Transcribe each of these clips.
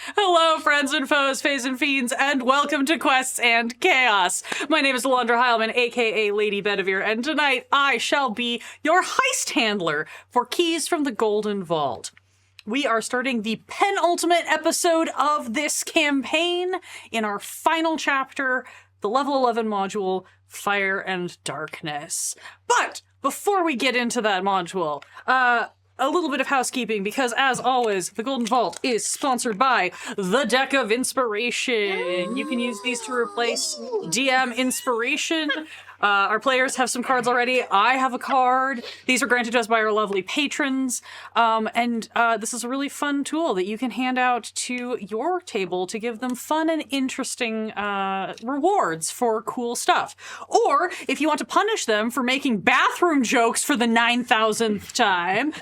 Hello, friends and foes, fays and fiends, and welcome to Quests and Chaos. My name is Alondra Heilman, aka Lady Bedivere, and tonight I shall be your heist handler for Keys from the Golden Vault. We are starting the penultimate episode of this campaign in our final chapter, the level 11 module, Fire and Darkness. But before we get into that module, a little bit of housekeeping, because as always, the Golden Vault is sponsored by the Deck of Inspiration. You can use these to replace DM Inspiration. Our players have some cards already. I have a card. These are granted to us by our lovely patrons. And this is a really fun tool that you can hand out to your table to give them fun and interesting rewards for cool stuff. Or if you want to punish them for making bathroom jokes for the 9,000th time,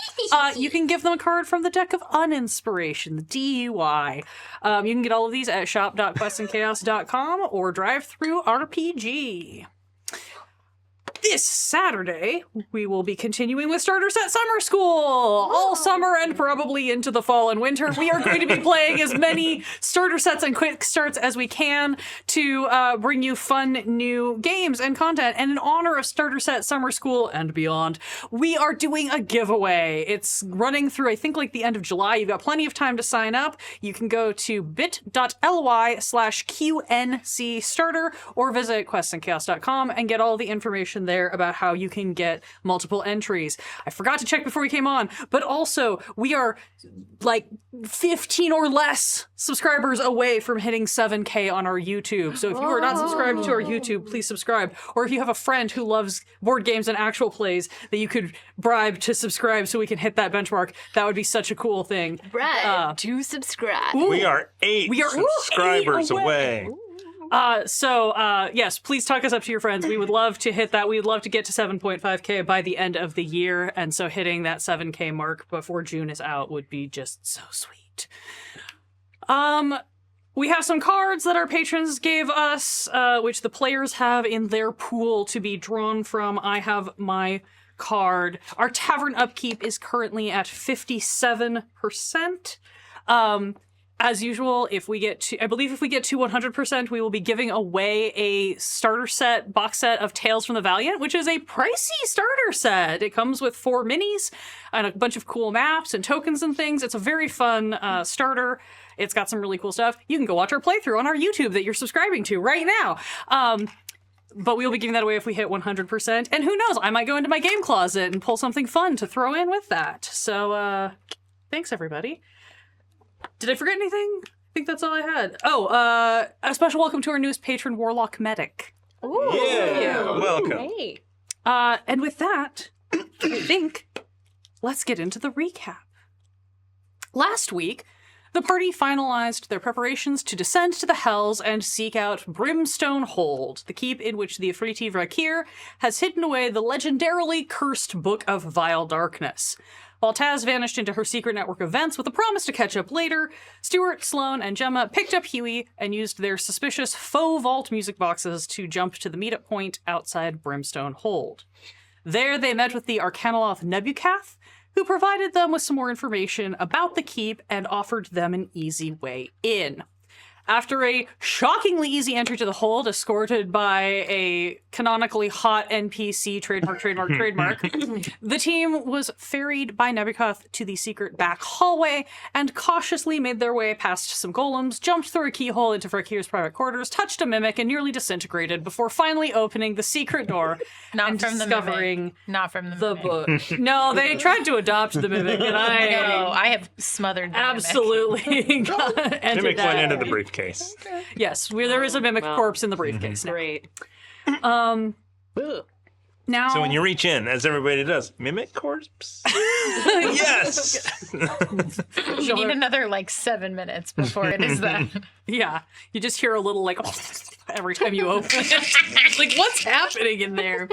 you can give them a card from the Deck of Uninspiration, the DUI. You can get all of these at shop.questandchaos.com or drive-through RPG. This Saturday, we will be continuing with Starter Set Summer School. All summer and probably into the fall and winter. We are going to be playing as many starter sets and quick starts as we can to bring you fun new games and content. And in honor of Starter Set Summer School and beyond, we are doing a giveaway. It's running through, I think, like the end of July. You've got plenty of time to sign up. You can go to bit.ly/QNC starter or visit questandchaos.com and get all the information there about how you can get multiple entries. I forgot to check before we came on, but also we are like 15 or less subscribers away from hitting 7K on our YouTube. So if you are not subscribed to our YouTube, please subscribe. Or if you have a friend who loves board games and actual plays that you could bribe to subscribe so we can hit that benchmark, that would be such a cool thing. Bribe to subscribe. We are eight subscribers away. Yes, please talk us up to your friends. We would love to hit that. We'd love to get to 7.5K by the end of the year. And so hitting that 7K mark before June is out would be just so sweet. We have some cards that our patrons gave us, which the players have in their pool to be drawn from. I have my card. Our tavern upkeep is currently at 57%. As usual, if we get to 100%, we will be giving away a starter set, box set of Tales from the Valiant, which is a pricey starter set. It comes with 4 minis and a bunch of cool maps and tokens and things. It's a very fun starter. It's got some really cool stuff. You can go watch our playthrough on our YouTube that you're subscribing to right now. But we'll be giving that away if we hit 100%. And who knows, I might go into my game closet and pull something fun to throw in with that. So, thanks, everybody. Did I forget anything? I think that's all I had. Oh, a special welcome to our newest patron, Warlock Medic. Ooh. Yeah, welcome. Hey. And with that, I think let's get into the recap. Last week, the party finalized their preparations to descend to the Hells and seek out Brimstone Hold, the keep in which the Ifriti Vrakir has hidden away the legendarily cursed Book of Vile Darkness. While Taz vanished into her secret network of vents with a promise to catch up later, Stuart, Sloane, and Gemma picked up Huey and used their suspicious faux vault music boxes to jump to the meetup point outside Brimstone Hold. There they met with the Arcanoloth Nebucath, who provided them with some more information about the keep and offered them an easy way in. After a shockingly easy entry to the hold, escorted by a canonically hot NPC, trademark, the team was ferried by Nebuchadnezzar to the secret back hallway and cautiously made their way past some golems, jumped through a keyhole into Frakir's private quarters, touched a mimic, and nearly disintegrated before finally opening the secret door and discovering the book. No, they tried to adopt the mimic, and I have smothered the absolutely Mimic went into the briefcase. Yes, there is a mimic corpse in the briefcase now. Great. Now, So when you reach in, as everybody does, mimic corpse? Yes! You need another 7 minutes before it is done. Yeah, you just hear a little every time you open it. It's like, what's happening in there?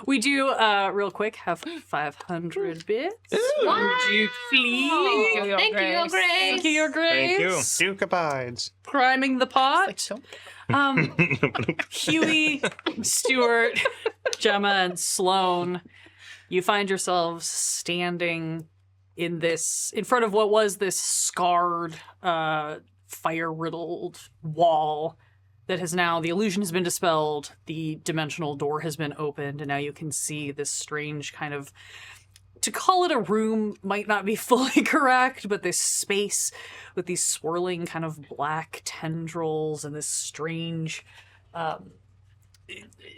We do, real quick, have 500 bits. Would you please? Thank you, Your Grace. Thank you, Your Grace. Thank you. Duke abides. Priming the pot. Huey, Stuart, Gemma, and Sloane, you find yourselves standing in front of what was this scarred, fire-riddled wall that has now, the illusion has been dispelled, the dimensional door has been opened, and now you can see this strange kind of, to call it a room might not be fully correct, but this space with these swirling kind of black tendrils and this strange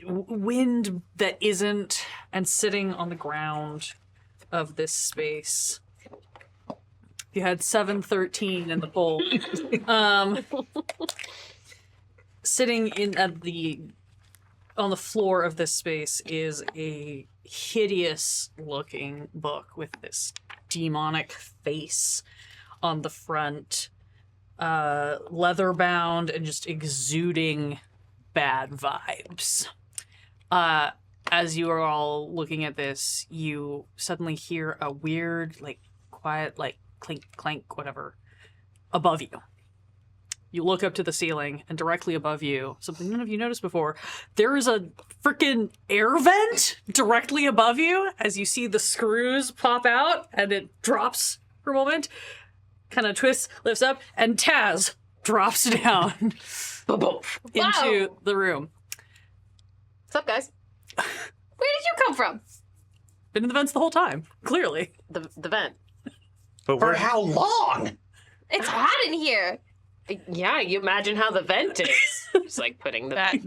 wind that isn't, and sitting on the ground of this space. You had 713 in the poll. Sitting on the floor of this space is a hideous looking book with this demonic face on the front, leather bound and just exuding bad vibes. As you are all looking at this, you suddenly hear a weird, like, quiet, like, clink, clank, whatever, above you. You look up to the ceiling, and directly above you, something none of you noticed before, there is a freaking air vent directly above you as you see the screws pop out, and it drops for a moment, kind of twists, lifts up, and Taz drops down into the room. What's up, guys? Where did you come from? Been in the vents the whole time, clearly. The vent. But For how long? It's hot in here. Yeah, you imagine how the vent is. It's like putting the Bad is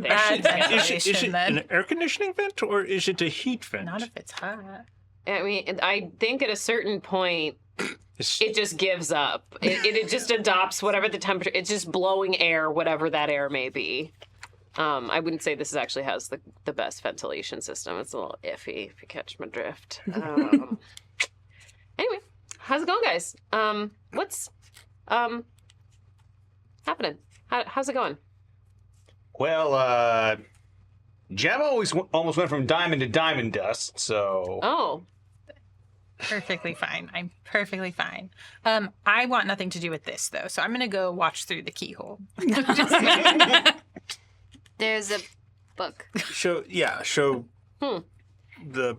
it then. an air conditioning vent or is it a heat vent? Not if it's hot. I mean, I think at a certain point, it just gives up. It just adopts whatever the temperature. It's just blowing air, whatever that air may be. I wouldn't say this actually has the best ventilation system. It's a little iffy, if you catch my drift. Anyway, how's it going, guys? What's happening? How's it going? Well, Gemma almost went from diamond to diamond dust, so... Oh. Perfectly fine. I'm perfectly fine. I want nothing to do with this, though, so I'm going to go watch through the keyhole. There's a book. Show the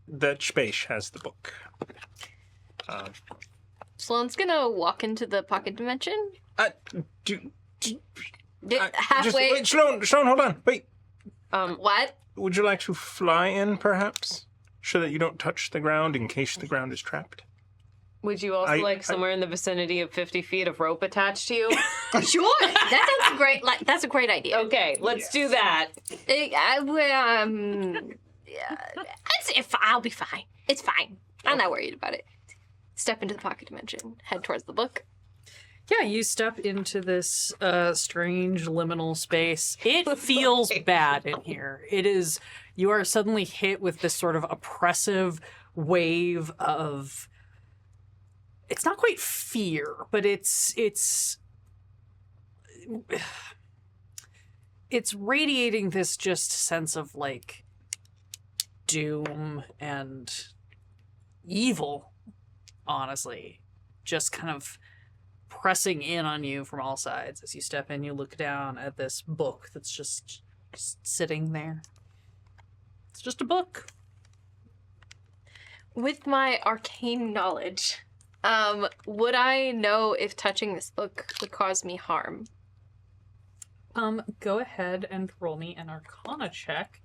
that space has the book. Sloane's gonna walk into the pocket dimension. Halfway. Wait, Sloan, hold on. Wait. What? Would you like to fly in, perhaps, so that you don't touch the ground in case the ground is trapped? Would you also like somewhere in the vicinity of 50 feet of rope attached to you? Sure. That sounds great. That's a great idea. Okay, let's do that. I'll be fine. It's fine. I'm not worried about it. Step into the pocket dimension. Head towards the book. Yeah, you step into this strange liminal space. It feels bad in here. You are suddenly hit with this sort of oppressive wave of, it's not quite fear, but it's radiating this just sense of like doom and evil, honestly. Just kind of pressing in on you from all sides. As you step in, you look down at this book that's just sitting there. It's just a book. With my arcane knowledge, would I know if touching this book would cause me harm? Go ahead and roll me an Arcana check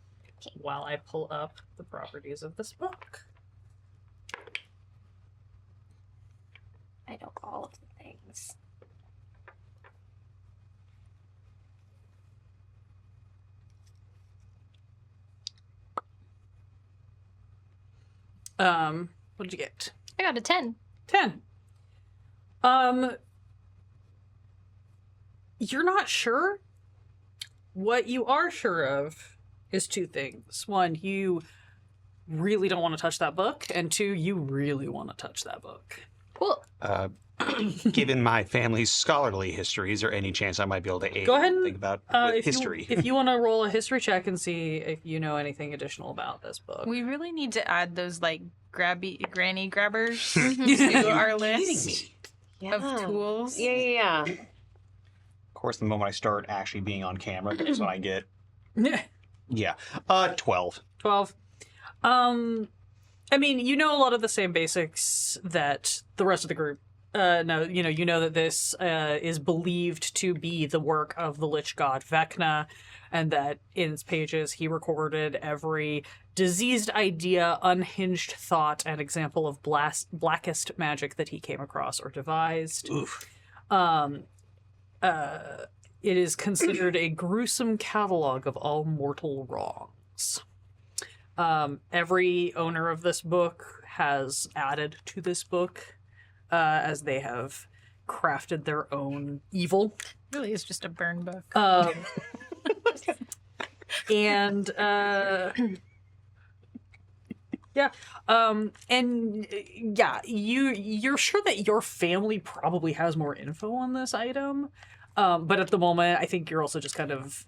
while I pull up the properties of this book. I know all of the things. What did you get? I got a 10. 10. You're not sure? What you are sure of is two things. One, you really don't want to touch that book, and two, you really want to touch that book. Cool. Given my family's scholarly history, is there any chance I might be able to aid Go ahead and think about history? If you want to roll a history check and see if you know anything additional about this book. We really need to add those, like, granny grabbers to our list of tools. Yeah. Of course, the moment I start actually being on camera, that's when I get... Yeah. 12. 12. I mean, you know a lot of the same basics that the rest of the group no, you know that this is believed to be the work of the lich god Vecna, and that in its pages he recorded every diseased idea, unhinged thought, and example of blackest magic that he came across or devised. Oof. It is considered a gruesome catalog of all mortal wrongs. Every owner of this book has added to this book as they have crafted their own evil. It really is just a burn book. And you're sure that your family probably has more info on this item. But at the moment, I think you're also just kind of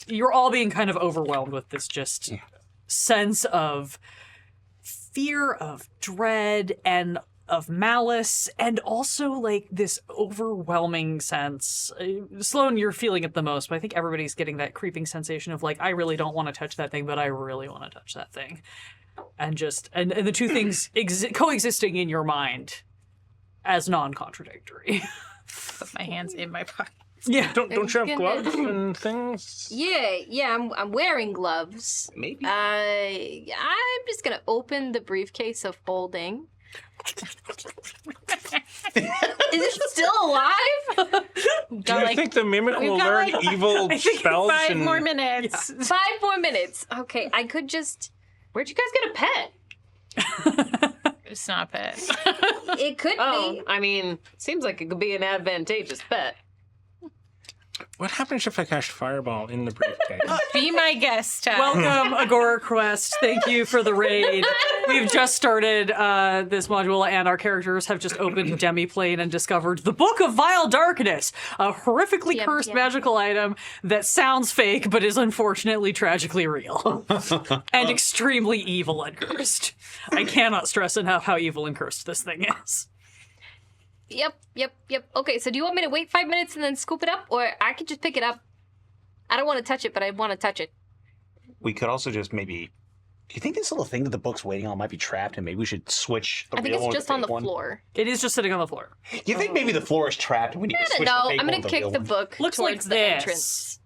you're all being kind of overwhelmed with this just sense of fear, of dread, and of malice, and also like this overwhelming sense. Sloan, you're feeling it the most, but I think everybody's getting that creeping sensation of like, I really don't want to touch that thing, but I really want to touch that thing. And just and the two things coexisting in your mind as non-contradictory. Put my hands in my pocket. Yeah. Don't you have gloves and things? Yeah, I'm wearing gloves. Maybe. I'm just gonna open the briefcase of holding. Is it still alive? Do you think the mimic will learn evil spells? 5 more minutes. 5 more minutes. Okay, I could just. Where'd you guys get a pet? It's not a pet. It could be. I mean, seems like it could be an advantageous pet. What happens if I cast Fireball in the briefcase? Be my guest. Welcome, Agora Quest. Thank you for the raid. We've just started this module, and our characters have just opened Demiplane and discovered the Book of Vile Darkness, a horrifically cursed magical item that sounds fake but is unfortunately tragically real. And extremely evil and cursed. I cannot stress enough how evil and cursed this thing is. Yep. Okay, so do you want me to wait 5 minutes and then scoop it up? Or I could just pick it up. I don't want to touch it, but I want to touch it. We could also just maybe. Do you think this little thing that the book's waiting on might be trapped, and maybe we should switch the I think real one it's with just the on the fake one? floor. It is just sitting on the floor. Do you think maybe the floor is trapped and we need to I switch don't the know. fake I'm one gonna with the kick real the one? book Looks like towards the this. entrance.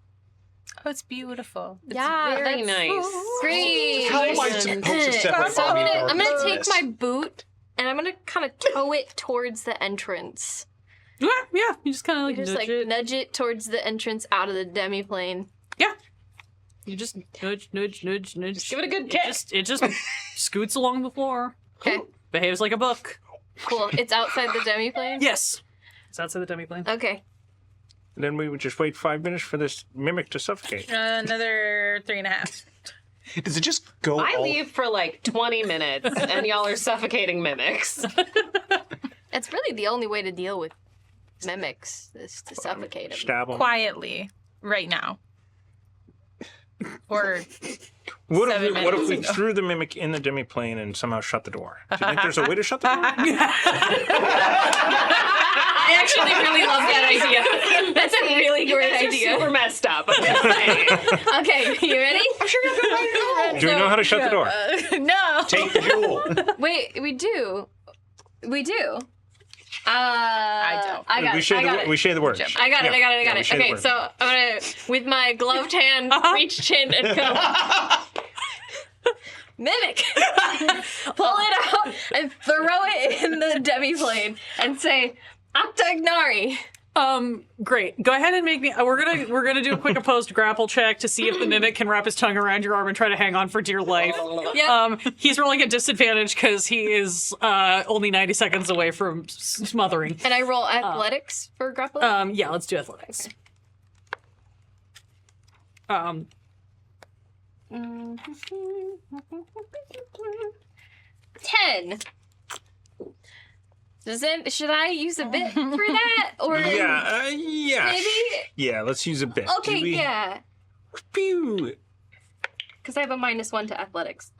Oh, it's beautiful. Yeah, Very nice. Great. How am I supposed to separate So I'm dark gonna from take this? my boot and I'm gonna kind of tow it towards the entrance. Yeah, you just kind of like Just nudge like it. nudge it towards the entrance out of the demiplane. Yeah. You just nudge. Give it a good kick. It just scoots along the floor. Okay, Behaves like a book. cool. It's outside the demiplane. Yes. It's outside the demiplane. Okay. And then we would just wait 5 minutes for this mimic to suffocate. Another 3.5. Does it just go? I all... leave for like 20 minutes, and y'all are suffocating mimics. It's really the only way to deal with mimics is to suffocate them. Stab them. Quietly, right now. Or What 7 if we minutes ago. threw the mimic in the demiplane and somehow shut the door? Do you think there's a way to shut the door? I actually really love that idea. That's a really great It's idea. super messed up. I'm just saying. Okay, you ready? I'm sure you're ready. Do we know how to shut the door? no. Take the jewel. Wait, we do. I don't. I got we it. share I got it. We share the words. I got it. Yeah, we share the Okay, words. so I'm gonna, with my gloved hand, reach chin and go. Mimic! Pull it out and throw it in the demiplane and say, Acta Ignari. Great. Go ahead and make me. We're gonna do a quick opposed grapple check to see if the mimic can wrap his tongue around your arm and try to hang on for dear life. Yep. He's rolling at disadvantage because he is only 90 seconds away from smothering. And I roll athletics for grappling? Yeah, let's do athletics. 10. Should I use a bit for that? Or Yeah, maybe? Yeah, let's use a bit. Okay, Do we... yeah. Pew. Because I have a -1 to athletics.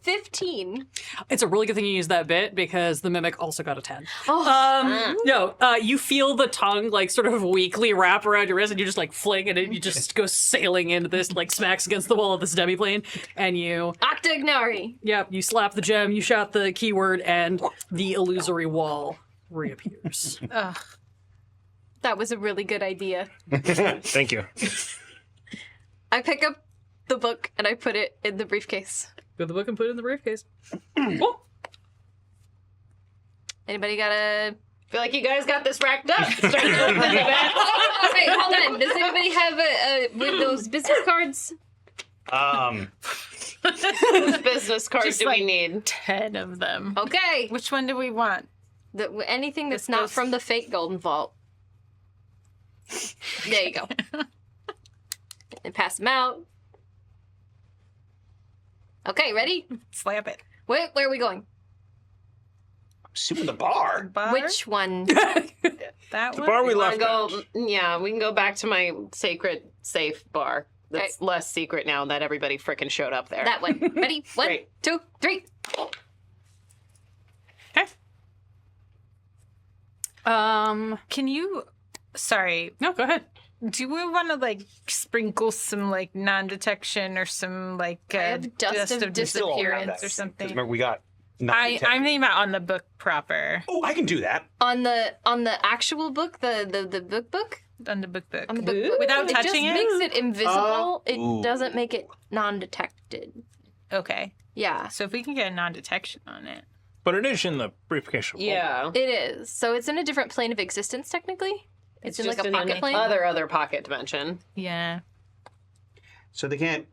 15. It's a really good thing you used that bit because the mimic also got a 10. Oh, No, you feel the tongue like sort of weakly wrap around your wrist, and you just like fling it, and you just go sailing into this, like smacks against the wall of this demiplane, and you, Octagnari. you slap the gem, you shout the keyword, and the illusory wall reappears. Ugh. That was a really good idea. Thank you. I pick up the book and I put it in the briefcase. Put the book and put it in the briefcase. Cool. Anybody got a... feel like you guys got this racked up. Starting to look really bad. Wait, hold on. Does anybody have with those business cards? Whose business cards Just do like we need? 10 of them. Okay. Which one do we want? Anything that's This not goes- from the fake golden vault. There you go. And pass them out. Okay, ready? Slap it. Where are we going? Assuming the bar. Bar? Which one? That The one? bar we Wanna left. go? Yeah, we can go back to my sacred safe bar. That's less secret now that everybody frickin' showed up there. That way. Ready? 1, Great. 2, 3. Okay. Can you... Sorry. No, go ahead. Do we want to, like, sprinkle some, like, non-detection or some, like, I have dust of disappearance or Because something? remember, we got. I'm thinking about on the book proper. Oh, I can do that. On the actual book, the book? On the book. On the book. Without it touching just it? makes it invisible. Ooh. It doesn't make it non-detected. Okay. Yeah, So if we can get a non-detection on it. But it is in the briefcase. Yeah. it is. So it's in a different plane of existence, technically. It's in like just a pocket plane. Other pocket dimension. Yeah. So they can't.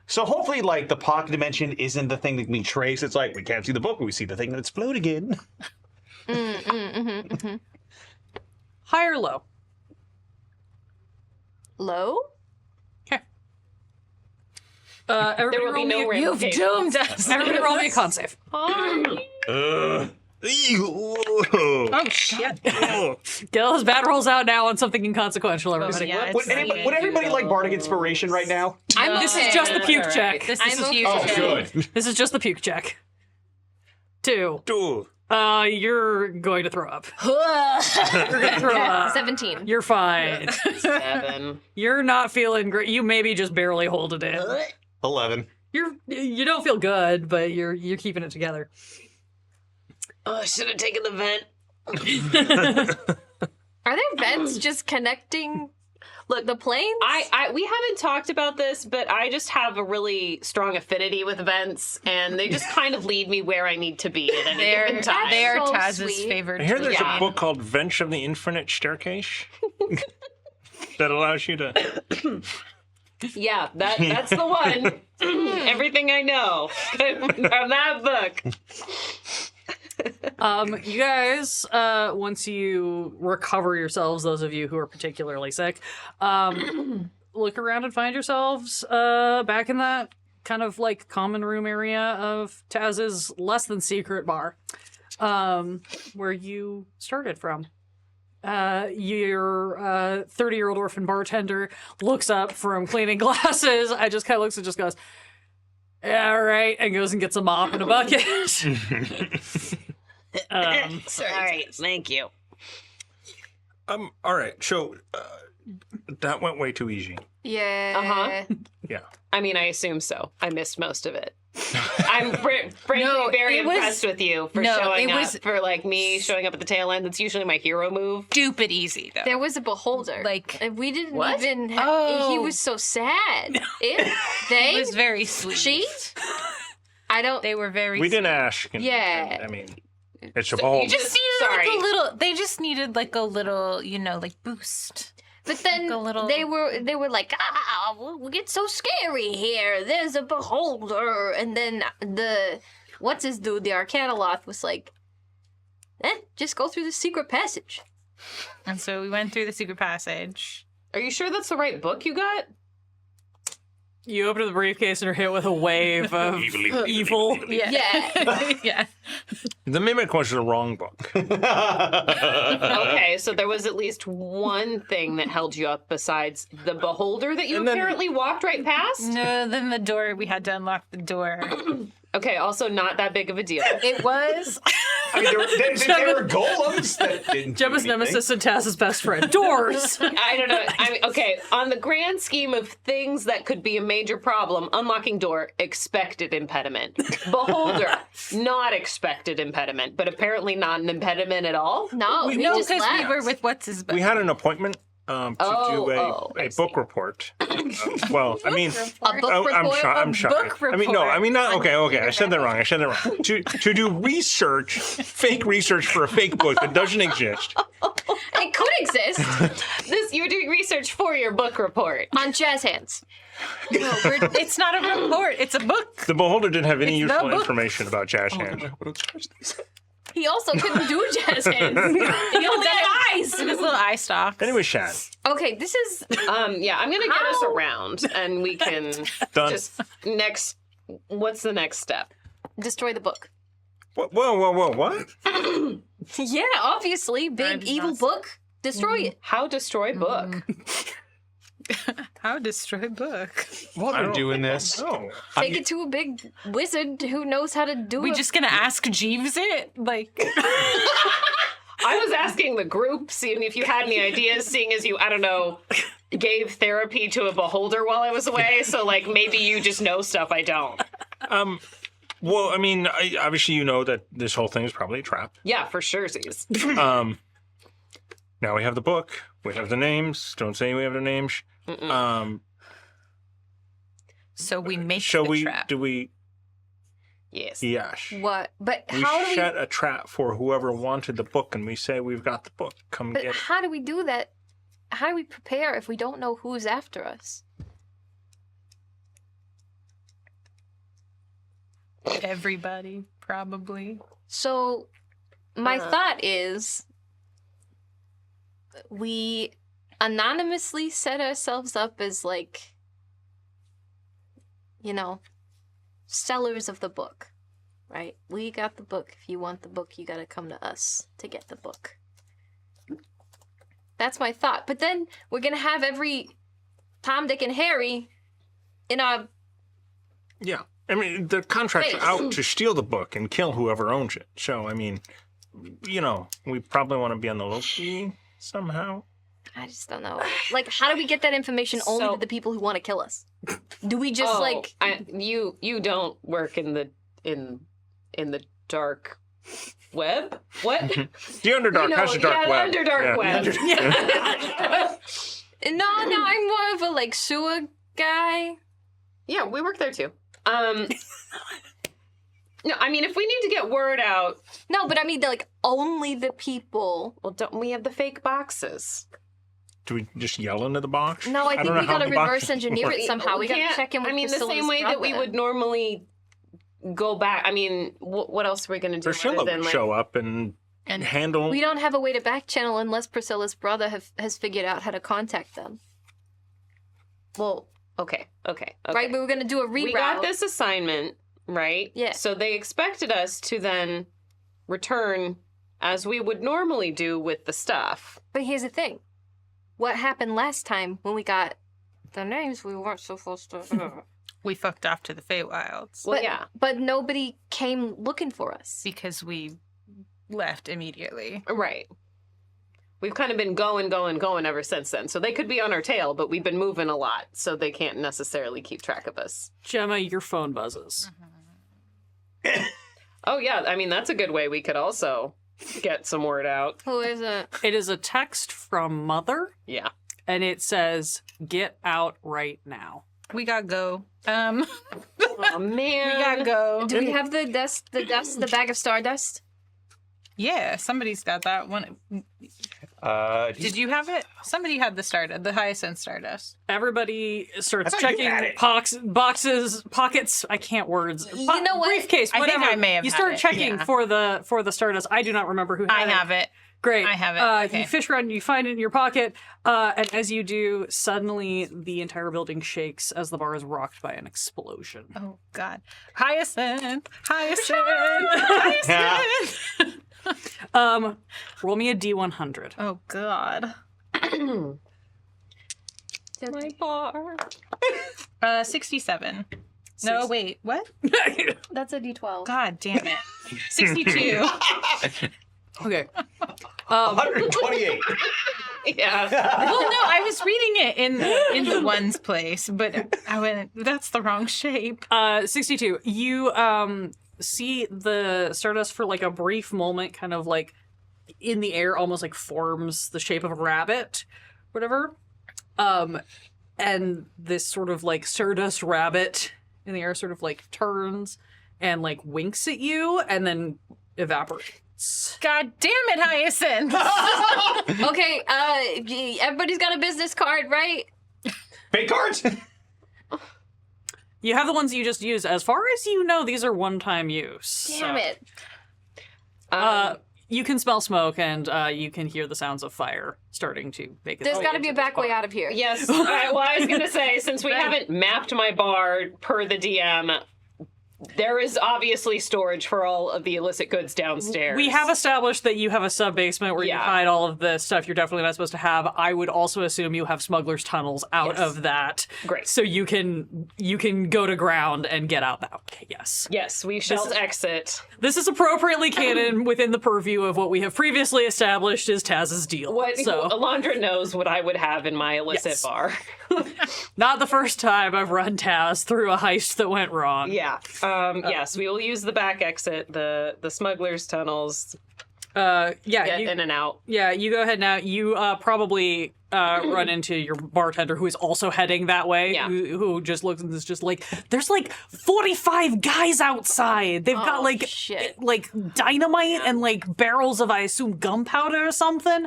So hopefully, like, the pocket dimension isn't the thing that we trace. It's like we can't see the book, but we see the thing that's floating in. High or low? Low? Okay. Everybody There will be roll no me a- You've doomed us. Everybody roll me a con save. Oh, shit. Get those bad rolls out now on something inconsequential, everybody. yeah, Would, would everybody like bardic inspiration right now? This is just the puke check. This I'm is okay. huge. Oh, good. This is just the puke check. 2. Dude. You're going to throw up. You're going to throw up. 17. You're fine. 7. You're not feeling great. You maybe just barely hold it in. 11. You don't feel good, but you're keeping it together. Oh, I should have taken the vent. Are there vents just connecting the planes? We haven't talked about this, but I just have a really strong affinity with vents, and they just kind of lead me where I need to be at any given time. They're So Taz's sweet. favorite. I hear there's Yeah. a book called Venge of the Infinite Staircase that allows you to. Yeah, that's the one. Everything I know from that book. You guys, once you recover yourselves, those of you who are particularly sick, look around and find yourselves back in that kind of like common room area of Taz's less than secret bar, where you started from. Your 30-year-old orphan bartender looks up from cleaning glasses. I just kind of looks and just goes, "Yeah, all right," and goes and gets a mop and a bucket. All right, thank you. All right. So that went way too easy. Yeah. Uh-huh. Yeah. I mean, I assume so. I missed most of it. I'm frankly No, very it was- impressed with you for no, showing it up. was- For like me showing up at the tail end. That's usually my hero move. Stupid easy, though. There was a beholder. Like- And we didn't What? even. He Oh. was so sad. They. It was very sweet. She. I don't. They were very We didn't sweet. ask. Yeah. I mean, it's a ball. You just needed like Sorry. a little. They just needed like a little, like boost. But then Like a little- they were like, we get so scary here. There's a beholder, and then what's his dude, the Arcanoloth, was like, just go through the secret passage. And so we went through the secret passage. Are you sure that's the right book you got? You open the briefcase and are hit with a wave of evil. Yeah. Yeah. The Mimic was the wrong book. Okay, so there was at least one thing that held you up besides the beholder that you And then- apparently walked right past? No, then the door, we had to unlock the door. Okay, also not that big of a deal. It was. I mean, there were golems that didn't do Gemma's anything. nemesis and Taz's best friend. Doors. I don't know. I mean, okay, on the grand scheme of things that could be a major problem, unlocking door, expected impediment. Beholder, not expected impediment, but apparently not an impediment at all. No, we No, just because we left. were with what's his We had an appointment to do I a see. book report. Well, I mean, A book oh, report. I'm sorry. book I mean, no, report. I mean not. Okay. I said that wrong. To do research, fake research for a fake book that doesn't exist. It could exist You're doing research for your book report. on jazz hands. No, it's not a report. It's a book. The beholder didn't have any It's the useful book. information about Jazz Hand. He also couldn't do jazz hands. He only had eyes. His little eye stalks. Anyway, Shad, Okay, this is Yeah, I'm gonna get us How? around, and we can done. just next. What's the next step? destroy the book. Whoa, what? Yeah, obviously, big did evil not- book. Destroy it. How destroy book? How destroy book? While they're doing this, No. Take it to a big wizard who knows how to do We it. just gonna ask Jeeves it? Like, I was asking the group, seeing if you had any ideas, seeing as you, I don't know, gave therapy to a beholder while I was away. So, like, maybe you just know stuff I don't. Well, I mean, obviously you know that this whole thing is probably a trap. Yeah, for sure, Z's. Now we have the book. We have the names. Don't say we have the names. so we make Shall the we? trap. Do we? Yes. Yes. What? But We how do we? set a trap for whoever wanted the book, and we say we've got the book. Come But get it. how do we do that? How do we prepare if we don't know who's after us? Everybody, probably. So, my thought is we anonymously set ourselves up as, like, you know, sellers of the book, right? We got the book. If you want the book, you gotta come to us to get the book. That's my thought. But then we're gonna have every Tom, Dick, and Harry in our. Yeah. I mean, the contract's Wait. out to steal the book and kill whoever owns it. So, I mean, you know, we probably want to be on the low key somehow. I just don't know. Like, how do we get that information only So- to the people who want to kill us? Do we just like? You don't work in the dark web? What? The Underdark has the dark web. The Underdark web. No, I'm more of a like sewer guy. Yeah, we work there too. No, I mean, if we need to get word out, No, but I mean like only the people. well, don't we have the fake boxes? Do we just yell into the box? No, I think don't know we how gotta the box reverse engineer it somehow. We gotta can't- check in with I mean, the Priscilla's same way that we brother. would normally go back. I mean, what else are we going to do Priscilla other than would like? show up and handle. We don't have a way to back channel unless Priscilla's brother has figured out how to contact them. Well, okay. Right? We were gonna do a reroute. We got this assignment, right? Yeah. So they expected us to then return as we would normally do with the stuff. But here's the thing. What happened last time when we got the names we weren't supposed to We fucked off to the Feywilds Well, but, yeah. But nobody came looking for us. because we left immediately. Right. We've kind of been going ever since then. So they could be on our tail, but we've been moving a lot, so they can't necessarily keep track of us. Gemma, your phone buzzes. Oh, yeah. I mean, that's a good way we could also get some word out. Who is it? It is a text from Mother, Yeah. and it says, "Get out right now." We gotta go. Oh, man. We gotta go. Do we have the dust, the bag of stardust? Yeah, somebody's got that one. Did you have it? Somebody had the hyacinth stardust. Everybody starts I thought you checking had it. boxes, pockets. I can't words. You know what? Briefcase. I think Whatever. I may have You had start it, checking yeah. for the stardust. I do not remember who had I it. have it. Great. I have it. Okay. You fish around, you find it in your pocket, and as you do, suddenly the entire building shakes as the bar is rocked by an explosion. Oh God, hyacinth, hyacinth. Roll me a D100. Oh God. My bar. 67. No, wait, what? That's a D12. God damn it. 62. Okay. 128. Yeah. Well, no, I was reading it in the ones place, but I went, that's the wrong shape. 62. You see the stardust for like a brief moment, kind of like in the air, almost like forms the shape of a rabbit, whatever. And this sort of like stardust rabbit in the air sort of like turns and like winks at you and then evaporates. God damn it, hyacinth. Okay, everybody's got a business card, right? Fake cards? You have the ones you just used. As far as you know, these are one-time use. Damn it. You can smell smoke and you can hear the sounds of fire starting to make its There's way got to into be a this back way bar. out of here. Yes. All right, well, I was going to say, since we haven't mapped my bar per the DM, there is obviously storage for all of the illicit goods downstairs. We have established that you have a sub-basement where you Yeah. hide all of the stuff you're definitely not supposed to have. I would also assume you have smugglers' tunnels out Yes. of that. Great. So you can go to ground and get out that way. Yes. Yes, we shall exit. This is appropriately canon within the purview of what we have previously established is Taz's deal. What So Alondra knows what I would have in my illicit Yes. bar. not the first time I've run Taz through a heist that went wrong. Yeah. Yes, we will use the back exit, the smuggler's tunnels, Yeah. get You, in and out. yeah. You go ahead now. You probably run into your bartender who is also heading that way. Yeah. Who just looks and is just like, there's like 45 guys outside. They've got Oh, like shit. like dynamite and like barrels of, I assume, gunpowder or something.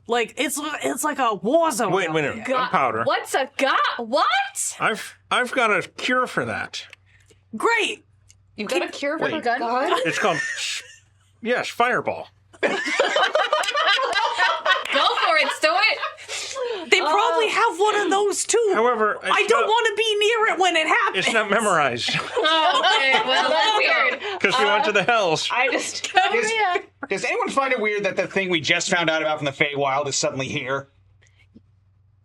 Like it's like a war zone. Wait a out minute. there. Gunpowder. What's a What? I've got a cure for that. Great. You've got a cure for Wait. gun? It's called yes, Fireball. Go for it, Stuart. They probably have one of those too. However, I don't want to be near it when it happens. It's not memorized Oh, okay. Well, that's weird. because we went to the hells. I just... Does anyone find it weird that the thing we just found out about from the Feywild is suddenly here?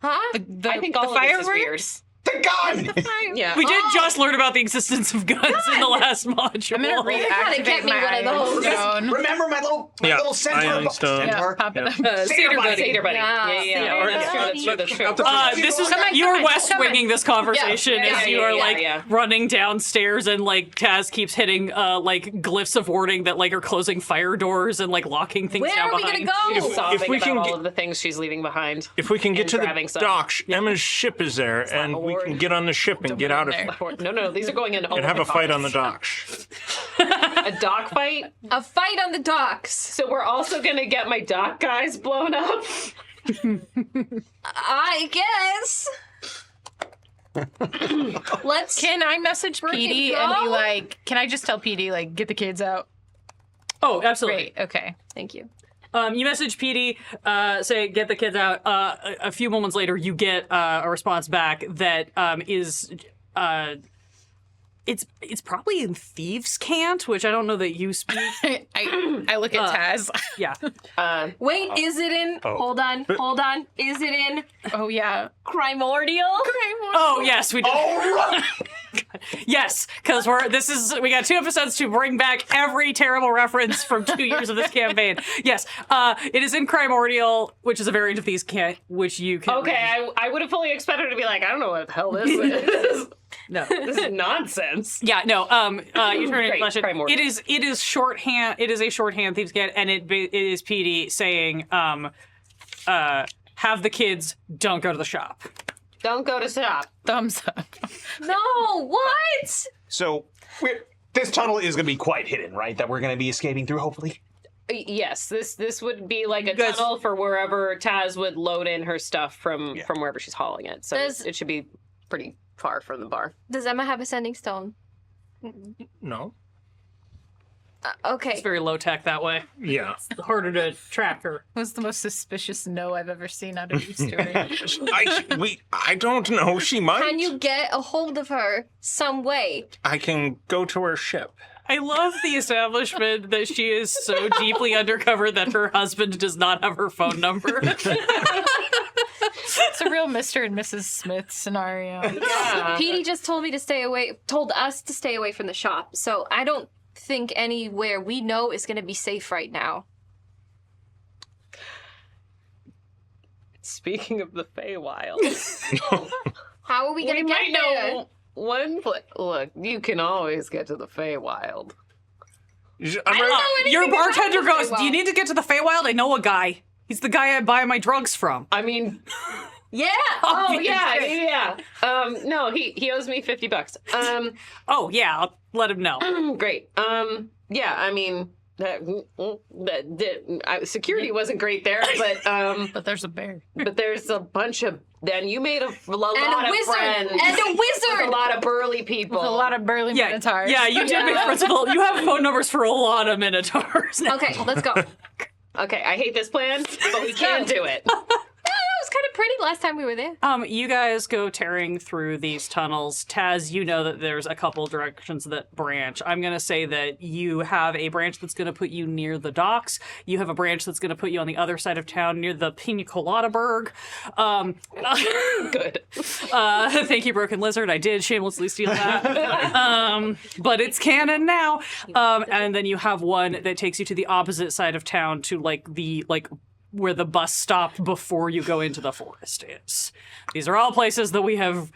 Huh? I think all of this is weird. The gun! Yeah. We did just learn about the existence of guns in the last module. I'm gonna gotta get reactivate me my one of those. iron stone. Remember my little centaur? iron stone. Centaur? Pop it up. Seder buddy. Seder buddy. Yeah, Yeah, Seder That's true, buddy. that's true, that's true. This is Come on, you're come on, west come on. winging this conversation Yeah, as yeah, you yeah, are yeah, like yeah. running downstairs and like Taz keeps hitting like glyphs of warding that like are closing fire doors and like locking things Where down are we behind. gonna go? She's sobbing If we about can all get- of the things she's leaving behind. If we can get And to grabbing the some. docks, Emma's ship is there, and we award. can get on the ship and get out of there. No, these are going in. and have a fight on the docks. A dock fight. A fight on the docks. So we're also gonna get my dock guys blown up. I guess. Let's. Can I message Petey and be like, can I just tell Petey, like, get the kids out? Oh, absolutely. Great, okay. Thank you. You message Petey, say get the kids out. A few moments later, you get a response back that is. It's probably in Thieves' Cant, which I don't know that you speak. I look at Taz. Yeah. Wait, is it in? Hold on. Is it in Oh, yeah. Primordial? Oh yes, we do. All right! Yes, because we got 2 episodes to bring back every terrible reference from 2 years of this campaign. Yes, it is in Primordial, which is a variant of Thieves' Cant, which you can. Okay, I would have fully expected her to be like, I don't know what the hell this is. No. This is nonsense. Yeah, no. You turn it Great, flash it. Primordial. It is shorthand. It is a shorthand Thieves' Cant, and it is Petey saying, "Have the kids. Don't go to the shop." Don't go to shop. Thumbs up. No, what? So, this tunnel is going to be quite hidden, right? That we're going to be escaping through, hopefully? Yes, this would be like a guys- tunnel for wherever Taz would load in her stuff from wherever she's hauling it. So Does- it should be pretty far from the bar. Does Emma have a sending stone? No. Okay. It's very low tech that way. Yeah. It's harder to track her. It was the most suspicious no I've ever seen out of you, Stuart. I don't know. She might. Can you get a hold of her some way? I can go to her ship. I love the establishment that she is so deeply undercover that her husband does not have her phone number. It's a real Mr. and Mrs. Smith scenario. Yeah. Petey just told us to stay away from the shop, so I don't think anywhere we know is going to be safe right now. Speaking of the Feywild, How are we going we to get might there? know one place. Look, you can always get to the Feywild. Your bartender goes, "Do you need to get to the Feywild? I know a guy. He's the guy I buy my drugs from." I mean, Yeah. oh yeah. No, he owes me $50. Oh, yeah, I'll let him know. Great. Yeah, I mean, security wasn't great there, But there's a bear. but there's a bunch of. Then you made a lot And a of wizard. friends. And a wizard. With a lot of burly people. With a lot of burly Yeah, minotaurs. yeah, you did make friends with you have phone numbers for a lot of minotaurs now. Okay, let's go. Okay, I hate this plan, but we can do it. It was kind of pretty last time we were there. You guys go tearing through these tunnels. Taz, you know that there's a couple directions that branch. I'm going to say that you have a branch that's going to put you near the docks. You have a branch that's going to put you on the other side of town near the Pina Colada Berg. Good. Thank you, Broken Lizard. I did shamelessly steal that. But it's canon now. And then you have one that takes you to the opposite side of town to where the bus stop before you go into the forest is. These are all places that we have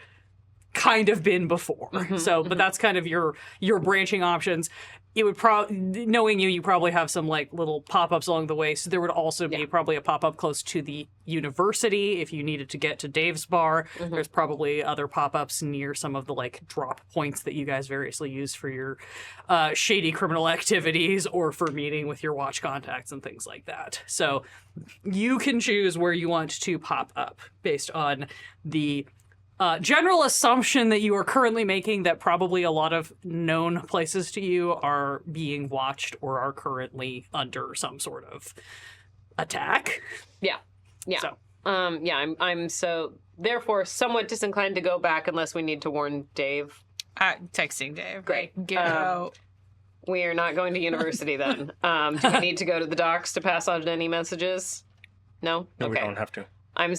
kind of been before. But that's kind of your branching options. It would knowing you probably have some like little pop-ups along the way. So there would also be probably a pop-up close to the university if you needed to get to Dave's bar. There's probably other pop-ups near some of the like drop points that you guys variously use for your shady criminal activities or for meeting with your watch contacts and things like that. So you can choose where you want to pop up based on the general assumption that you are currently making that probably a lot of known places to you are being watched or are currently under some sort of attack. Yeah. So. I'm so therefore somewhat disinclined to go back unless we need to warn Dave. Texting Dave. Great. Get out. We are not going to university then. Do we need to go to the docks to pass on any messages? No? No, okay. we don't have to. I'm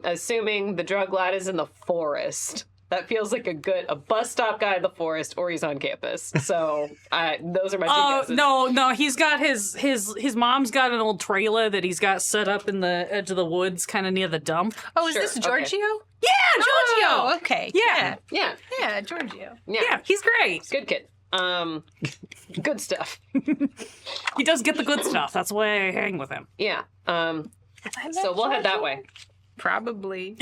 assuming the drug lad is in the forest. That feels like a bus stop guy in the forest, or he's on campus. So those are my two guesses. No, he's got his mom's got an old trailer that he's got set up in the edge of the woods, kind of near the dump. Oh, is Sure, this okay. Giorgio? Yeah, Giorgio. Oh, okay. Yeah. Yeah, Yeah, Giorgio. Yeah, he's great. good kid. Good stuff. He does get the good stuff. That's why I hang with him. Yeah. So we'll head that way. Probably. Is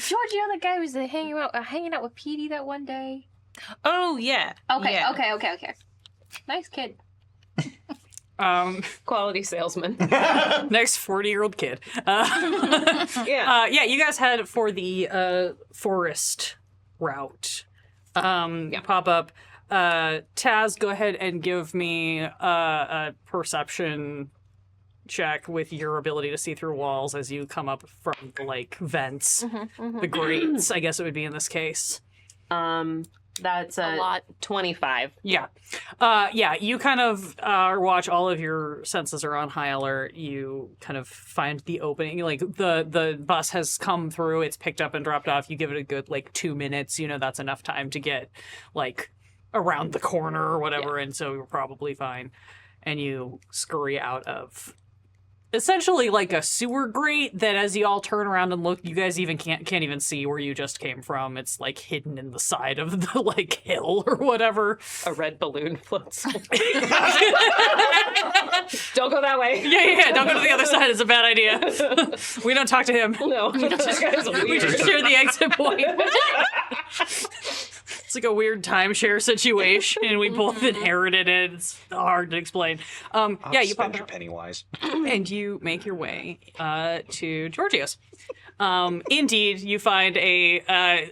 Giorgio the guy who was hanging out with Petey that one day? Oh, yeah. Okay, Yeah. okay. Nice kid. Quality salesman. Next 40-year-old kid. Yeah. Yeah, you guys head for the forest route. Pop up. Taz, go ahead and give me a perception check with your ability to see through walls as you come up from the like vents, the grates, I guess it would be in this case. That's A lot. 25. Yeah. You kind of watch, all of your senses are on high alert. You kind of find the opening. Like the bus has come through, it's picked up and dropped off. You give it a good like 2 minutes, that's enough time to get like around the corner or whatever, and so you're probably fine. And you scurry out of essentially like a sewer grate that as you all turn around and look, you guys even can't even see where you just came from. It's like hidden in the side of the like hill or whatever. A red balloon floats. Don't go that way. Yeah, don't go to the other side. It's a bad idea. We don't talk to him. No, this guy's We weird. just share the exit point. It's like a weird timeshare situation, and we both inherited it. It's hard to explain. Yeah, you pop spend your out, Pennywise. and you make your way to Giorgio's. Indeed, you find a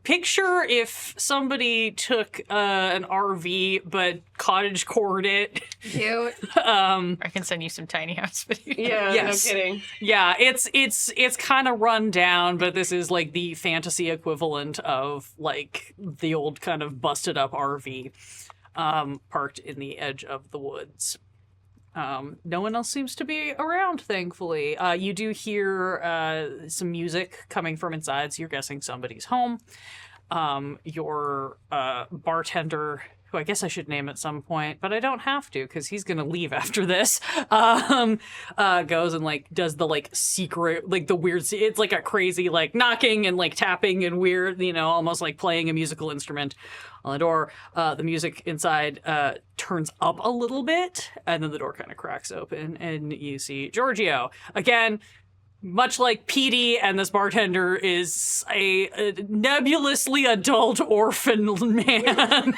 picture if somebody took an RV but cottage-cored it. Cute. I can send you some tiny house videos. Yeah, Yes. no kidding. Yeah, it's kind of run down, but this is like the fantasy equivalent of like the old kind of busted up RV parked in the edge of the woods. No one else seems to be around, thankfully. You do hear some music coming from inside, so you're guessing somebody's home. Your bartender, who I guess I should name at some point, but I don't have to because he's gonna leave after this, goes and like does the like secret, like the weird, it's like a crazy like knocking and like tapping and weird, almost like playing a musical instrument on the door. The music inside turns up a little bit, and then the door kind of cracks open, and you see Giorgio again. Much like Petey and this bartender is a nebulously adult orphan man.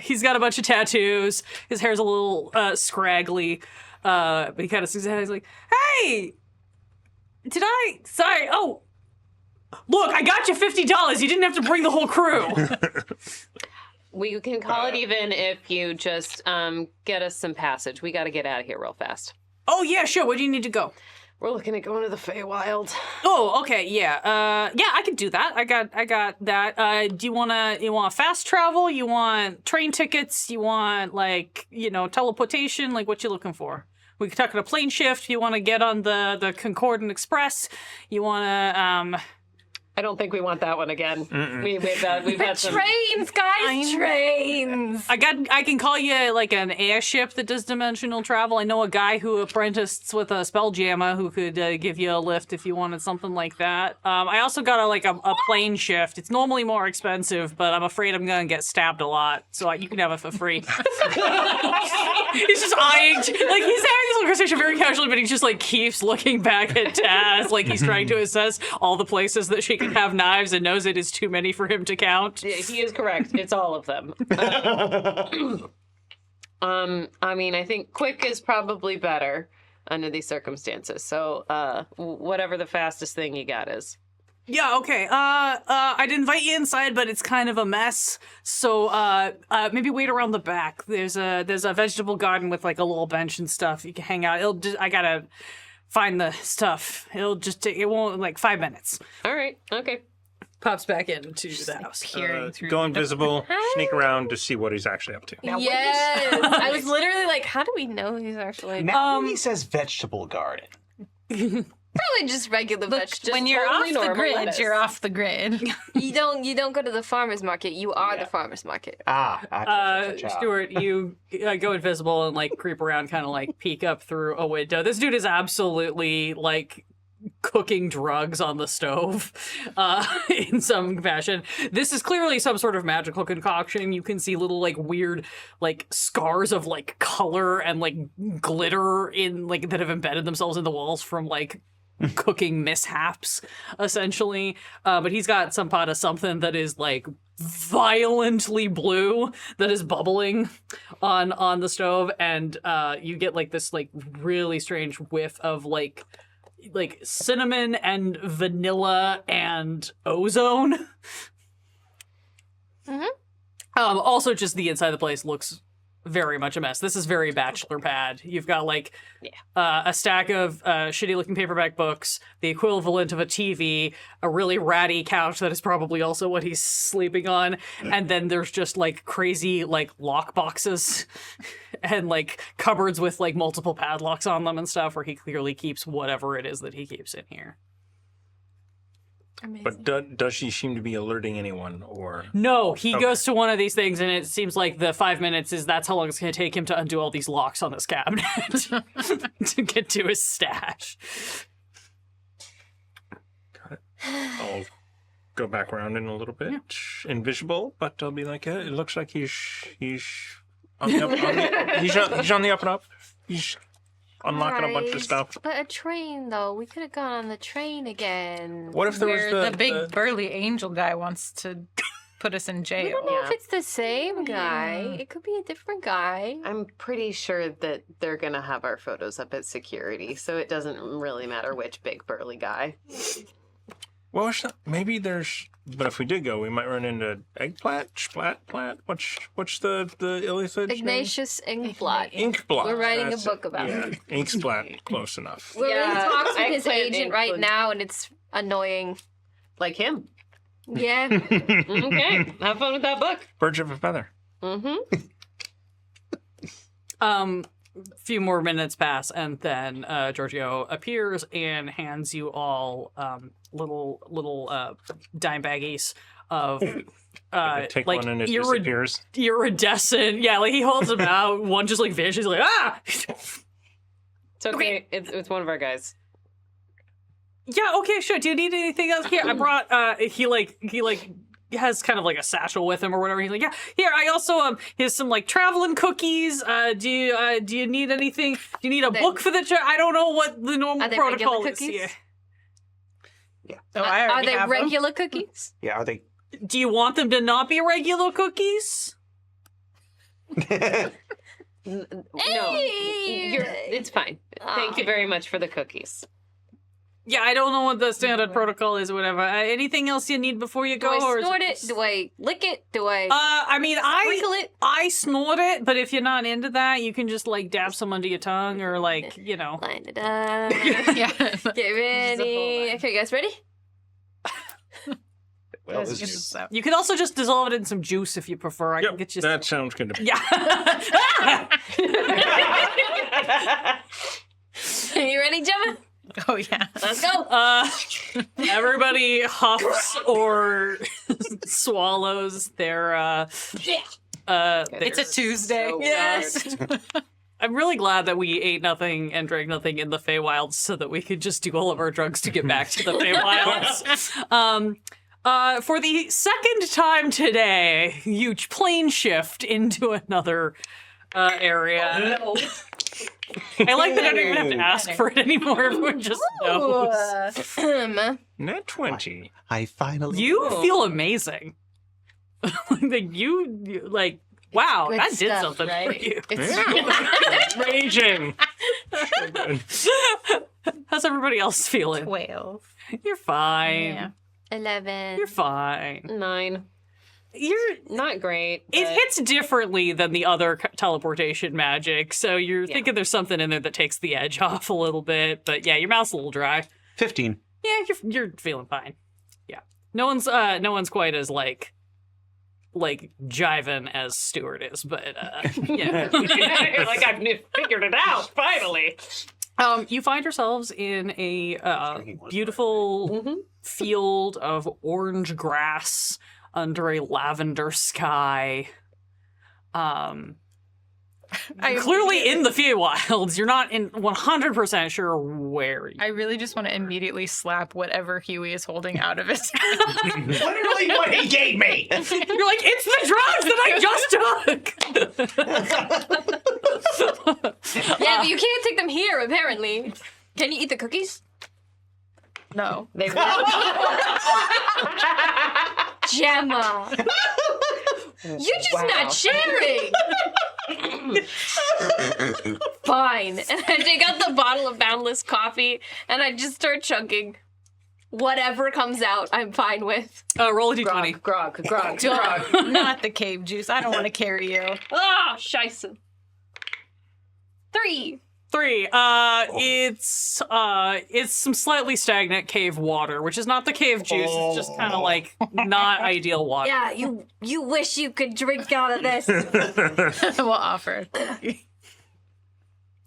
He's got a bunch of tattoos. His hair's a little scraggly, but he kind of sits down. He's like, "Hey, sorry. Oh, look, I got you $50. You didn't have to bring the whole crew." We can call it even if you just get us some passage. We got to get out of here real fast. Oh yeah, sure. Where do you need to go? We're looking at going to the Feywild. Oh, okay, yeah. Yeah, I could do that. I got that. Do you want fast travel? You want train tickets? You want teleportation? Like what you looking for? We could talk on a plane shift. You want to get on the Concordant Express? You want to I don't think we want that one again. We've had some. Trains, guys, trains. I can call you like an airship that does dimensional travel. I know a guy who apprenticed with a Spelljammer who could give you a lift if you wanted something like that. I also got a plane shift. It's normally more expensive, but I'm afraid I'm gonna get stabbed a lot, so you can have it for free. He's just eyeing, like he's having this conversation very casually, but he just like keeps looking back at Taz, like he's trying to assess all the places that she can have knives and knows it is too many for him to count. Yeah, he is correct. It's all of them. I mean, I think quick is probably better under these circumstances. So, whatever the fastest thing you got is. Yeah, okay. I'd invite you inside, but it's kind of a mess. So, maybe wait around the back. There's a vegetable garden with like a little bench and stuff. You can hang out. I gotta find the stuff. It won't like 5 minutes. All right. Okay. Pops back into the house. Peering through Go the- invisible, sneak around to see what he's actually up to. Yes. I was literally like, how do we know he's actually Now when he says vegetable garden. probably just regular vegetables? When you're off totally the normal grid, lettuce. you're off the grid. You don't go to the farmer's market. You are the farmer's market. Stuart, you go invisible and like creep around, kind of like peek up through a window. This dude is absolutely like cooking drugs on the stove in some fashion. This is clearly some sort of magical concoction. You can see little like weird like scars of like color and like glitter in like that have embedded themselves in the walls from like cooking mishaps, essentially. But he's got some pot of something that is like violently blue that is bubbling on the stove, and you get like this like really strange whiff of like cinnamon and vanilla and ozone. Also, just the inside of the place looks very much a mess. This is very bachelor pad. You've got like a stack of shitty looking paperback books, the equivalent of a TV, a really ratty couch that is probably also what he's sleeping on, and then there's just like crazy like lock boxes and like cupboards with like multiple padlocks on them and stuff where he clearly keeps whatever it is that he keeps in here. Amazing. But does she seem to be alerting anyone, or No, he goes to one of these things, and it seems like the 5 minutes that's how long it's going to take him to undo all these locks on this cabinet to get to his stash. got it? I'll go back around in a little bit, invisible, but I'll be like, it looks like he's on the up, he's on the up and up. unlocking a bunch of Right. stuff. But a train, though. We could have gone on the train again. What if there was Where the big burly angel guy wants to put us in We jail. don't know if Yeah. it's the same guy. It could be a different guy. I'm pretty sure that they're gonna have our photos up at security, so it doesn't really matter which big burly guy. Well, maybe there's. But if we did go, we might run into Eggplant, Splatplant. What's the illithid? Ignatius Inkblot. Inkblot. We're writing a that's book it. about Yeah, him. Inksplat. Close enough. We're in Yeah, talks with his Eggplant agent right Inkblot. now, and it's annoying. Like him. Yeah. Okay, have fun with that book. Birds of a feather. Mm-hmm. Few more minutes pass, and then Giorgio appears and hands you all little dime baggies of Take like one and it disappears. iridescent. Yeah, like he holds them out. One just like vanishes. He's like, ah. It's okay. It's one of our guys. Yeah, okay, sure. Do you need anything else? Here, I brought. He has kind of like a satchel with him or whatever. He's like, yeah. Here, I also here's some like traveling cookies. Do you need anything? Do you need a book for the? I don't know what the normal Are they protocol regular is cookies? here. Oh, I Are already they have them. regular cookies? Yeah, are they? Do you want them to not be regular cookies? No, Hey! it's fine. Thank you very much for the cookies. Yeah, I don't know what the standard protocol is or whatever. Anything else you need before you Do go? I or is snort it? just- Do I lick it? Do I I mean, sprinkle it? I snort it, but if you're not into that, you can just like dab some under your tongue or like, you know. Line it up. Yeah. Get ready. Okay, you guys ready? Well, Yes, this get is- this out. You can also just dissolve it in some juice if you prefer. I can Yep, get you. that sounds good to me. Yeah. You ready, Gemma? Oh, yeah. Let's go. Everybody huffs or swallows their. It's a Tuesday. So Yes. I'm really glad that we ate nothing and drank nothing in the Feywilds so that we could just do all of our drugs to get back to the Feywilds. For the second time today, you plane shift into another area. I like that I don't even have to ask for it anymore. Everyone just knows. Net 20. I finally. You feel amazing. Like you like, wow, Good that did stuff, something for right? you. It's Raging. How's everybody else feeling? 12. You're fine. Yeah. 11. You're fine. 9. You're. Not great. It but- hits differently than the other teleportation magic, so you're thinking there's something in there that takes the edge off a little bit. But yeah, your mouth's a little dry. 15. Yeah, you're feeling fine. Yeah, no one's quite as like jiving as Stuart is, but yeah. like I've figured it out finally. You find yourselves in a beautiful field of orange grass under a lavender sky. Clearly in the Feywilds. You're not 100% sure where. I really just want to immediately slap whatever Huey is holding out of his Literally what he gave me. You're like, it's the drugs that I just took! Yeah, but you can't take them here, apparently. Can you eat the cookies? No. They Gemma! You're just not sharing! Fine. And I take out the bottle of Boundless coffee and I just start chunking. Whatever comes out, I'm fine with. Roll a d20. grog. Not the cave juice. I don't want to carry you. Oh, scheisse. 3. 3. It's some slightly stagnant cave water, which is not the cave juice. It's just kind of like not ideal water. Yeah, you wish you could drink out of this. We'll offer.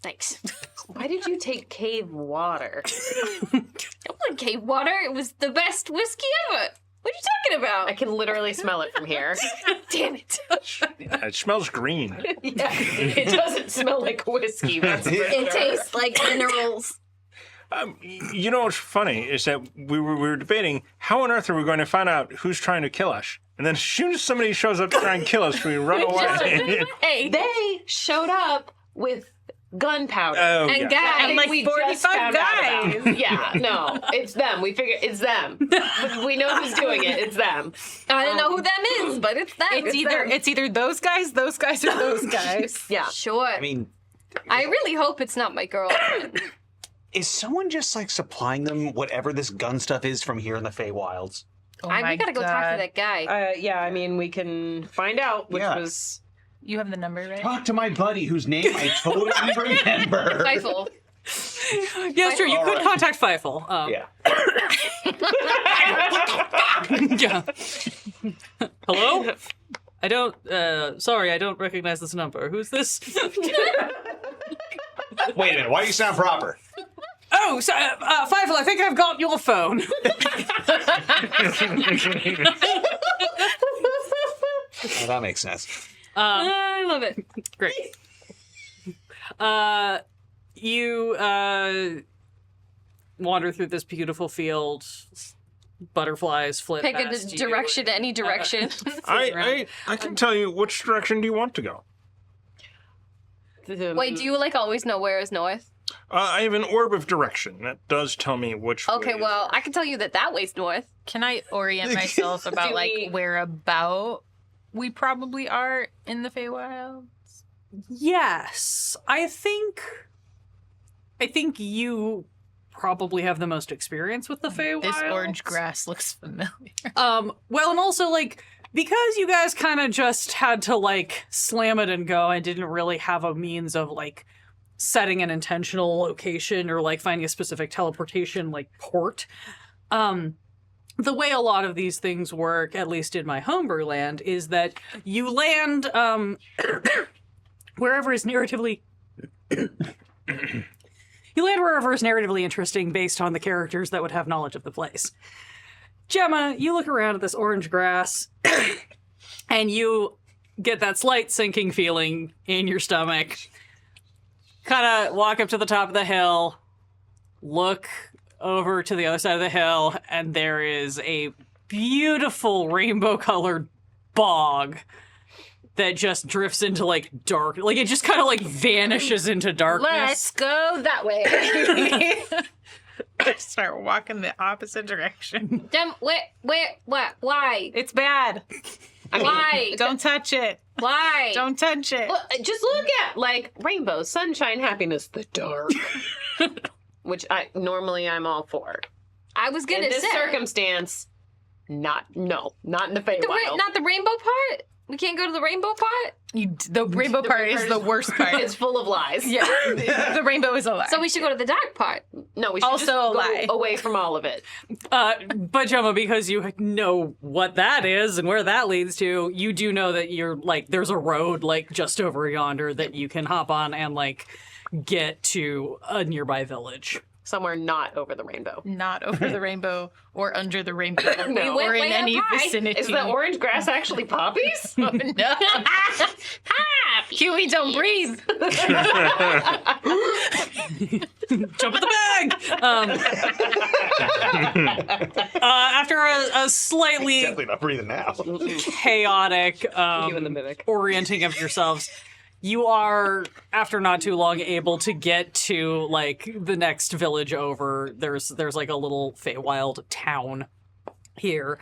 Thanks. Why did you take cave water? It wasn't cave water. It was the best whiskey ever. What are you talking about? I can literally smell it from here. Damn it. Yeah, it smells green. Yeah, it doesn't smell like whiskey. That's for It sure. tastes like minerals. You know what's funny is that we were debating how on earth are we going to find out who's trying to kill us? And then as soon as somebody shows up to try and kill us, we run away. Hey, They showed up with gunpowder. Oh, And yeah. guys. I think like we just 45 found out guys. about. Yeah, no, it's them. We figure it's them. We know who's doing it. It's them. I don't know who them is, but it's them. It's either those guys, or those guys. Yeah. Sure. I mean, I really hope it's not my girlfriend. is someone just like supplying them whatever this gun stuff is from here in the Feywilds? Oh we my gotta go talk to God. that guy. Yeah, I mean, we can find out, which Yeah. was. You have the number, right? Talk to my buddy whose name I totally remember. Rifle. Yes, sure. You All could right. contact Feifel. Yeah. Yeah. Hello? I don't, sorry, I don't recognize this number. Who's this? Wait a minute. Why do you sound proper? Oh, so, Feifel, I think I've got your phone. Oh, that makes sense. I love it. Great. You, wander through this beautiful field. Butterflies flit Pick a past you. direction, any direction. I can tell you which direction do you want to go. Wait, do you like always know where is north? I have an orb of direction that does tell me which Okay, way. well, I can tell you that way's north. Can I orient myself about Do like we- where about we probably are in the Feywild? Yes, I think you probably have the most experience with the Feywild. This orange grass looks familiar. Well, and also like because you guys kind of just had to like slam it and go and didn't really have a means of like setting an intentional location or like finding a specific teleportation like port. The way a lot of these things work, at least in my homebrew land, is that you land wherever is narratively you land wherever is narratively interesting based on the characters that would have knowledge of the place. Gemma, you look around at this orange grass and you get that slight sinking feeling in your stomach. Kind of walk up to the top of the hill, look over to the other side of the hill, and there is a beautiful rainbow-colored bog that just drifts into like dark, like it just kind of like vanishes into darkness. Let's go that way. Start walking the opposite direction. Dem, why? It's bad. I mean, Why? Don't touch it. Why? Don't touch it. just look at like rainbows, sunshine, happiness, the dark, which I'm all for. I was In gonna this say circumstance, not in the Feywild. not the rainbow part. We can't go to the rainbow part. The rainbow part is the worst part. It's full of lies. Yeah, the rainbow is a lie. So we should go to the dark part. No, we should Also just a go lie. away from all of it. But Gemma, because you know what that is and where that leads to, you do know that you're like there's a road like just over yonder that you can hop on and like get to a nearby village. Somewhere not over the rainbow. Not over the rainbow or under the rainbow No. or in way any up high. vicinity. Is the orange grass actually poppies? No. Huey, don't breathe. Jump in the bag. After a slightly Definitely not breathing now. chaotic You and the mimic. orienting of yourselves, you are, after not too long, able to get to like the next village over. There's like a little Feywild town here,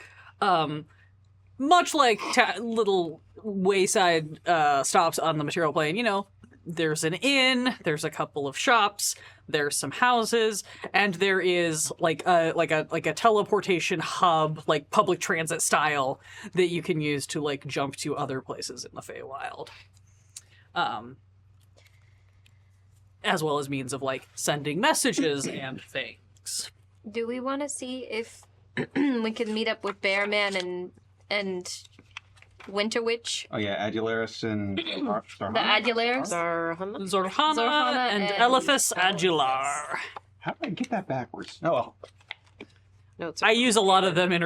much like little wayside stops on the material plane. You know, there's an inn, there's a couple of shops, there's some houses, and there is like a teleportation hub, like public transit style, that you can use to like jump to other places in the Feywild. As well as means of like sending messages and things. Do we want to see if we can meet up with Bearman and Winter Witch, Oh yeah, Adularis and the Adularis? Zorhana Zorhana and and Elephas Elephas. Adular. How did I get that backwards? Oh well. No, it's I use a lot of them their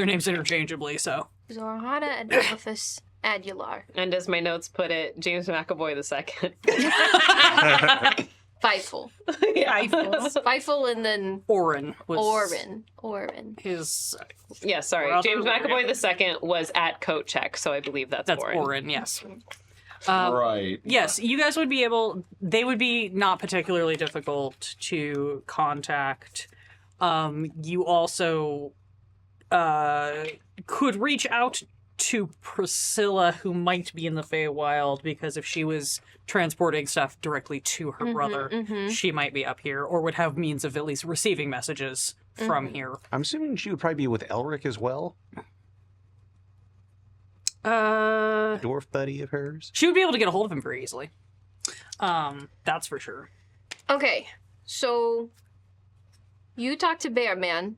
names interchangeably, so. Zorhana and Elephas Adular. and as my notes put it, James McAvoy II. Feifel. Feifel and then Orin was Orin. his. Yeah, sorry. Brother James Orin. McAvoy II was at coat check, so I believe that's That's Orin. Orin, yes. Right. Yes, you guys would be able. They would be not particularly difficult to contact. You also could reach out to Priscilla, who might be in the Feywild, because if she was transporting stuff directly to her brother, she might be up here, or would have means of at least receiving messages from here. I'm assuming she would probably be with Elric as well. Dwarf buddy of hers. She would be able to get a hold of him very easily. That's for sure. Okay, so you talk to Bear Man.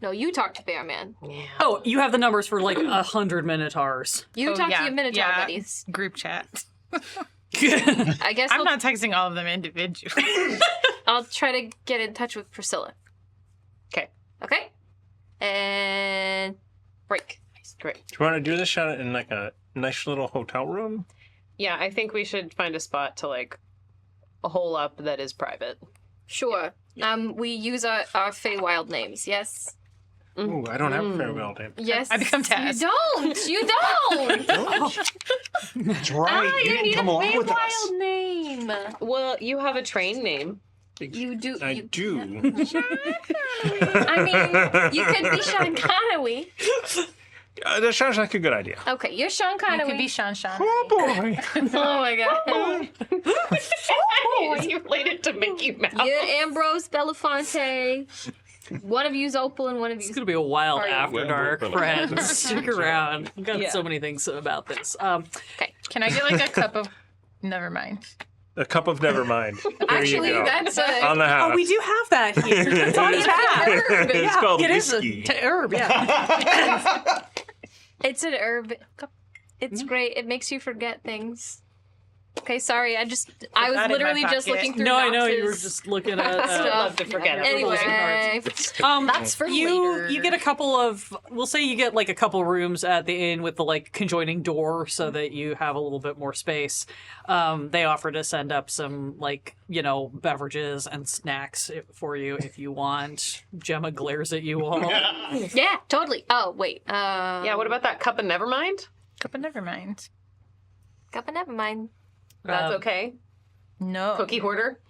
No, you talk to Bear Man. Oh, you have the numbers for like 100 Minotaurs. You talk to your Minotaur buddies. Group chat. I guess I'm not texting all of them individually. I'll try to get in touch with Priscilla. Okay. Okay? And break. Great. Do you want to do this shot in like a nice little hotel room? Yeah, I think we should find a spot to like a hole up that is private. Sure. We use our Feywild names, yes? Ooh, I don't have a farewell name. Yes. I become Taz. You don't! You don't! That's right. you didn't need come a along with us. Feywild name. Well, you have a train name. You do. I you, do. I mean, you could be Sean Connery. That sounds like a good idea. Okay, you're Sean Connery. You could be Sean. Oh boy. Oh my god. Is he related to Mickey Mouse? You're Ambrose Belafonte. One of you's Opal and one of It's you's. gonna be a wild Party. after dark, Well, friends. Stick around. I've got Yeah. so many things about this. Can I get like a cup of? Never mind. A cup of Nevermind. There Actually, you go. that's On the house. Oh, we do have that here. It's on tap. It's called It is a whiskey. herb, yeah. It's an herb. It's great. It makes you forget things. Okay, sorry. I was that in my literally just pocket. looking through No, I know you were boxes. just looking at. I would love to forget it. Anyway, That's for you. later. You get a couple of. We'll say you get like a couple rooms at the inn with the like conjoining door, so that you have a little bit more space. They offer to send up some like beverages and snacks for you if you want. Gemma glares at you all. yeah, totally. Oh wait. Yeah, what about that cup of Nevermind? Cup of never mind. Cup of never mind. That's okay. No. Cookie hoarder?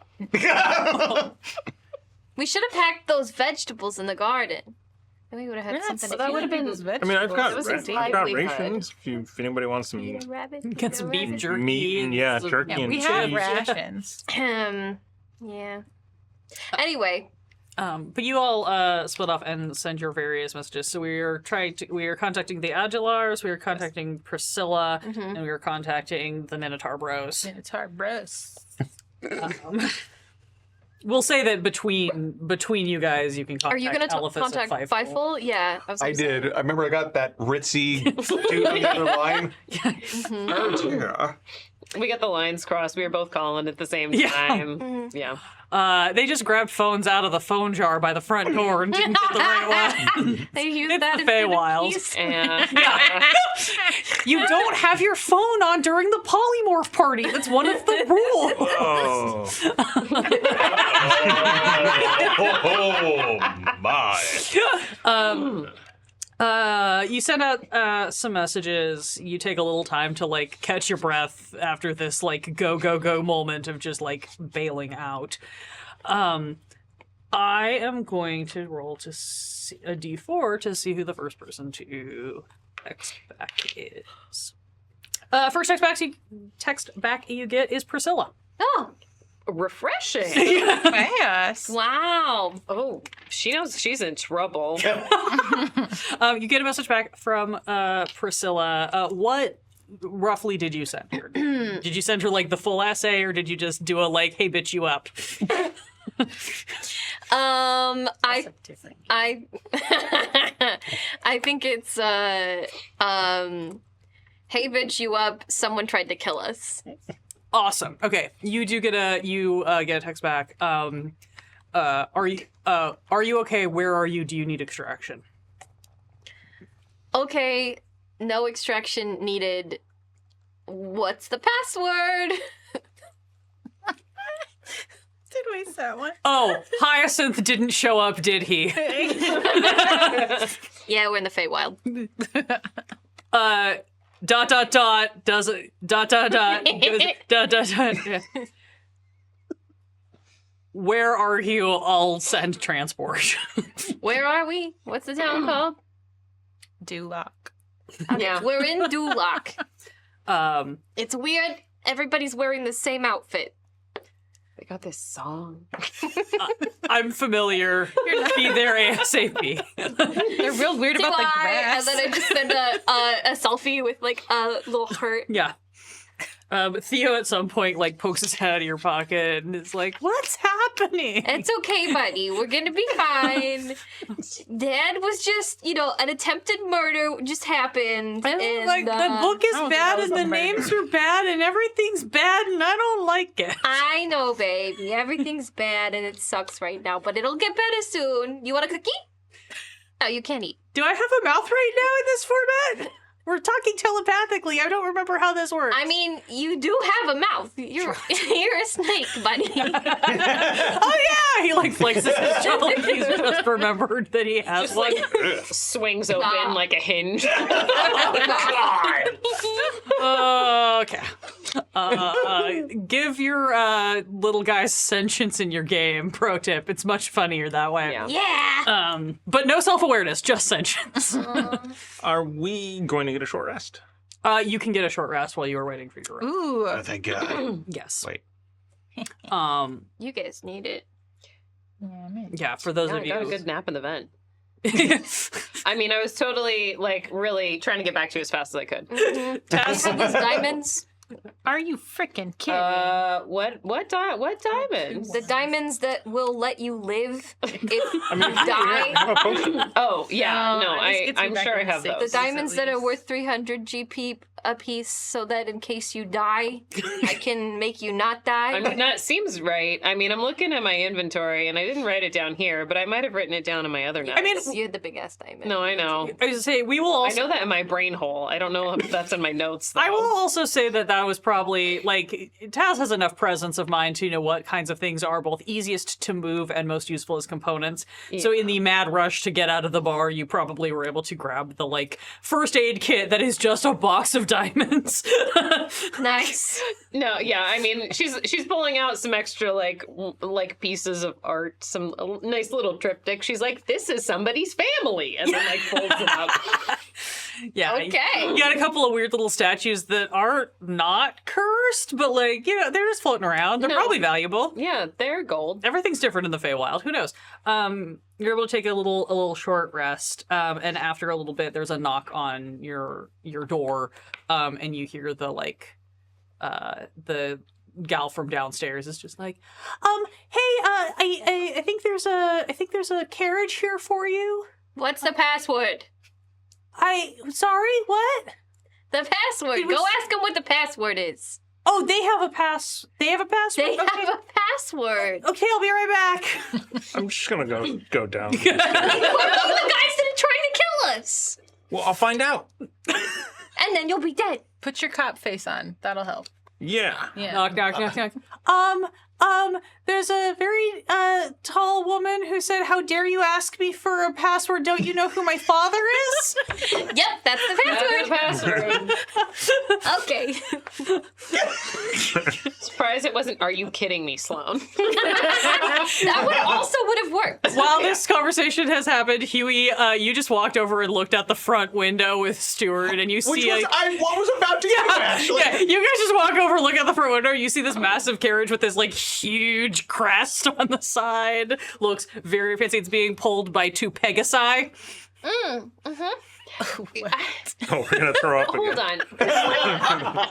We should have packed those vegetables in the garden. Then we would have had something. that would have been. I mean, I've got It was a I've got livelihood. rations. If anybody wants some Eat a rabbit. Get some beef jerky. meat and jerky Yeah, and we cheese. have rations. Yeah. Anyway, But you all split off and send your various messages. So we are contacting the Agilars, we are contacting Priscilla, and we are contacting the Minotaur Bros. It's hard, bros. We'll say that between you guys, you can contact are you going to Eliphas and contact Fifel. Fifel? Yeah. I did. I remember I got that ritzy dude on the other line. Oh dear. We got the lines crossed. We were both calling at the same Yeah. time. Yeah. They just grabbed phones out of the phone jar by the front door and didn't get the right one. They use It's that the instead of Feywild. keys. And You don't have your phone on during the polymorph party. That's one of the rules. Oh my. You send out some messages. You take a little time to like catch your breath after this like go moment of just like bailing out. I am going to roll to see a d4 to see who the first person to text back is. First text back you get is Priscilla. Oh, refreshing. Yes. wow. Oh, she knows she's in trouble. You get a message back from Priscilla. What roughly did you send her? Did you send her like the full essay, or did you just do a like, "Hey, bitch, you up"? I think it's hey bitch, you up, someone tried to kill us. Awesome. Okay, you do get a text back. Are you okay? Where are you? Do you need extraction? Okay, no extraction needed. What's the password? Did we set one? Oh, Hyacinth didn't show up, did he? Yeah, we're in the Feywild. dot does it dot goes dot. Where are you? I'll send transport. Where are we? What's the town called? Duloc. Yeah. We're in Duloc. Um, It's weird. Everybody's wearing the same outfit. They got this song. I'm familiar. Be there ASAP. They're real weird about the grass. And then I just send a selfie with like a little heart. Yeah. Theo at some point like pokes his head out of your pocket and is like, "What's happening?" It's okay, buddy. We're gonna be fine. Dad was just, an attempted murder just happened. I don't and, like the book is I don't think bad that was and the a murder. names are bad and everything's bad and I don't like it. I know, baby. Everything's bad and it sucks right now, but it'll get better soon. You want a cookie? Oh, you can't eat. Do I have a mouth right now in this format? We're talking telepathically. I don't remember how this works. I mean, you do have a mouth. You're a snake, buddy. Oh yeah, he like flexes his jaw like he's just remembered that he has one. Swings open like a hinge. Okay. Give your little guys sentience in your game. Pro tip: it's much funnier that way. Yeah. Yeah. But no self-awareness, just sentience. Are we going to get a short rest? You can get a short rest while you are waiting for your room. Ooh. Oh, thank God. Yes. Wait. You guys need it. Yeah. For those Yeah, of I you. got a good nap in the vent. I mean, I was totally really trying to get back to you as fast as I could. I have these diamonds. Are you freaking kidding? What diamonds? The diamonds that will let you live if you I die. have a potion. Oh yeah, No, no, this gets me I'm back sure I in the have six. The those. diamonds that are least. worth 300 GP a piece, so that in case you die, I can make you not die. I mean, that seems right. I mean, I'm looking at my inventory, and I didn't write it down here, but I might have written it down in my other notes. I mean, You had the big ass diamond. no, I know. I was gonna say we will I also. know that in my brain hole. I don't know if that's in my notes. Though. I will also say that was probably like Taz has enough presence of mind to know what kinds of things are both easiest to move and most useful as components. So in the mad rush to get out of the bar, you probably were able to grab the like first aid kit that is just a box of diamonds. Nice. No, yeah. I mean, she's pulling out some extra like pieces of art, some nice little triptych. She's like, "This is somebody's family," and then like folds it up. Yeah. Okay. You got a couple of weird little statues that are not cursed, but like, they're just floating around. They're No. probably valuable. Yeah, they're gold. Everything's different in the Feywild. Who knows? You're able to take a little short rest, and after a little bit, there's a knock on your door, and you hear the gal from downstairs is just like, hey, I think there's a carriage here for you. What's the password? Sorry, what? The password. It was- Go ask them what the password is. Oh, they have a password. They Okay. have a password. Okay, I'll be right back. I'm just gonna go down. What about the guys that are trying to kill us? Well, I'll find out. And then you'll be dead. Put your cop face on. That'll help. Yeah. Yeah. Knock, knock, knock, knock. There's a very tall woman who said, "How dare you ask me for a password? Don't you know who my father is?" Yep, that's the That's password. the password. Okay. Surprised it wasn't. Are you kidding me, Sloan? That would have worked. While this conversation has happened, Huey, you just walked over and looked out the front window with Stuart, and you Which see was what was about to do, actually. yeah, you guys just walk over, look out the front window. You see this massive carriage with this like huge crest on the side. Looks very fancy. It's being pulled by two Pegasi. Oh, we're gonna throw up Hold again. on.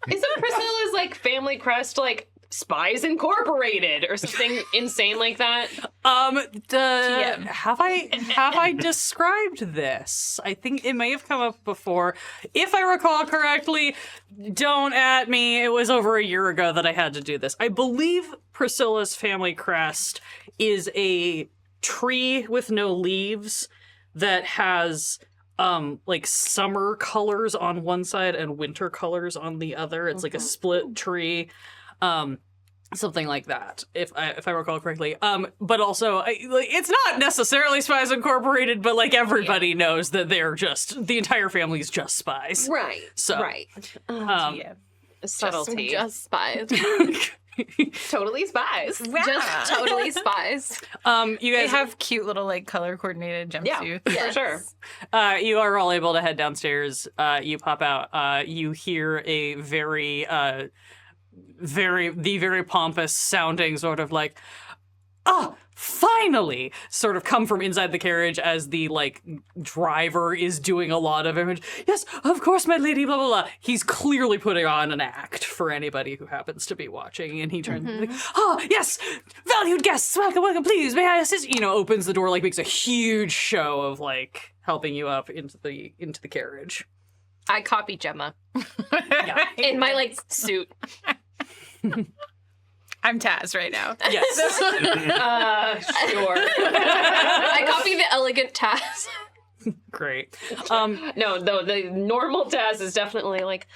Isn't Priscilla's like family crest like Spies Incorporated or something insane like that? Have I described this? I think it may have come up before. If I recall correctly, don't at me. It was over a year ago that I had to do this. I believe Priscilla's family crest is a tree with no leaves that has like summer colors on one side and winter colors on the other. It's like a split tree. Something like that, if I recall correctly. But also, it's not necessarily Spies Incorporated, but like everybody knows that they're just the entire family's just spies. Right. So, right. Yeah. Subtlety. Just spies. Totally spies. Just totally spies. you They guys have cute little like color coordinated jumpsuits. For sure. you are all able to head downstairs. You pop out. You hear a very pompous sounding sort of like, finally, sort of come from inside the carriage as the like driver is doing a lot of image. Yes, of course, my lady, blah blah blah. He's clearly putting on an act for anybody who happens to be watching, and he turns like, yes, valued guests, welcome, please, may I assist? Opens the door, like makes a huge show of like helping you up into the carriage. I copy Gemma in my like suit. I'm Taz right now. Yes. Sure. I copy the elegant Taz. Great. No, the normal Taz is definitely like,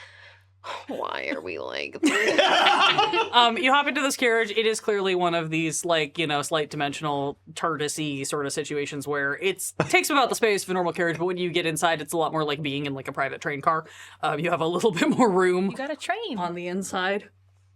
why are we like this? You hop into this carriage. It is clearly one of these, like, slight dimensional TARDIS-y sort of situations where it takes about the space of a normal carriage, but when you get inside, it's a lot more like being in, like, a private train car. You have a little bit more room You got a train. on the inside.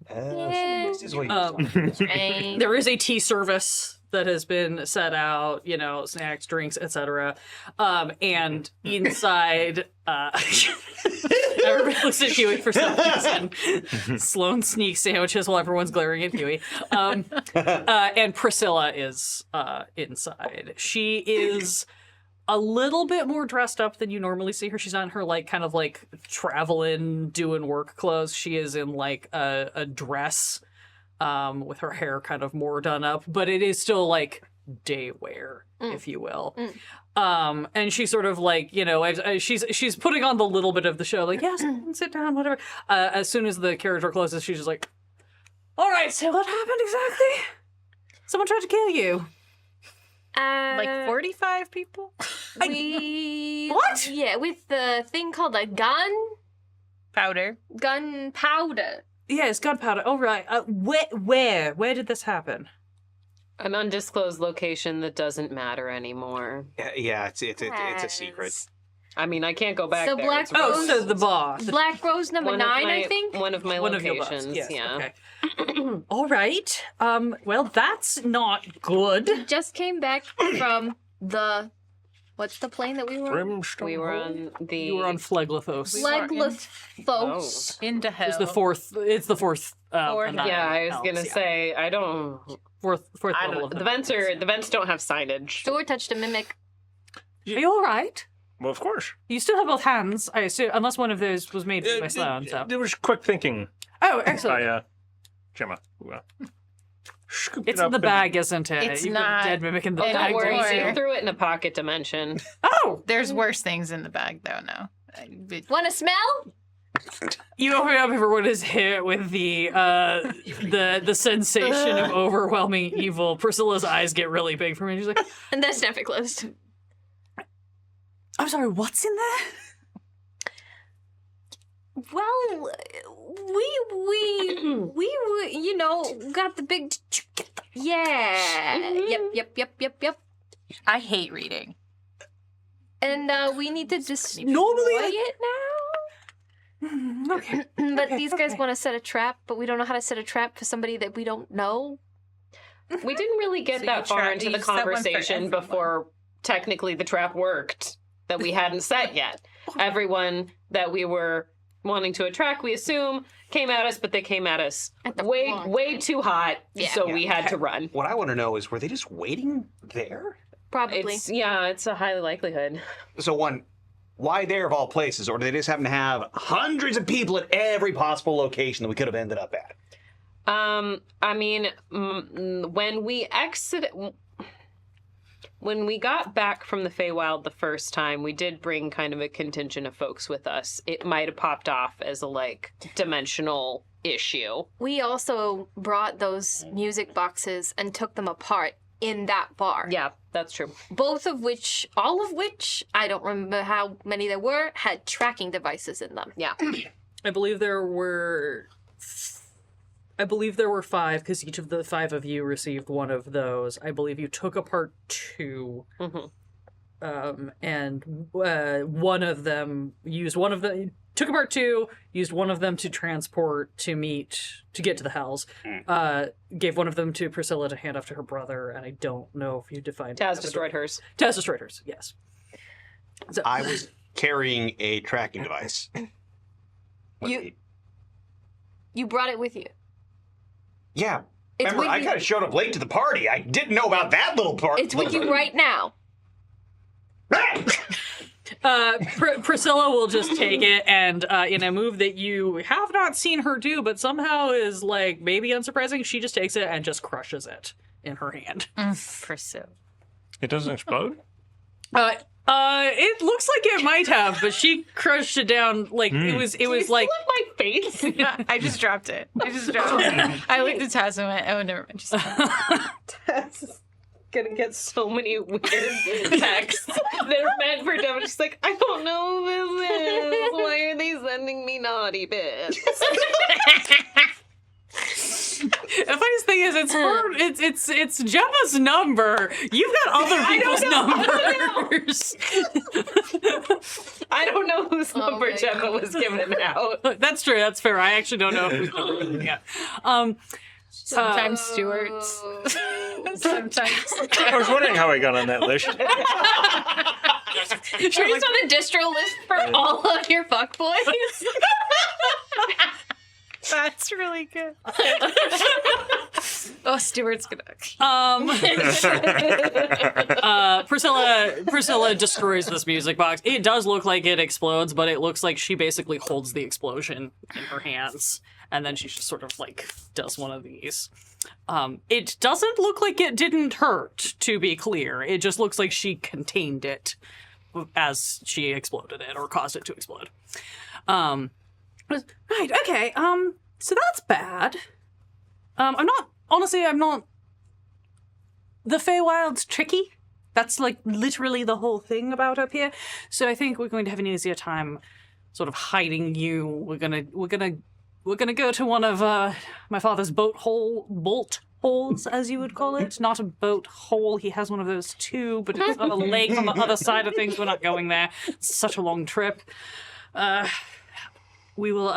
This is what you There is a tea service that has been set out, snacks, drinks, etc. And inside, everybody looks at Huey for some reason. Sloan sneaks sandwiches while everyone's glaring at Huey. And Priscilla is inside. She is a little bit more dressed up than you normally see her. She's not in her like kind of like traveling, doing work clothes. She is in like a dress with her hair kind of more done up, but it is still like day wear, if you will. And she's sort of like, she's putting on the little bit of the show, like, yes, sit down, whatever. As soon as the carriage door closes, she's just like, all right, so what happened exactly? Someone tried to kill you. Like 45 people? What? Yeah, with the thing called a Powder. gunpowder. Yes, gunpowder. All right. Where did this happen? An undisclosed location that doesn't matter anymore. Yeah, it's a secret. I I can't go back So there. Black It's Oh, Rose- so the bar. Black Rose number one of 9, my- I think. One of my One of your bars. locations. Yes. Yeah. Okay. All right. Well, that's not good. Just came back from the what's the plane that we were on? Brimstone. We were on the. You were on Phleglothos. Leglathos. Into hell. It's the fourth. It's the fourth. Fourth, amount Yeah, of I was hells, gonna yeah. say I don't. fourth I level don't. of The vents don't have signage. Door touched a mimic. Are you all right? Well, of course. You still have both hands, I assume, unless one of those was made by Sloan. So. There was quick thinking Oh, excellent. by Gemma. Who, scooped It's it in up the and- bag, isn't it? It's You've got a not. dead mimic in the Oh, bag. Don't worry, Or- she threw it in a pocket dimension. Oh, There's worse things in the bag, though, no. Want to smell? you open up, everyone is hit with the sensation of overwhelming evil. Priscilla's eyes get really big for me. She's like, And then snap it closed. I'm sorry, what's in there? Well, we got the big. Yeah. Yep. I hate reading. And we need to destroy Normally- it now. Okay. But these guys want to set a trap, but we don't know how to set a trap for somebody that we don't know. We didn't really get So that you far try- into you the set one for conversation everyone. before technically the trap worked that we hadn't set yet. Everyone that we were wanting to attract, we assume, came at us, but they came at us At the way, wrong way too hot, Yeah. so we had to run. What I want to know is, were they just waiting there? Probably. It's a high likelihood. So why there of all places, or do they just happen to have hundreds of people at every possible location that we could have ended up at? I mean, when we got back from the Feywild the first time, we did bring kind of a contingent of folks with us. It might have popped off as a dimensional issue. We also brought those music boxes and took them apart in that bar. Yeah, that's true. All of which, I don't remember how many there were, had tracking devices in them. Yeah. I believe there were I believe there were 5 because each of the 5 of you received one of those. I believe you took apart 2. And one of them took apart 2, used one of them to transport to get to the Hells. Gave one of them to Priscilla to hand off to her brother, and I don't know if you defined. Taz destroyed hers. Taz destroyed hers. Yes. So, I was carrying a tracking device. You brought it with you. Yeah. It's Remember, with I you. kind of showed up late to the party. I didn't know about that little part. It's with you right now. Priscilla will just take it, and in a move that you have not seen her do, but somehow is like maybe unsurprising, she just takes it and just crushes it in her hand. Priscilla. It doesn't explode? It looks like it might have, but she crushed it down like it was like my face. I just dropped it. I looked at Taz and went, oh, never mind. Just Taz is gonna get so many weird texts that are meant for Devin. She's like, I don't know who this is. Why are they sending me naughty bits? the funniest thing is it's Gemma's number. You've got other people's numbers. I don't know whose number my Gemma was giving out. That's true. That's fair. I actually don't know who's number. Yeah. sometimes Stewart's. Sometimes. I was wondering how I got on that list. Are you just on a distro list for all of your fuckboys? That's really good. Oh, Stewart's gonna. Priscilla destroys this music box. It does look like it explodes, but it looks like she basically holds the explosion in her hands, and then she just sort of like does one of these. It doesn't look like it didn't hurt, to be clear. It just looks like she contained it as she exploded it or caused it to explode. Right, okay, so that's bad. I'm not the Feywild's tricky. That's like literally the whole thing about up here. So I think we're going to have an easier time sort of hiding you. We're gonna go to one of my father's bolt holes, as you would call it. Not a boat hole. He has one of those too, but it's on a lake on the other side of things. We're not going there. It's such a long trip. We will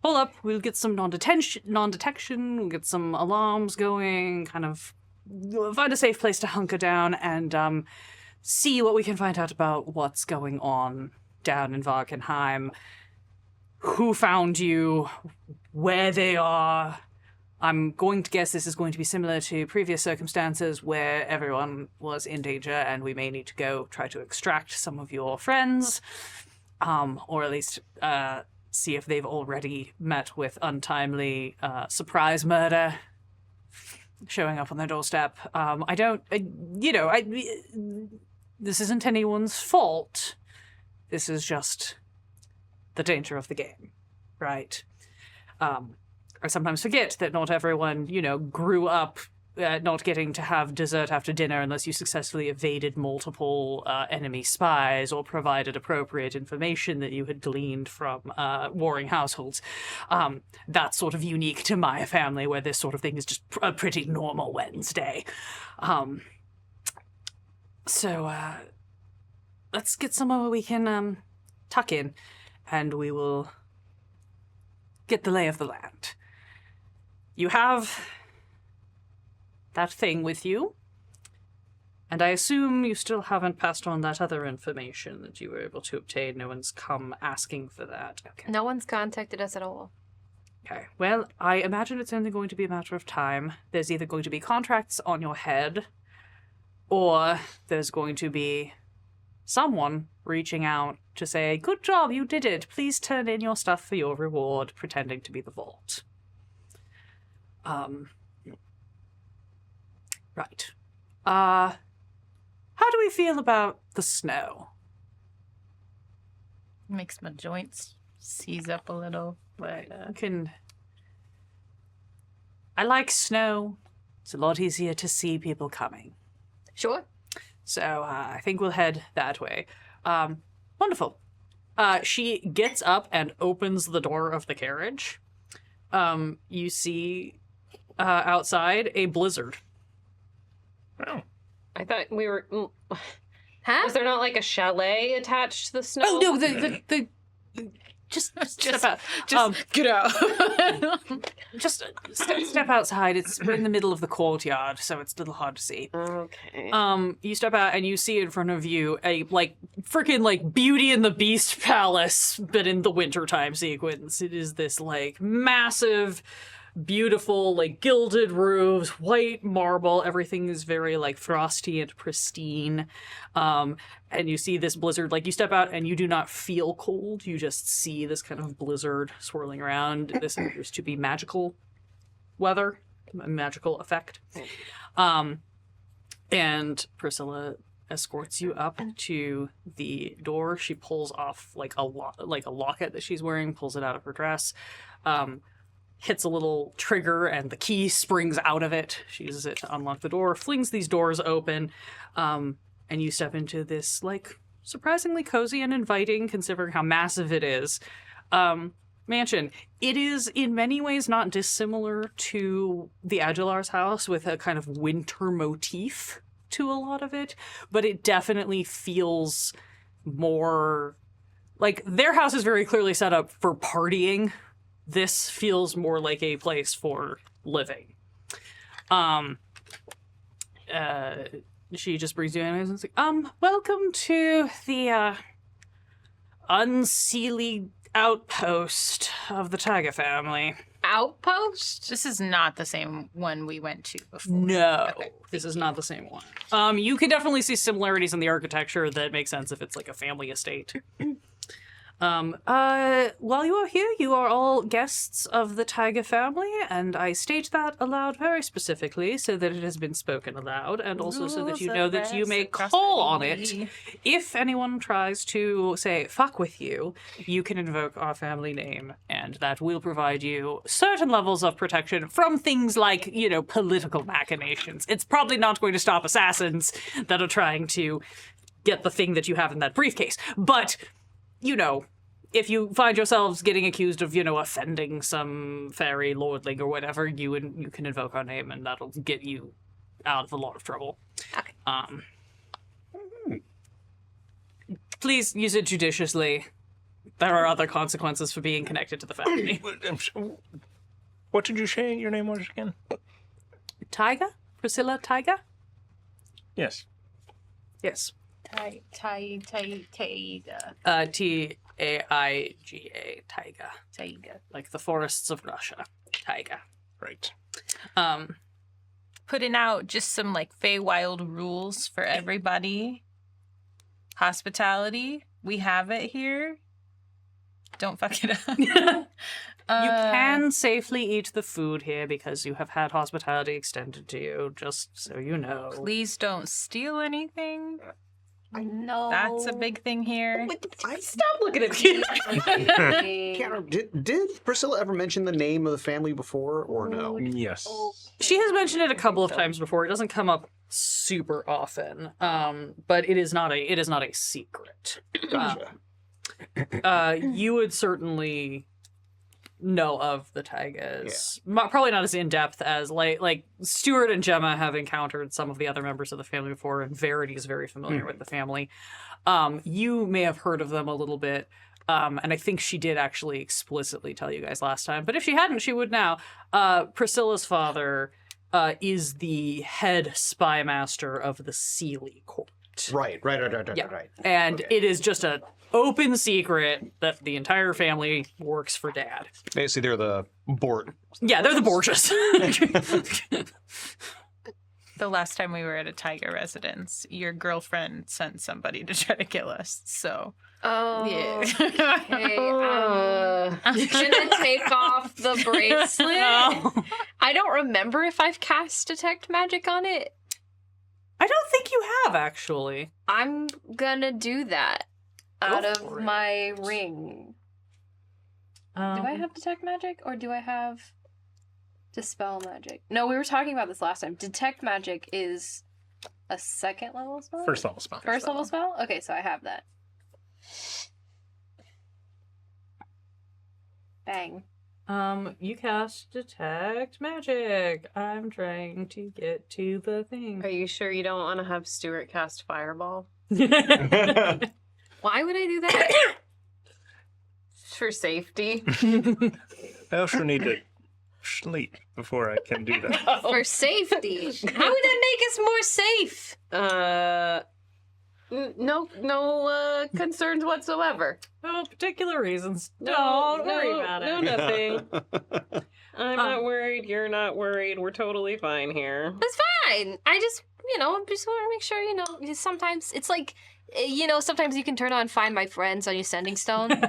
pull up. We'll get some non-detection. We'll get some alarms going. Kind of find a safe place to hunker down and see what we can find out about what's going on down in Varkenheim. Who found you? Where they are? I'm going to guess this is going to be similar to previous circumstances where everyone was in danger and we may need to go try to extract some of your friends. Or at least see if they've already met with untimely surprise murder showing up on their doorstep. This isn't anyone's fault. This is just the danger of the game, right? I sometimes forget that not everyone, grew up not getting to have dessert after dinner unless you successfully evaded multiple enemy spies or provided appropriate information that you had gleaned from warring households. That's sort of unique to my family, where this sort of thing is just a pretty normal Wednesday. So let's get somewhere where we can tuck in, and we will get the lay of the land. You have that thing with you, and I assume you still haven't passed on that other information that you were able to obtain. No one's come asking for that. Okay. No one's contacted us at all. Okay. Well, I imagine it's only going to be a matter of time. There's either going to be contracts on your head, or there's going to be someone reaching out to say, "Good job, you did it. Please turn in your stuff for your reward," pretending to be the vault. Right. How do we feel about the snow? Makes my joints seize up a little, but I like snow. It's a lot easier to see people coming. Sure. So I think we'll head that way. Wonderful. She gets up and opens the door of the carriage. you see outside a blizzard. Oh. I thought we were. Huh? Was there not like a chalet attached to the snow? Oh no, the just step out. Get out. Just step outside. We're in the middle of the courtyard, so it's a little hard to see. Okay. You step out and you see in front of you a freaking Beauty and the Beast palace, but in the wintertime sequence. It is this massive, beautiful, gilded roofs, white marble. Everything is very frosty and pristine. And you see this blizzard. You step out and you do not feel cold. You just see this kind of blizzard swirling around. This appears to be magical weather, a magical effect. And Priscilla escorts you up to the door. She pulls off a locket that she's wearing, pulls it out of her dress. Hits a little trigger and the key springs out of it. She uses it to unlock the door, flings these doors open, and you step into this, surprisingly cozy and inviting, considering how massive it is, mansion. It is, in many ways, not dissimilar to the Aguilar's house, with a kind of winter motif to a lot of it, but it definitely feels more... their house is very clearly set up for partying. This feels more like a place for living. She just brings you in and is welcome to the unseelie outpost of the Tiger family. Outpost? This is not the same one we went to before. No, Okay. this is not the same one. You can definitely see similarities in the architecture that make sense if it's a family estate. While you are here, you are all guests of the Tiger family, and I state that aloud very specifically so that it has been spoken aloud, and also so that you know that you may call on it. If anyone tries to, say, fuck with you, you can invoke our family name, and that will provide you certain levels of protection from things like, political machinations. It's probably not going to stop assassins that are trying to get the thing that you have in that briefcase, but... if you find yourselves getting accused of, offending some fairy lordling or whatever, you can invoke our name, and that'll get you out of a lot of trouble. Okay. Please use it judiciously. There are other consequences for being connected to the family. What did you say your name was again? Taiga? Priscilla Taiga? Yes. Yes. Taiga. Taiga. Taiga. Like the forests of Russia. Taiga. Right. Putting out just some Feywild rules for everybody. Hospitality. We have it here. Don't fuck it up. You can safely eat the food here because you have had hospitality extended to you, just so you know. Please don't steal anything. No. That's a big thing here. Stop looking at me. Can't, did Priscilla ever mention the name of the family before, or no? Yes. She has mentioned it a couple of times before. It doesn't come up super often, but it is not a secret. Gotcha. You would certainly know of the Taigas. Probably not as in depth as like Stuart and Gemma have encountered some of the other members of the family before, and Verity is very familiar with the family. You may have heard of them a little bit. And I think she did actually explicitly tell you guys last time. But if she hadn't, she would now. Priscilla's father is the head spy master of the Sealy court. Right. And Okay. it is just an open secret that the entire family works for Dad. Basically, they're the board. Yeah, they're the Borgias. The last time we were at a Tiger residence, your girlfriend sent somebody to try to kill us. So Oh. yeah. Okay, I'm gonna take off the bracelet. No. I don't remember if I've cast detect magic on it. I don't think you have, actually. I'm gonna do that out of for my ring. Do I have detect magic or do I have dispel magic? No, we were talking about this last time. Detect magic is a second level spell? First level spell. First level spell? Okay, so I have that. Bang. You cast Detect Magic. I'm trying to get to the thing. Are you sure you don't want to have Stuart cast Fireball? Why would I do that? For safety. I also need to sleep before I can do that. For safety. How would that make us more safe? No concerns whatsoever. No particular reasons. Don't worry about No, it. nothing. I'm not worried. You're not worried. We're totally fine here. That's fine. I just want to make sure, sometimes it's like, sometimes you can turn on Find My Friends on your sending stone. It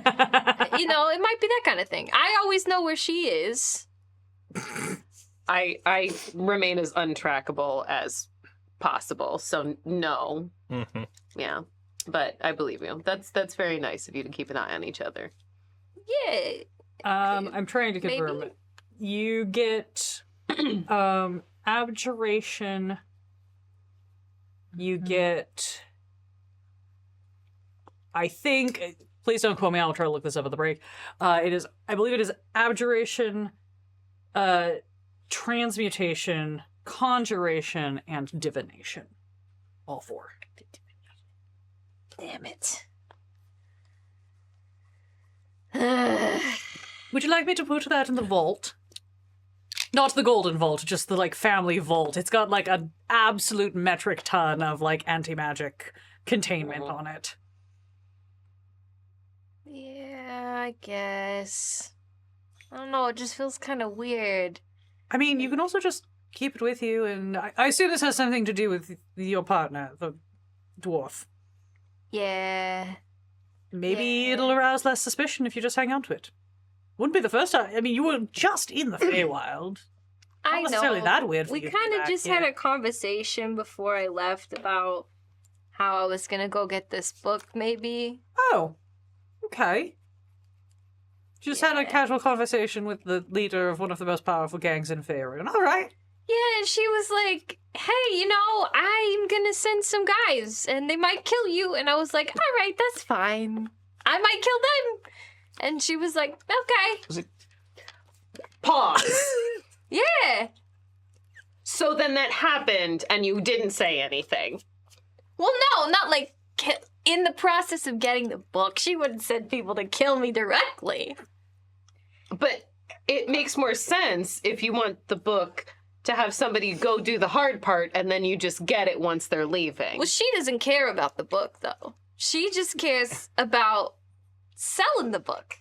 might be that kind of thing. I always know where she is. I remain as untrackable as possible, so no. Mm-hmm. Yeah, but I believe you. That's very nice of you to keep an eye on each other. Yeah. I'm trying to confirm Maybe. it. You get abjuration. You get, I think, please don't quote me, I'll try to look this up at the break. I believe it is abjuration, transmutation, conjuration, and divination. All four. Damn it. Would you like me to put that in the vault? Not the golden vault, just the, family vault. It's got, an absolute metric ton of, anti-magic containment on it. Yeah, I guess. I don't know, it just feels kind of weird. I mean, you can also just keep it with you, and I assume this has something to do with your partner, the dwarf. Yeah. Maybe Yeah. it'll arouse less suspicion if you just hang on to it. Wouldn't be the first time. I mean, you were just in the Feywild. I Not necessarily know. that weird for We you to be kind of back just here. had a conversation before I left about how I was gonna go get this book, maybe. Oh, okay. Just had a Yeah. casual conversation with the leader of one of the most powerful gangs in Faerun. All right. Yeah, and she was like, hey, I'm gonna send some guys, and they might kill you. And I was like, all right, that's fine. I might kill them. And she was like, okay. Pause. Yeah. So then that happened, and you didn't say anything. Well, no, not like in the process of getting the book. She wouldn't send people to kill me directly. But it makes more sense if you want the book to have somebody go do the hard part, and then you just get it once they're leaving. Well, she doesn't care about the book, though. She just cares about selling the book.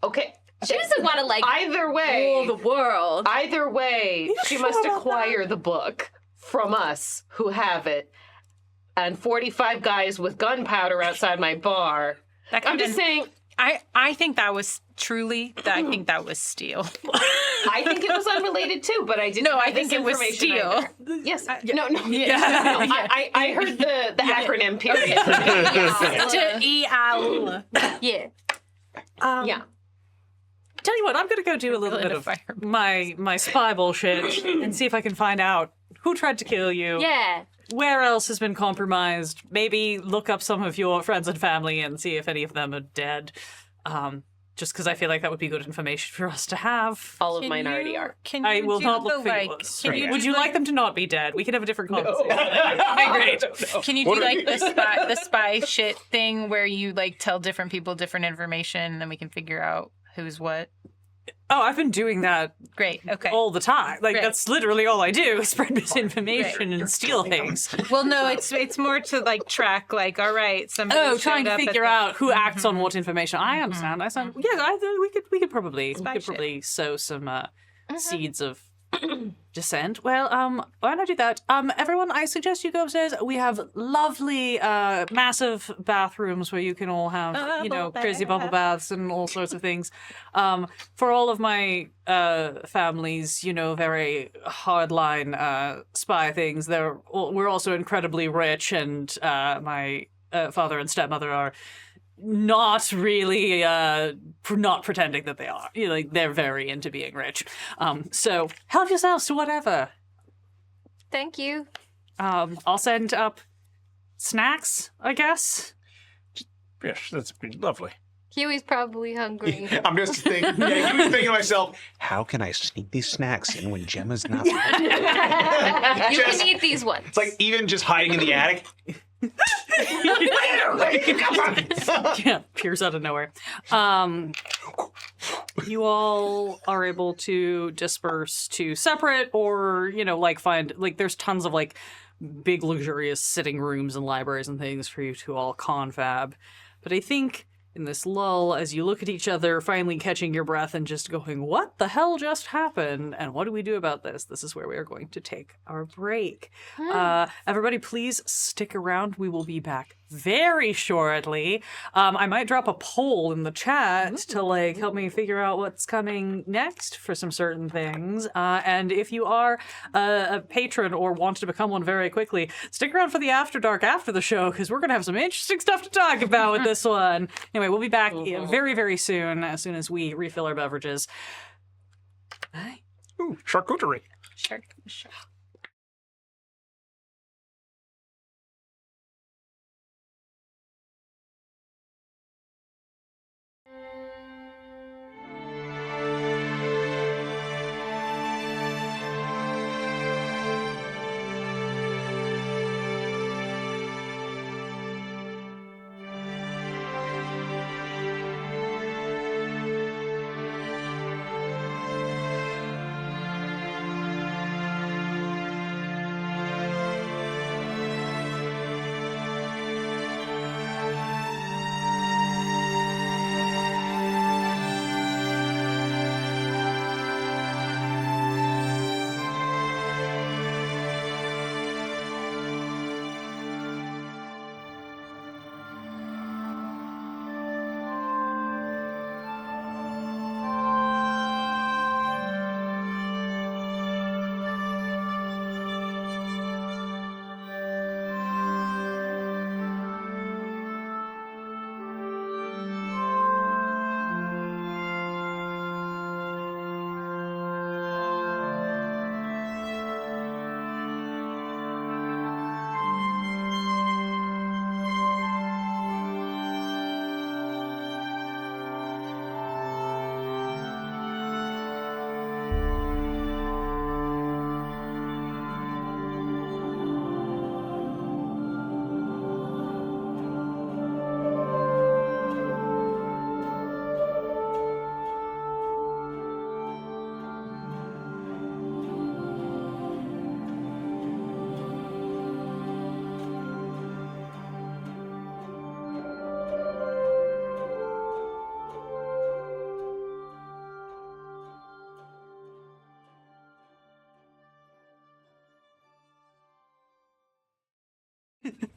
Okay. She doesn't want to, Either way, rule the world. Either way, she sure must about acquire the book from us who have it. And 45 guys with gunpowder outside my bar. That I'm could've just been- saying, I think that was I think that was steal. I think it was unrelated too, but I didn't No, have I think this it was information steal. either. Yes. No. Yeah. No, I heard the acronym period. E-L. Yeah. Yeah. Tell you what, I'm gonna go do a little Lit bit a of fire. my spy bullshit and see if I can find out who tried to kill you. Yeah. Where else has been compromised? Maybe look up some of your friends and family and see if any of them are dead. Just because I feel like that would be good information for us to have. All of mine already are. Can I you will do not look the, for like, yours. can you Would do, you like, like them to not be dead? We can have a different conversation. Great. Can you do What are like the spy shit thing where you tell different people different information and then we can figure out who's what? Oh, I've been doing that Great. Okay. all the time. Great. That's literally all I do: spread misinformation and steal things. Well, no, it's more to track. All right, somebody. Oh, showed trying to up at figure the- out who acts on what information. I understand. I sound. Yeah, we could probably shit. sow some seeds of dissent. Well, why don't I do that? Everyone, I suggest you go upstairs. We have lovely, massive bathrooms where you can all have, crazy bubble baths and all sorts of things. For all of my families, very hardline spy things. We're also incredibly rich, and my father and stepmother are not really not pretending that they are. They're very into being rich. So help yourselves to whatever. Thank you. I'll send up snacks, I guess. Yes, that's been lovely. Huey's probably hungry. I'm just thinking. Yeah, he was thinking to myself, how can I sneak these snacks in when Gemma's not? You can eat these ones. It's like even just hiding in the attic. Yeah, appears out of nowhere. You all are able to disperse to separate, or find there's tons of big luxurious sitting rooms and libraries and things for you to all confab. But I think in this lull, as you look at each other, finally catching your breath and just going, what the hell just happened? And what do we do about this? This is where we are going to take our break. Everybody, please stick around. We will be back very shortly. I might drop a poll in the chat to help me figure out what's coming next for some certain things. And if you are a patron or want to become one very quickly, stick around for the After Dark after the show, because we're going to have some interesting stuff to talk about with this one. Anyway, we'll be back very, very soon as we refill our beverages. Bye. Ooh, charcuterie. Sure.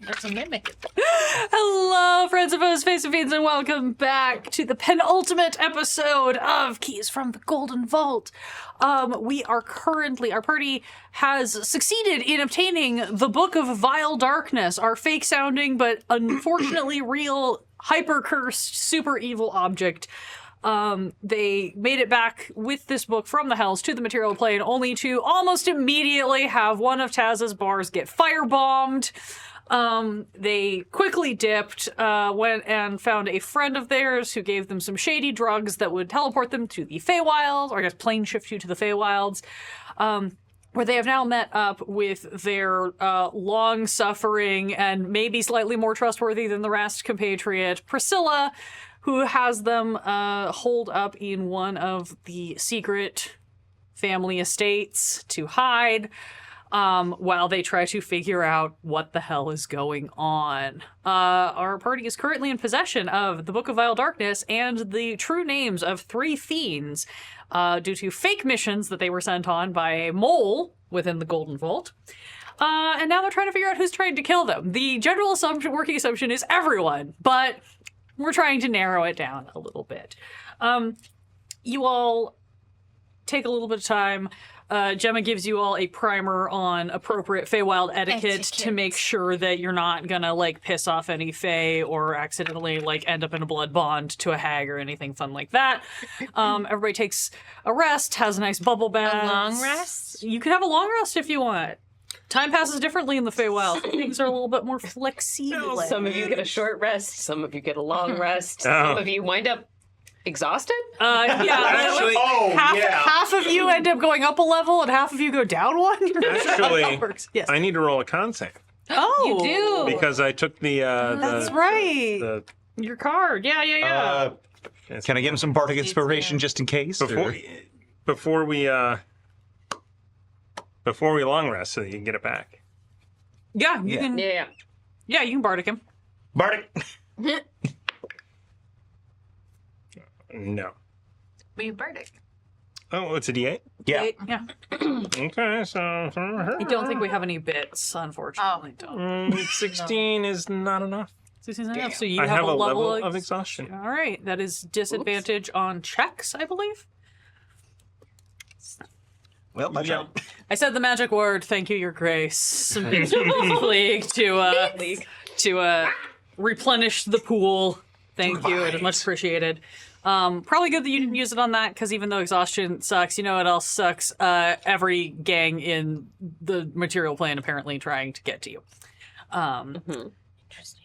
That's a mimic. Hello, friends of Foes, Face and Fiends, and welcome back to the penultimate episode of Keys from the Golden Vault. Our party has succeeded in obtaining the Book of Vile Darkness, our fake-sounding but unfortunately real, hyper-cursed, super evil object. They made it back with this book from the Hells to the material plane, only to almost immediately have one of Taz's bars get firebombed. They quickly dipped, went and found a friend of theirs who gave them some shady drugs that would teleport them to the Feywilds, or I guess plane shift you to the Feywilds, where they have now met up with their long-suffering and maybe slightly more trustworthy than the rest compatriot, Priscilla, who has them holed up in one of the secret family estates to hide, while they try to figure out what the hell is going on. Our party is currently in possession of the Book of Vile Darkness and the true names of 3 fiends, due to fake missions that they were sent on by a mole within the Golden Vault. And now they're trying to figure out who's trying to kill them. The general working assumption is everyone, but we're trying to narrow it down a little bit. You all take a little bit of time. Gemma gives you all a primer on appropriate Feywild etiquette to make sure that you're not gonna piss off any Fey or accidentally end up in a blood bond to a hag or anything fun like that. Everybody takes a rest, has a nice bubble bath. A long rest? You can have a long rest if you want. Time passes differently in the Feywild. Things are a little bit more flexible. Some of you get a short rest. Some of you get a long rest. Some of you wind up exhausted. Actually, half of you end up going up a level, and half of you go down one. Actually, yes. I need to roll a con save Oh, You do. because I took the. That's right. The, Your card. Yeah. Can I give him some bardic inspiration just in case? before we long rest, so that you can get it back. Yeah, you can. Yeah. Yeah, you can bardic him. Bardic. No. We Burdick. Oh, it's a D8. Yeah. Yeah. Okay, so I don't think we have any bits, unfortunately. Don't. 16 is not enough. So you I have a level level of exhaustion. All right, that is disadvantage on checks, I believe. Well, my job. I said the magic word. Thank you, Your Grace. League to replenish the pool. Thank you. It is much appreciated. Probably good that you didn't use it on that, because even though exhaustion sucks, you know what else sucks? Every gang in the material plane apparently trying to get to you. Interesting.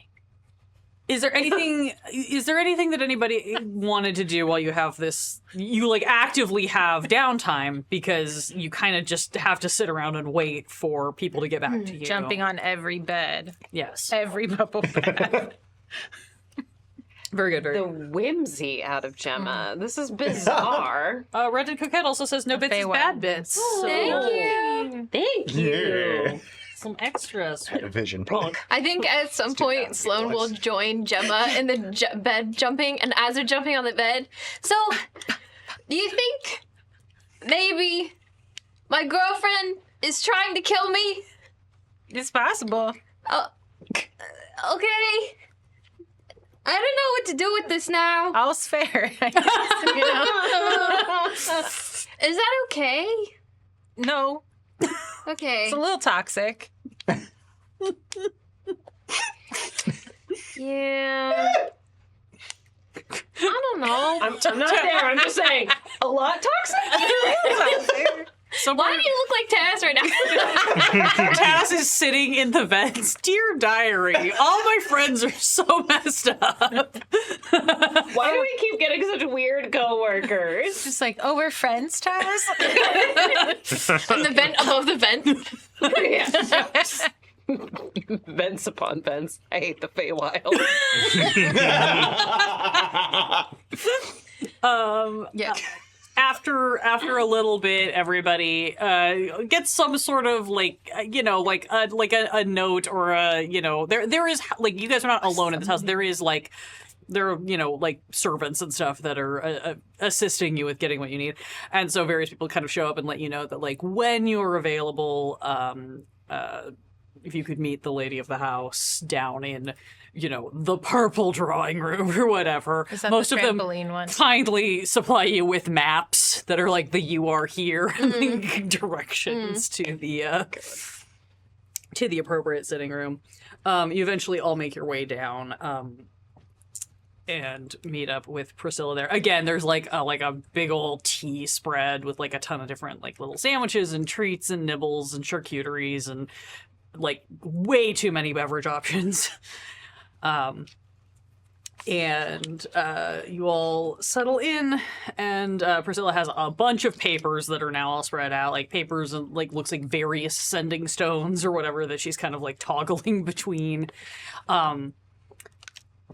Is there anything that anybody wanted to do while you have this? You like actively have downtime because you kind of just have to sit around and wait for people to get back to you. Jumping on every bed. Yes. Every bubble bed. Very good, very The good. whimsy out of Gemma. This is bizarre. Red and Coquette also says no bits is Feywild. bad bits. So Thank you. Thank you. some extras. Vision. I think at some point Sloane will join Gemma in the bed jumping, and as they're jumping on the bed, so do you think maybe my girlfriend is trying to kill me? It's possible. Okay. I don't know what to do with this now. All's fair. I guess, you know? Is that okay? No, Okay. it's a little toxic. Yeah. I don't know. I'm not there. I'm just saying. A lot toxic? Why do you look like Taz right now? Taz is sitting in the vents. Dear diary, all my friends are so messed up. Why do we keep getting such weird coworkers? Just like, oh, we're friends, Taz? In the vent above the vent. Vents upon vents. I hate the Feywild. Yeah. After a little bit, everybody gets some sort of like a note or there is like you guys are not alone in this house. There is like there are like servants and stuff that are assisting you with getting what you need, and so various people kind of show up and let you know that like when you're available, if you could meet the lady of the house down in the purple drawing room or whatever. Is that Most the of them trampoline one? kindly supply you with maps that are like the "you are here" directions to the appropriate sitting room. You eventually all make your way down and meet up with Priscilla there. Again, there's like a big old tea spread with like a ton of different like little sandwiches and treats and nibbles and charcuteries and like way too many beverage options. And you all settle in, and Priscilla has a bunch of papers that are now all spread out, like papers and like looks like various sending stones or whatever that she's kind of like toggling between.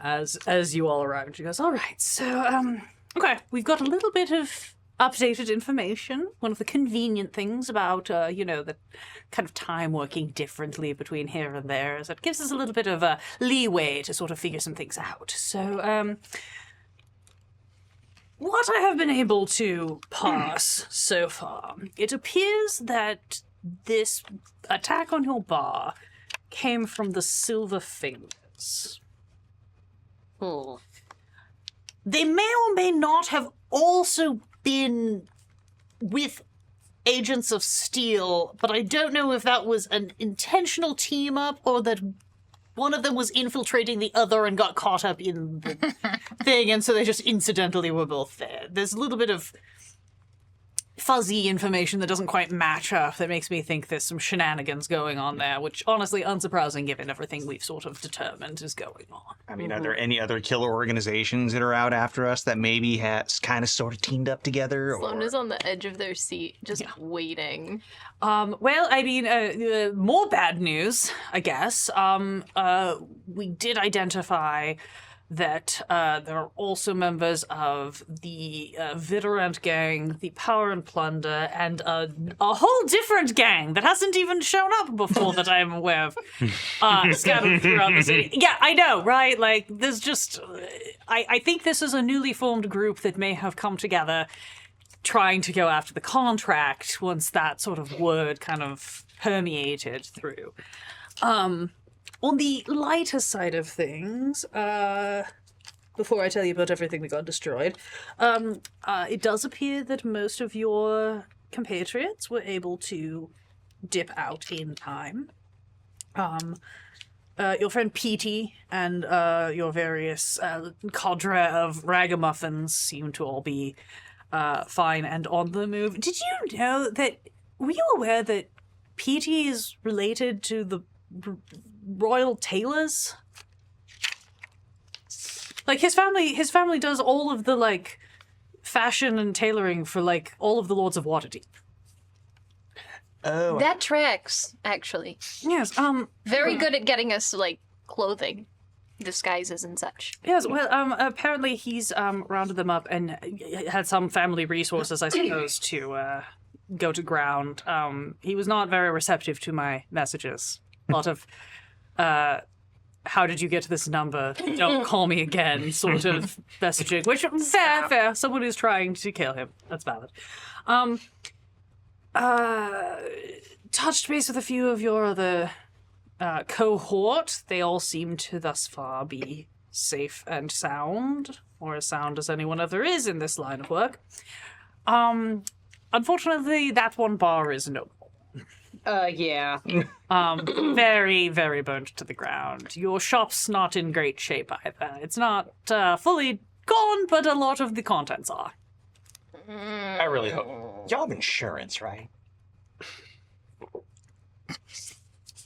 As you all arrive, and she goes, "All right, so okay, we've got a little bit of updated information. One of the convenient things about the kind of time working differently between here and there is that gives us a little bit of leeway to sort of figure some things out. So what I have been able to parse so far, it appears that this attack on your bar came from the Silver Fingers. They may or may not have also been with Agents of Steel, but I don't know if that was an intentional team up or that one of them was infiltrating the other and got caught up in the thing, and so they just incidentally were both there. There's a little bit of fuzzy information that doesn't quite match up that makes me think there's some shenanigans going on there, which honestly unsurprising given everything we've sort of determined is going on. I mean, are there any other killer organizations that are out after us that maybe has kind of sort of teamed up together? Sloan Or... is on the edge of their seat, just waiting. Well, I mean, more bad news, I guess. We did identify that there are also members of the Vidorant gang, the Power and Plunder, and a whole different gang that hasn't even shown up before that I'm aware of, scattered throughout the city. Yeah, I know, right? Like, there's just... I think this is a newly formed group that may have come together trying to go after the contract once that sort of word kind of permeated through. On the lighter side of things, before I tell you about everything that got destroyed, it does appear that most of your compatriots were able to dip out in time. Your friend Petey and your various cadre of ragamuffins seem to all be fine and on the move. Did you know that... Were you aware that Petey is related to the Royal Tailors? Like, his family does all of the, like, fashion and tailoring for, like, all of the Lords of Waterdeep. Oh, That tracks, actually. Yes, Very good at getting us, like, clothing, disguises and such. yes, well, apparently he's, rounded them up and had some family resources, I suppose, to, go to ground. He was not very receptive to my messages. A lot of, how did you get to this number? Don't call me again, sort of messaging. Which, fair. Someone is trying to kill him. That's valid. Touched base with a few of your other cohort. They all seem to thus far be safe and sound, or as sound as anyone ever is in this line of work. Unfortunately, that one bar is no more. Yeah. Very, very burnt to the ground. Your shop's not in great shape either. It's not fully gone, but a lot of the contents are. I really hope. Y'all have insurance, right?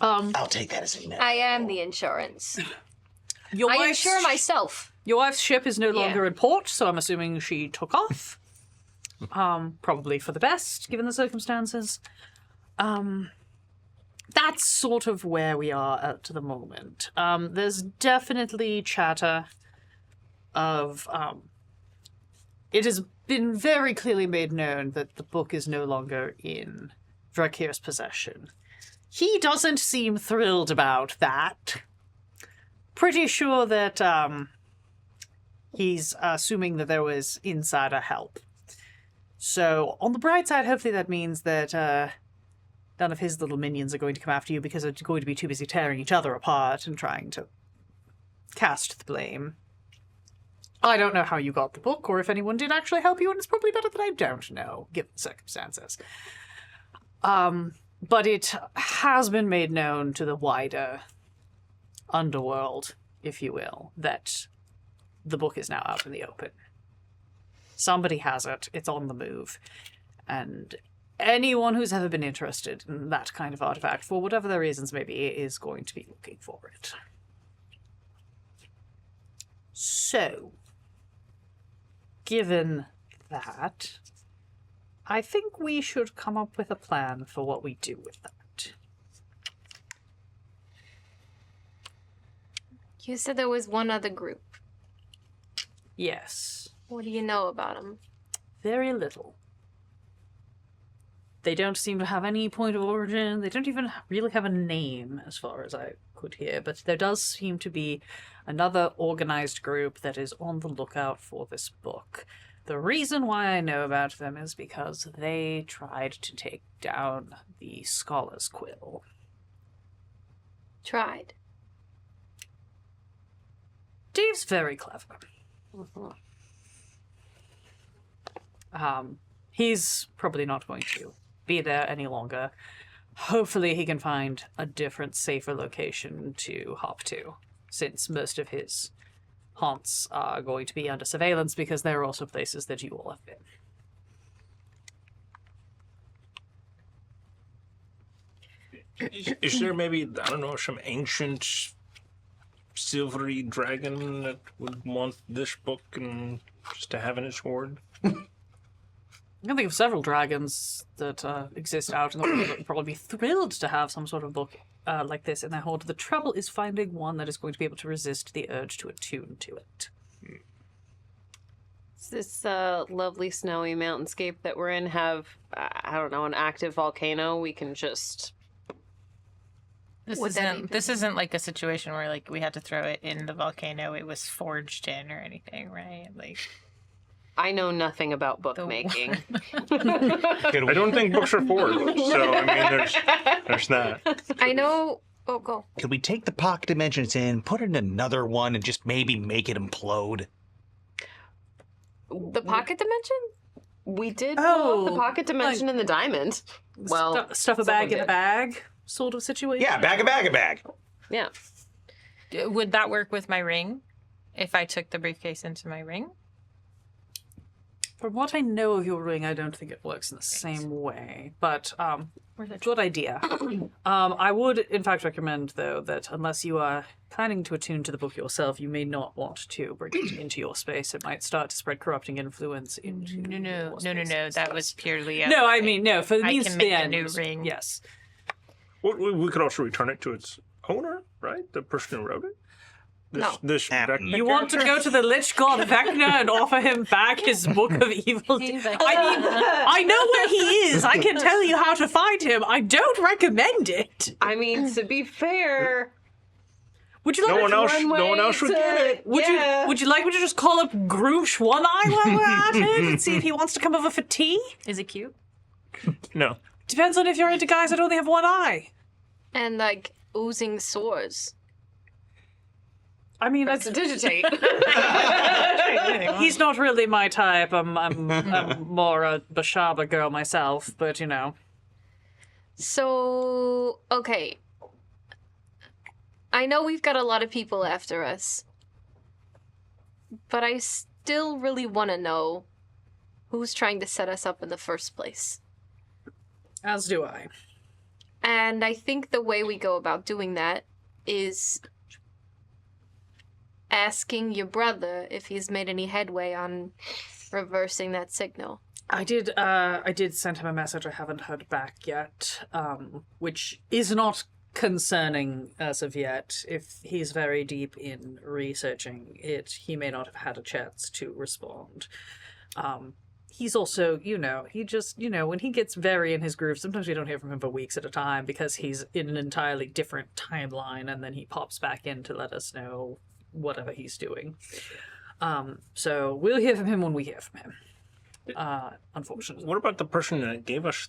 I'll take that as a no. I am the insurance. Your I wife's- insure myself. Your wife's ship is no longer in port, so I'm assuming she took off. Probably for the best, given the circumstances. That's sort of where we are at the moment. There's definitely chatter of, it has been very clearly made known that the book is no longer in Drakir's possession. He doesn't seem thrilled about that. Pretty sure that, he's assuming that there was insider help. So, on the bright side, hopefully that means that, none of his little minions are going to come after you because they're going to be too busy tearing each other apart and trying to cast the blame. I don't know how you got the book or if anyone did actually help you, and it's probably better that I don't know, given the circumstances. But it has been made known to the wider underworld, if you will, that the book is now out in the open. Somebody has it, it's on the move, and anyone who's ever been interested in that kind of artifact, for whatever their reasons may be, is going to be looking for it. So, given that, I think we should come up with a plan for what we do with that. You said there was one other group. Yes, What do you know about them? very little. They don't seem to have any point of origin. They don't even really have a name, as far as I could hear. But there does seem to be another organized group that is on the lookout for this book. The reason why I know about them is because they tried to take down the Scholar's Quill. Tried. Dave's very clever. He's probably not going to be there any longer. Hopefully he can find a different, safer location to hop to, since most of his haunts are going to be under surveillance because there are also places that you all have been. Is there maybe, I don't know, some ancient silvery dragon that would want this book and just to have in its hoard? I can think of several dragons that exist out in the world that would probably be thrilled to have some sort of book like this in their hoard. The trouble is finding one that is going to be able to resist the urge to attune to it. Does this lovely snowy mountainscape that we're in have, I don't know, an active volcano we can just... This isn't like a situation where like we had to throw it in the volcano. It was forged in or anything, right? Like I know nothing about bookmaking. I don't think books are forged, so I mean, there's that. I know. Oh, go. Could we take the pocket dimensions in, put it in another one, and just maybe make it implode? The pocket dimension? We did pull up the Oh, pocket dimension in the diamond. Well, Stuff a bag in a bag sort of situation. Yeah, bag. yeah. would that work with my ring? If I took the briefcase into my ring? From what I know of your ring, I don't think it works in the same way. But good idea. I would, in fact, recommend, though, that unless you are planning to attune to the book yourself, you may not want to bring it into your space. It might start to spread corrupting influence into No. your space. That was purely No, I mean, no, for the I means can to the make a end. new ring. Yes. Well, we could also return it to its owner, right? The person who wrote it. This Vecna You want to go to the Lich God Vecna and offer him back his Book of Evil? I mean, I know where he is. I can tell you how to find him. I don't recommend it. I mean, to be fair, Would you like No one else would get it. Would you like me to just call up Groosh One Eye while we're at it and see if he wants to come over for tea? Is it cute? No. Depends on if you're into guys that only have one eye. And like oozing sores. I mean, to digitate. he's not really my type. I'm more a Bashaba girl myself, but you know. So, okay. I know we've got a lot of people after us. But I still really want to know who's trying to set us up in the first place. As do I. And I think the way we go about doing that is asking your brother if he's made any headway on reversing that signal. I did send him a message. I haven't heard back yet, which is not concerning as of yet. If he's very deep in researching it, he may not have had a chance to respond. He's also, he just, when he gets very in his groove, sometimes we don't hear from him for weeks at a time because he's in an entirely different timeline, and then he pops back in to let us know whatever he's doing. So we'll hear from him when we hear from him. Unfortunately. What about the person that gave us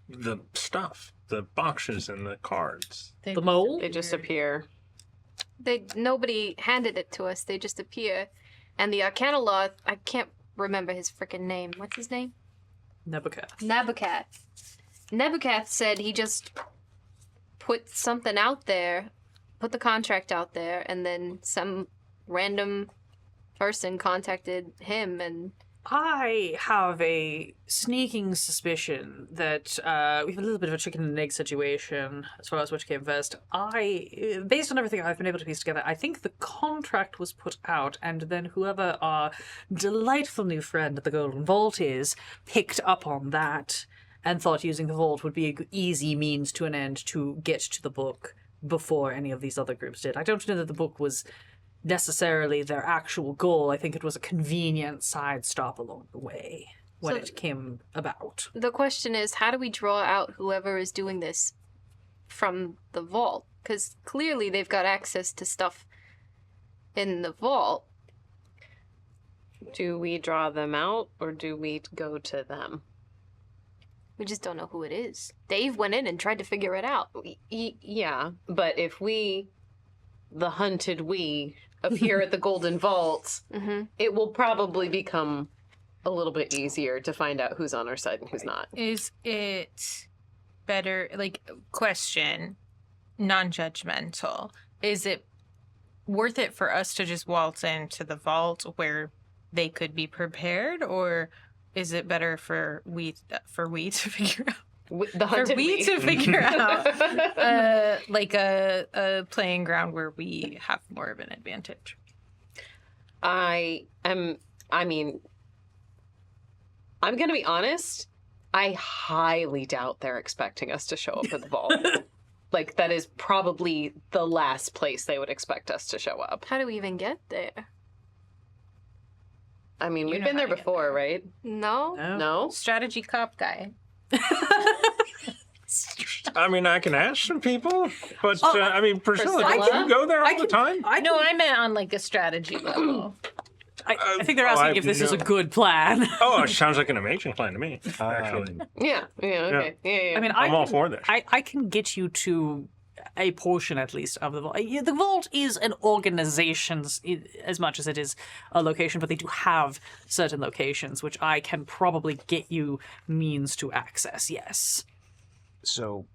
the stuff, the boxes and the cards? The mole? They just appear. Nobody handed it to us. They just appear. And the Arcanoloth, I can't remember his frickin' name. What's his name? Nebuchadnezzar. Nebuchadnezzar said he just put something out there, put the contract out there, and then some random person contacted him, and I have a sneaking suspicion that we have a little bit of a chicken and egg situation as far as which came first. Based on everything I've been able to piece together, I think the contract was put out, and then whoever our delightful new friend at the Golden Vault is picked up on that and thought using the vault would be an easy means to an end to get to the book before any of these other groups did. I don't know that the book was necessarily their actual goal. I think it was a convenient side stop along the way when it came about. the question is, how do we draw out whoever is doing this from the vault? Because clearly they've got access to stuff in the vault. Do we draw them out or do we go to them? We just don't know who it is. Dave went in and tried to figure it out. Yeah, but if we, the hunted we, appear at the Golden Vault, it will probably become a little bit easier to find out who's on our side and who's not. Is it better, question, non-judgmental, is it worth it for us to just waltz into the vault where they could be prepared, or is it better for we to figure out? The For hunted we to figure out like a playing ground where we have more of an advantage. I mean, I'm going to be honest. I highly doubt they're expecting us to show up at the vault. Like, that is probably the last place they would expect us to show up. How do we even get there? I mean, we've know been there how to get before, there. right? No. No? Strategy cop guy. I mean, I can ask some people, but I mean, Priscilla, Priscilla? don't you go there all the time? I meant on like a strategy level. I think they're asking if this is a good plan. Oh, it sounds like an amazing plan to me, actually. Yeah. Okay. Yeah. I mean, I'm all for this. I can get you to a portion, at least, of the vault. The vault is an organization as much as it is a location, but they do have certain locations, which I can probably get you means to access, yes. So,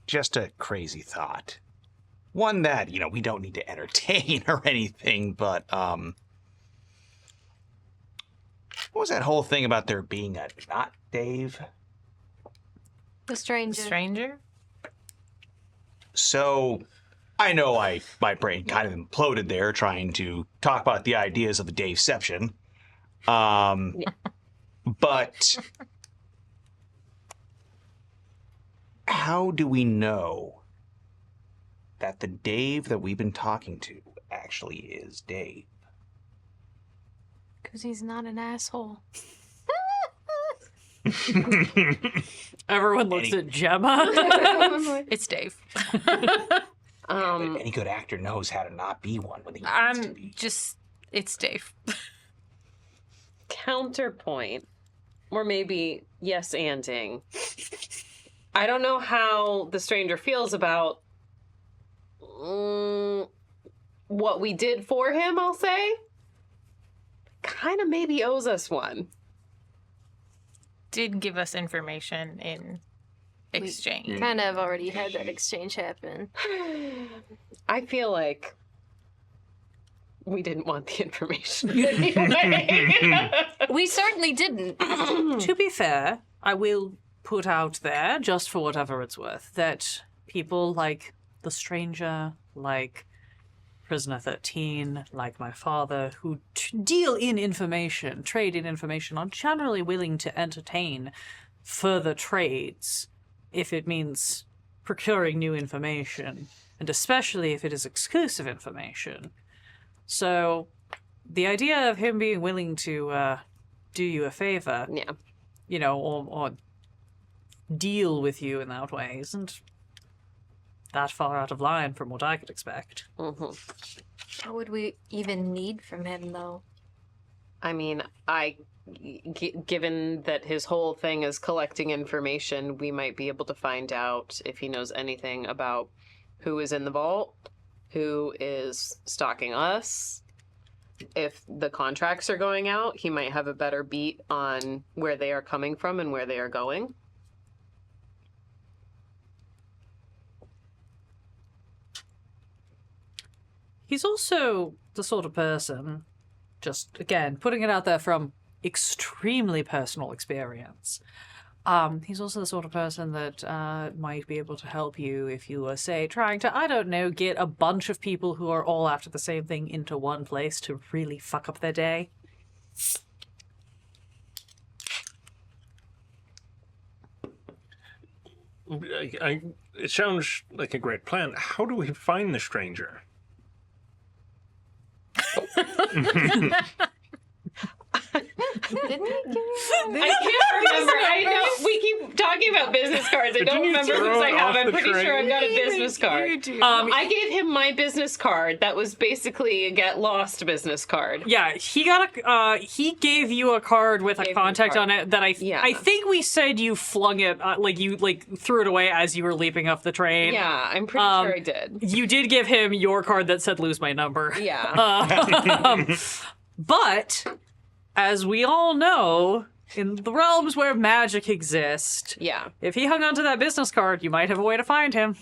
just a crazy thought. One that, we don't need to entertain or anything, but, what was that whole thing about there being a not Dave? The stranger. Stranger? So, I know my brain kind of imploded there trying to talk about the ideas of a Daveception. But how do we know that the Dave that we've been talking to actually is Dave? Because he's not an asshole. Everyone looks at Gemma. It's Dave. Any good actor knows how to not be one when he needs to be. It's Dave. Counterpoint, or maybe yes-anding. I don't know how the stranger feels about what we did for him, I'll say. Kind of maybe owes us one. Did give us information in exchange. Kind of already had that exchange happen. I feel like we didn't want the information anyway. We certainly didn't. To be fair, I will put out there, just for whatever it's worth, that people like the stranger, like Prisoner 13, like my father, who deal in information, trade in information, are generally willing to entertain further trades if it means procuring new information, and especially if it is exclusive information. So, the idea of him being willing to do you a favor, Yeah. or deal with you in that way isn't that far out of line from what I could expect. Mm-hmm. What would we even need from him, though? I mean, given that his whole thing is collecting information, we might be able to find out if he knows anything about who is in the vault, who is stalking us. If the contracts are going out, he might have a better beat on where they are coming from and where they are going. He's also the sort of person, just again, putting it out there from extremely personal experience. He's also the sort of person that might be able to help you if you were, say, trying to, I don't know, get a bunch of people who are all after the same thing into one place to really fuck up their day. It sounds like a great plan. How do we find the stranger? Didn't he give you I can't remember. I know we keep talking about business cards. I don't you remember throw whose I it have. off I'm the pretty sure I've train? got a business card. I gave him my business card. That was basically a get lost business card. Yeah, he gave you a card with a Gave me a contact card. on it that I think we said you flung it, you threw it away as you were leaping off the train. Yeah, I'm pretty sure I did. You did give him your card that said lose my number. Yeah. But, as we all know, in the realms where magic exists, Yeah. if he hung onto that business card, you might have a way to find him.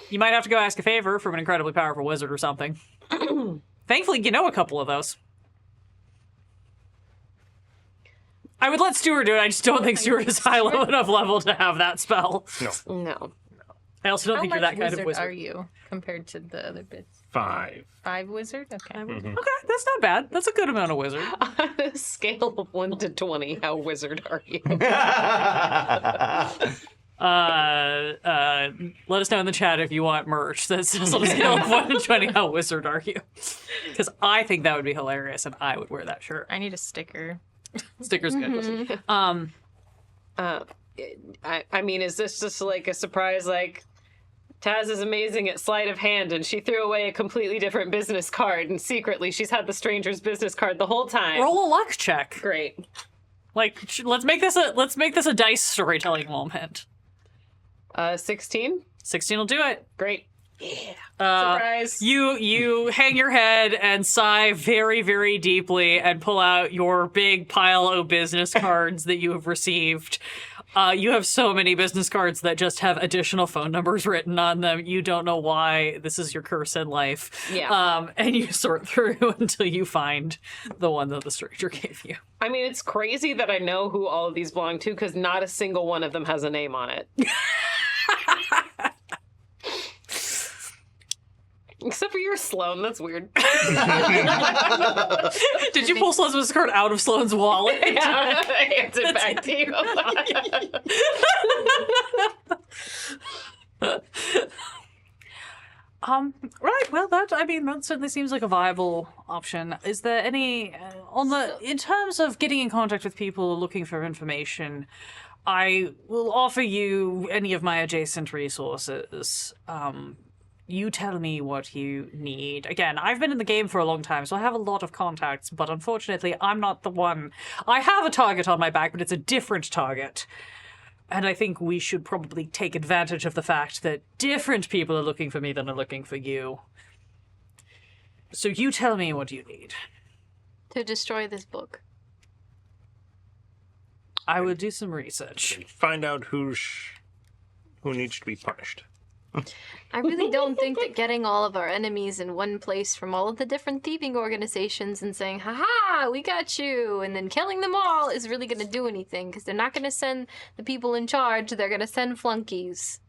You might have to go ask a favor from an incredibly powerful wizard or something. Thankfully, you know a couple of those. I would let Stuart do it. I just don't think Stuart is high low enough level to have that spell. No. I also don't How think much you're that kind wizard of wizard. are you compared to the other bits? 5. 5 wizard? Okay. Okay, that's not bad. That's a good amount of wizard. On a scale of 1 to 20, how wizard are you? Let us know in the chat if you want merch that says on a scale of 1 to 20, how wizard are you? Because I think that would be hilarious, and I would wear that shirt. I need a sticker. Sticker's good. I mean, is this just like a surprise, like, Taz is amazing at sleight of hand, and she threw away a completely different business card, and secretly she's had the stranger's business card the whole time. Roll a luck check. Great. Like, let's make this a dice storytelling moment. 16? 16 will do it. Great. Surprise. You hang your head and sigh very, very deeply and pull out your big pile of business cards that you have received. You have so many business cards that just have additional phone numbers written on them. You don't know why. This is your curse in life. Yeah. And you sort through until you find the one that the stranger gave you. I mean, it's crazy that I know who all of these belong to, because not a single one of them has a name on it. Except for yours, Sloan. That's weird. Did you pull Sloan's business card out of Sloan's wallet? Yeah, I hands it back to you. Right. Well, that certainly seems like a viable option. Is there any in terms of getting in contact with people looking for information? I will offer you any of my adjacent resources. You tell me what you need. Again, I've been in the game for a long time, so I have a lot of contacts, but unfortunately, I'm not the one. I have a target on my back, but it's a different target. And I think we should probably take advantage of the fact that different people are looking for me than are looking for you. So you tell me what you need. To destroy this book. I will do some research. Find out who needs to be punished. I really don't think that getting all of our enemies in one place from all of the different thieving organizations and saying, haha, we got you, and then killing them all is really going to do anything, because they're not going to send the people in charge, they're going to send flunkies.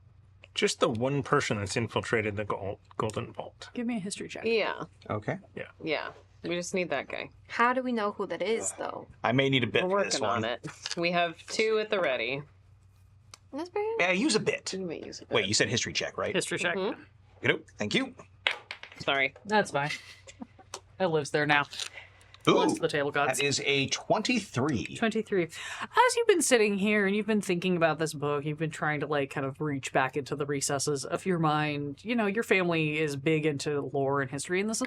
Just the one person that's infiltrated the Golden Vault. Give me a history check. Yeah. Okay. Yeah. We just need that guy. How do we know who that is, though? I may need a bit We're for this working one. on it. We have 2 at the ready. That's very Yeah, use a bit. We may use it. Wait, you said history check, right? History check. Good. Thank you. Sorry. That's fine. It lives there now. Ooh, Bless the table gods. that is a 23. 23. As you've been sitting here and you've been thinking about this book, you've been trying to kind of reach back into the recesses of your mind. You know, your family is big into lore and history, and this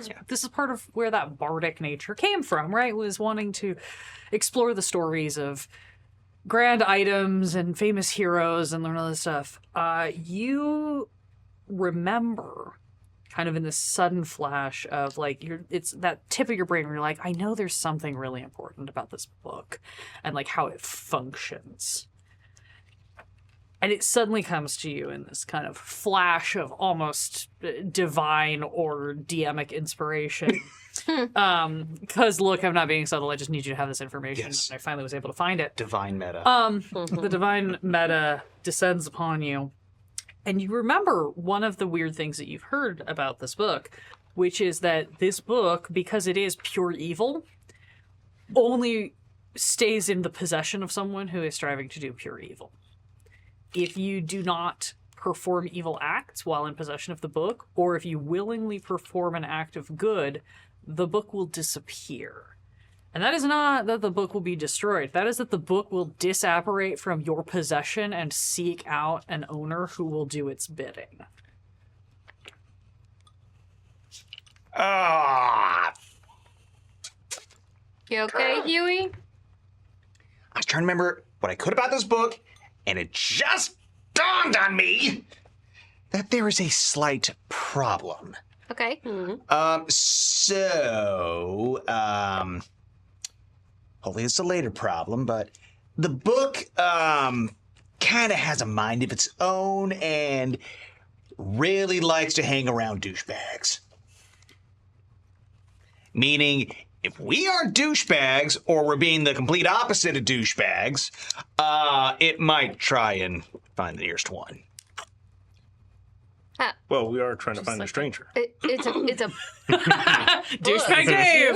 is part of where that bardic nature came from, right? Was wanting to explore the stories of grand items and famous heroes and learn all this stuff. You remember kind of in this sudden flash of it's that tip of your brain where you're like, I know there's something really important about this book and how it functions. And it suddenly comes to you in this kind of flash of almost divine or DMic inspiration. Because look, I'm not being subtle. I just need you to have this information. Yes. And I finally was able to find it. Divine meta. The divine meta descends upon you. And you remember one of the weird things that you've heard about this book, which is that this book, because it is pure evil, only stays in the possession of someone who is striving to do pure evil. If you do not perform evil acts while in possession of the book, or if you willingly perform an act of good, the book will disappear. And that is not that the book will be destroyed. That is that the book will disapparate from your possession and seek out an owner who will do its bidding. You okay, Huey? I was trying to remember what I could about this book, and it just dawned on me that there is a slight problem. Okay. Hopefully it's a later problem, but the book, kind of has a mind of its own and really likes to hang around douchebags. Meaning, if we are douchebags or we're being the complete opposite of douchebags, it might try and find the nearest one. Well, we are trying to find a stranger. It's a Douchebag Dave!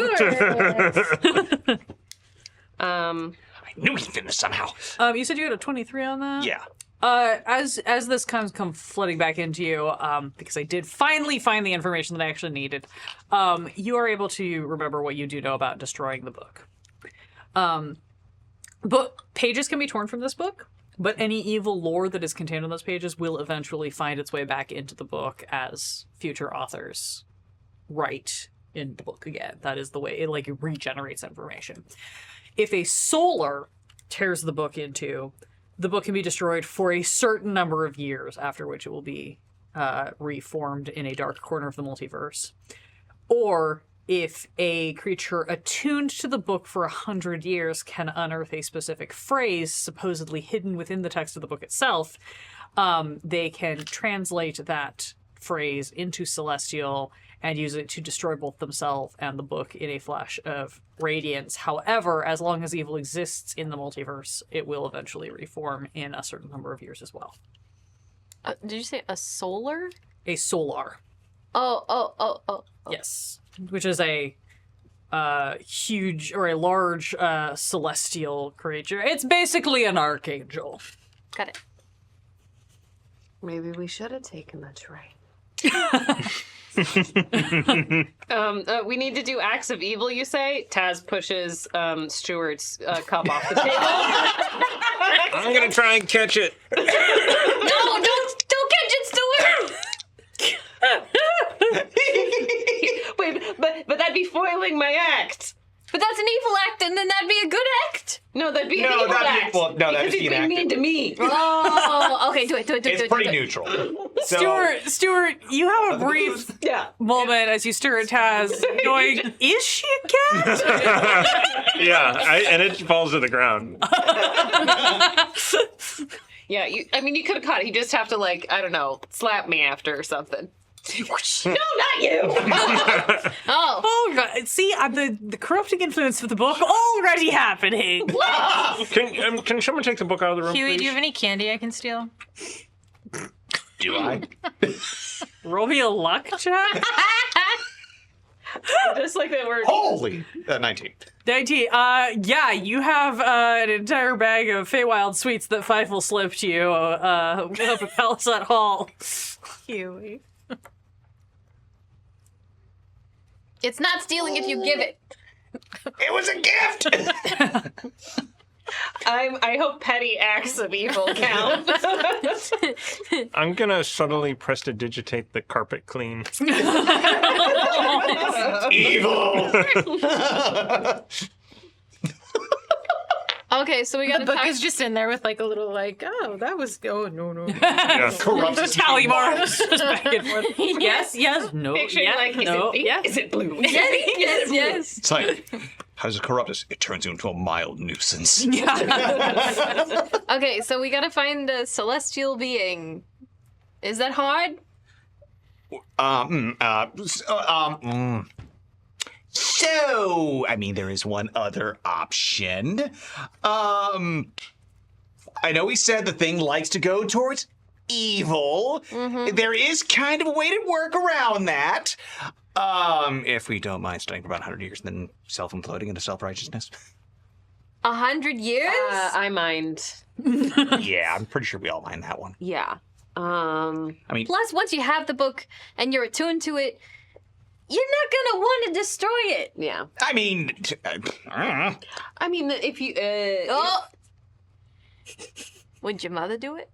I knew he'd fit this somehow. You said you had a 23 on that? Yeah. As this comes come flooding back into you, because I did finally find the information that I actually needed, you are able to remember what you do know about destroying the book. Book pages can be torn from this book, but any evil lore that is contained on those pages will eventually find its way back into the book as future authors write in the book again. That is the way it regenerates information. If a solar tears the book into, the book can be destroyed for a certain number of years, after which it will be reformed in a dark corner of the multiverse. Or if a creature attuned to the book for 100 years can unearth a specific phrase supposedly hidden within the text of the book itself, they can translate that phrase into Celestial and use it to destroy both themselves and the book in a flash of radiance. However, as long as evil exists in the multiverse, it will eventually reform in a certain number of years as well. did you say a solar? A solar. Oh. Yes. Which is a huge or a large celestial creature. It's basically an archangel. Got it. Maybe we should have taken the train. We need to do acts of evil, you say? Taz pushes Stuart's cup off the table. I'm gonna try and catch it. No, don't catch it, Stuart! Wait, but that'd be foiling my act. But that's an evil act, and then that'd be a good act. No, that'd be an No, evil that'd be- act. well, no, that'd because be it'd an be mean active. to me. Oh, okay, do it. It's pretty neutral. Stuart, you have a brief Yeah. moment as you stare at Taz, going, "Is she a cat?" Yeah, and it falls to the ground. Yeah, you could have caught it. You just have to, I don't know, slap me after or something. No, not you! Oh. Oh, God. See, the corrupting influence of the book already happening. Can someone take the book out of the room, Huey, please? do you have any candy I can steal? Do I? Roll me a luck check. Just like that word. Holy! 19. 19. Yeah, you have an entire bag of Feywild sweets that Fife slipped you up at Palisade Hall. Huey. It's not stealing if you give it. It was a gift! I hope petty acts of evil count. I'm gonna subtly prestidigitate the carpet clean. Evil! Okay, so we got The to book talk. is just in there with a little no. Yeah. Corrupt The tally marks just back and forth. Yes, no, Picturing yes, is no, it pink? yes. Is it blue? Yes. It's like, how does it corrupt us? It turns you into a mild nuisance. Okay, so we got to find the celestial being. Is that hard? So, I mean, there is one other option. I know we said the thing likes to go towards evil. There is kind of a way to work around that. If we don't mind studying for about 100 years, then self-imploding into self-righteousness. 100 years? I mind. Yeah, I'm pretty sure we all mind that one. Yeah. I mean, Plus, once you have the book and you're attuned to it, you're not gonna want to destroy it. Yeah. I mean, I mean, if you. Oh! Would your mother do it?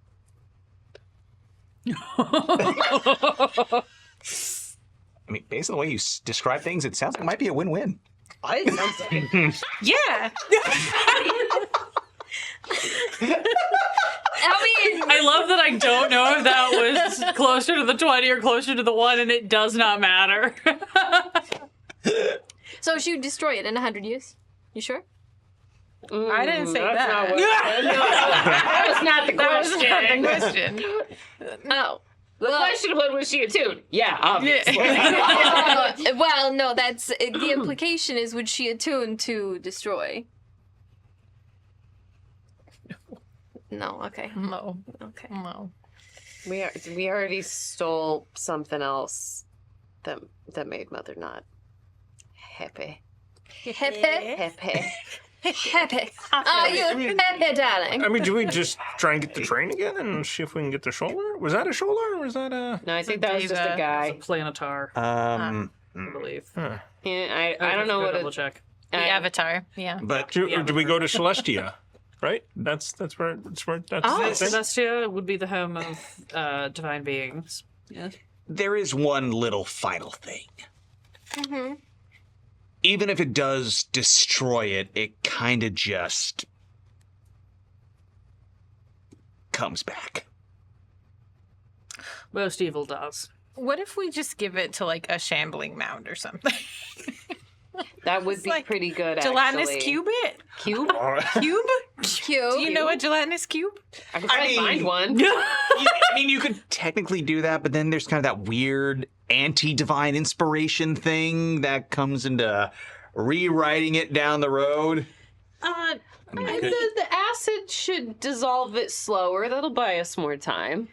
I mean, based on the way you describe things, it sounds like it might be a win-win. It sounds like Yeah. I mean, I love that I don't know if that was closer to the 20 or closer to the 1, and it does not matter. so she would destroy it in 100 years? You sure? I didn't say that's that. not what. That was not the That was question. not the question. Oh. The question was she attuned? Yeah, obviously. Well, no, that's the implication is would she attune to destroy? No, okay. No. Okay. No. We already stole something else that made Mother not happy. Happy? Happy. Happy. Are you happy, darling? I mean, do we just try and get the train again and see if we can get the shoulder? Was that a shoulder or was that a... No, I think that was just a Diva. guy. Planetar, Um, I believe. Yeah, I don't know what double it. check. The Avatar. Yeah. but Do we go to Celestia? Right? That's where that's Oh, the thing? Celestia would be the home of divine beings. Yes. there is one little final thing. Even if it does destroy it, it kind of just comes back. Most evil does. What if we just give it to like a shambling mound or something? That would be like pretty good, Gelatinous actually. cube it? Cube? Cube? Cute. Do you know a gelatinous cube? I could probably find one. You could technically do that, but then there's kind of that weird anti-divine inspiration thing that comes into rewriting it down the road. And the acid should dissolve it slower. That'll buy us more time.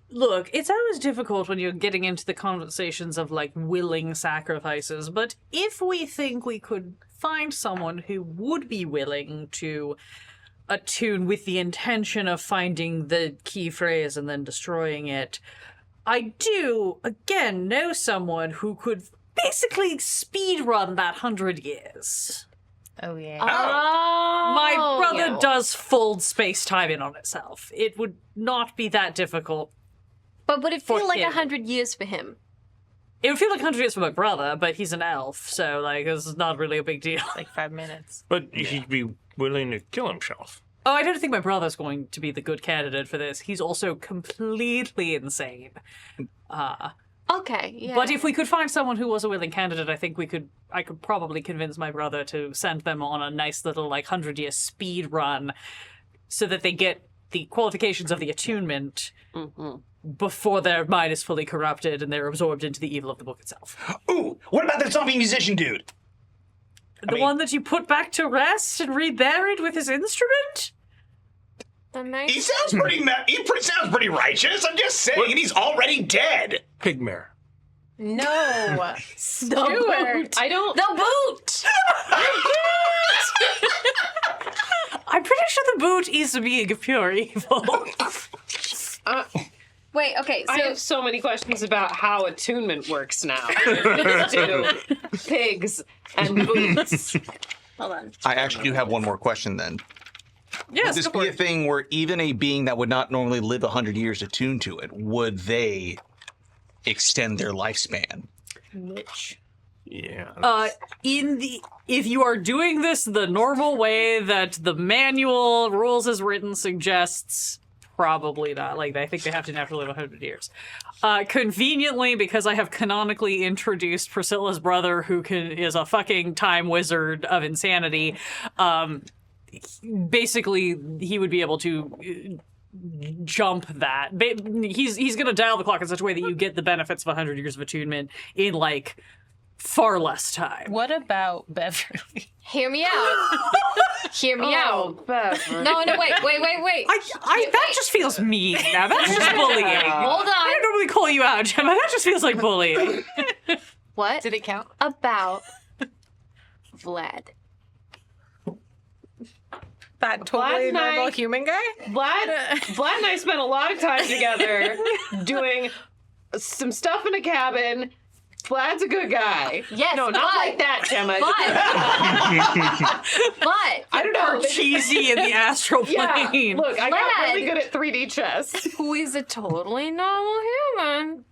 Look, it's always difficult when you're getting into the conversations of like willing sacrifices, but if we think we could find someone who would be willing to attune with the intention of finding the key phrase and then destroying it, I do, again, know someone who could basically speedrun that 100 years. Oh, yeah. My brother does fold space-time in on itself. It would not be that difficult. But would it feel For like him. 100 years for him? It would feel like 100 years for my brother, but he's an elf, so, like, this is not really a big deal. Like 5 minutes. But he'd be willing to kill himself. Oh, I don't think my brother's going to be the good candidate for this. He's also completely insane. Okay, yeah. But if we could find someone who was a willing candidate, I think I could probably convince my brother to send them on a nice little, like, 100-year speed run so that they get the qualifications of the attunement before their mind is fully corrupted and they're absorbed into the evil of the book itself. Ooh, what about that zombie musician dude? The one that you put back to rest and reburied with his instrument? The nice... He sounds sounds pretty righteous. I'm just saying, he's already dead. Pigmare. No. Stuart. I don't. The boot! I'm pretty sure the boot is a being of pure evil. Wait, okay, so... I have so many questions about how attunement works now. To pigs and boots. Hold on. I actually do have one more question then. Yes, Would this go for be a it. thing where even a being that would not normally live 100 years attuned to it, would they extend their lifespan? Yeah. If you are doing this the normal way that the manual rules as written suggests, probably not. Like, I think they have to naturally live 100 years. Conveniently, because I have canonically introduced Priscilla's brother, who is a fucking time wizard of insanity, basically he would be able to jump that. He's going to dial the clock in such a way that you get the benefits of 100 years of attunement in, like, far less time. What about Beverly? Hear me out. Hear me out. No, wait. That just feels mean now. That's just bullying. Hold I on. don't normally call you out, Gemma. That just feels like bullying. What Did it count? about Vlad? That totally Vlad and normal I- human guy? Vlad and I spent a lot of time together doing some stuff in a cabin. Vlad's a good guy. Yes, No, not but- like that, Gemma. But I don't know. Cheesy in the astral Yeah, plane. look, I got Vlad. really good at 3D chess. who is a totally normal human?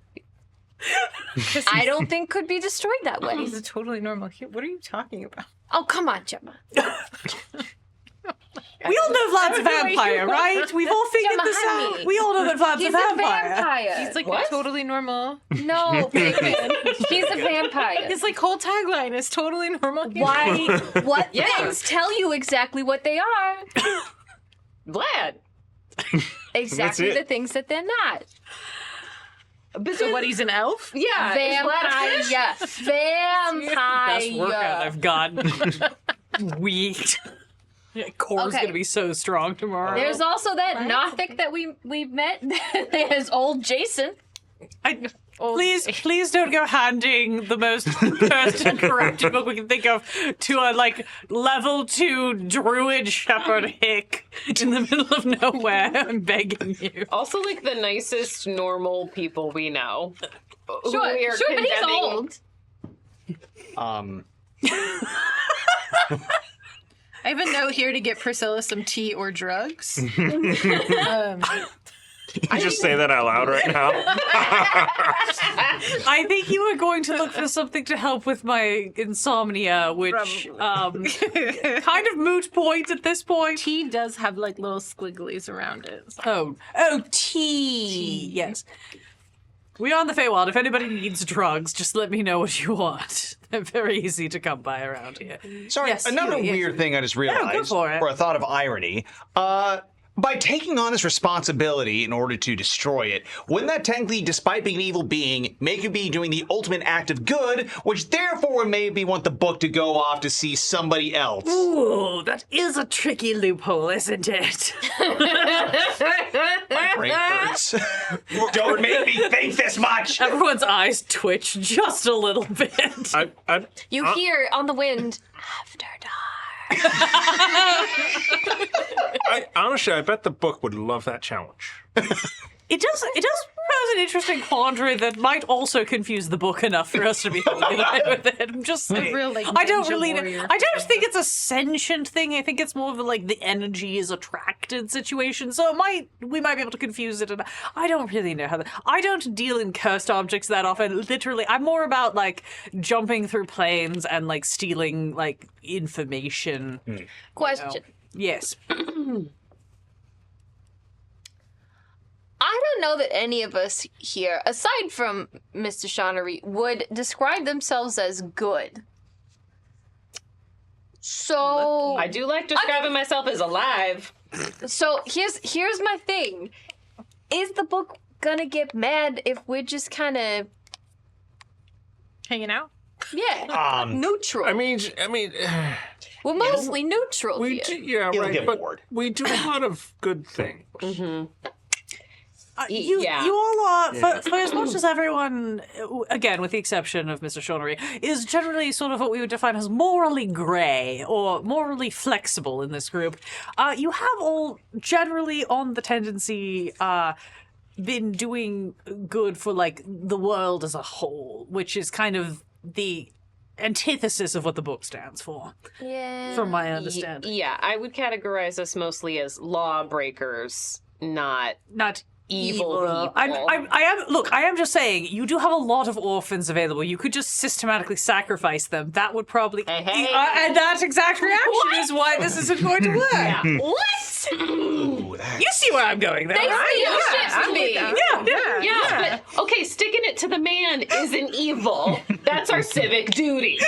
I don't think could be destroyed that way. He's a totally normal human. What are you talking about? Oh, come on, Gemma. We all know Vlad's a vampire, right? We've all figured Gemma, this honey. out. We all know that Vlad's He's a vampire. a vampire. He's like What? a totally normal. No, Pigman. He's a vampire. His like whole tagline is totally normal human. Why? What Yeah. things tell you exactly what they are? Vlad. Exactly it. the things that they're not. So what, he's an elf? Yeah. Vampire. Best workout Vampire. I've gotten. Weak. Yeah, Core's Okay. gonna be so strong tomorrow. There's also that Nothic that we met. There's old Jason. Please don't go handing the most cursed and corrupted book we can think of to a level 2 druid shepherd hick in the middle of nowhere. I'm begging you. Also, the nicest normal people we know. Who we are Sure, but he's condemning- old. I have a note here to get Priscilla some tea or drugs. You just say that out loud right now. I think you were going to look for something to help with my insomnia, which kind of moot point at this point. Tea does have little squigglies around it. So. Oh, tea. Yes. We are in the Feywild. If anybody needs drugs, just let me know what you want. They're very easy to come by around here. Sorry, Yes, another yes. weird thing I just realized, for it. or a thought of irony. By taking on this responsibility in order to destroy it, wouldn't that technically, despite being an evil being, make you be doing the ultimate act of good, which therefore would maybe want the book to go off to see somebody else? Ooh, that is a tricky loophole, isn't it? Great birds. Don't make me think this much! Everyone's eyes twitch just a little bit. You hear on the wind, after dark. Honestly, I bet the book would love that challenge. It does pose an interesting quandary that might also confuse the book enough for us to be thinking with it. I'm just saying. real, I don't ninja really warrior. I don't think it's a sentient thing. I think it's more of the energy is attracted situation. So we might be able to confuse it, and I don't really know how I don't deal in cursed objects that often. Literally, I'm more about jumping through planes and stealing information. Question. Yes. I don't know that any of us here, aside from Mr. Shawnery, would describe themselves as good. So, I do like describing myself as alive. so here's my thing: is the book gonna get mad if we're just kind of Hanging out? neutral? I mean, we're mostly neutral we here. do, yeah, He'll right. get But bored. we do a lot of good things. You yeah. all are, for as much as everyone, again, with the exception of Mr. Shawnery, is generally sort of what we would define as morally grey or morally flexible in this group, you have all generally on the tendency been doing good for the world as a whole, which is kind of the antithesis of what the book stands for, Yeah. from my understanding. Yeah, I would categorize us mostly as lawbreakers, not Not evil people. I am just saying, you do have a lot of orphans available. You could just systematically sacrifice them. That would probably... Hey. and that exact reaction is why this isn't going to work. What? Ooh, that- You see where I'm going there, They right? steal ships to me. Yeah, but okay, sticking it to the man isn't evil. That's our civic duty.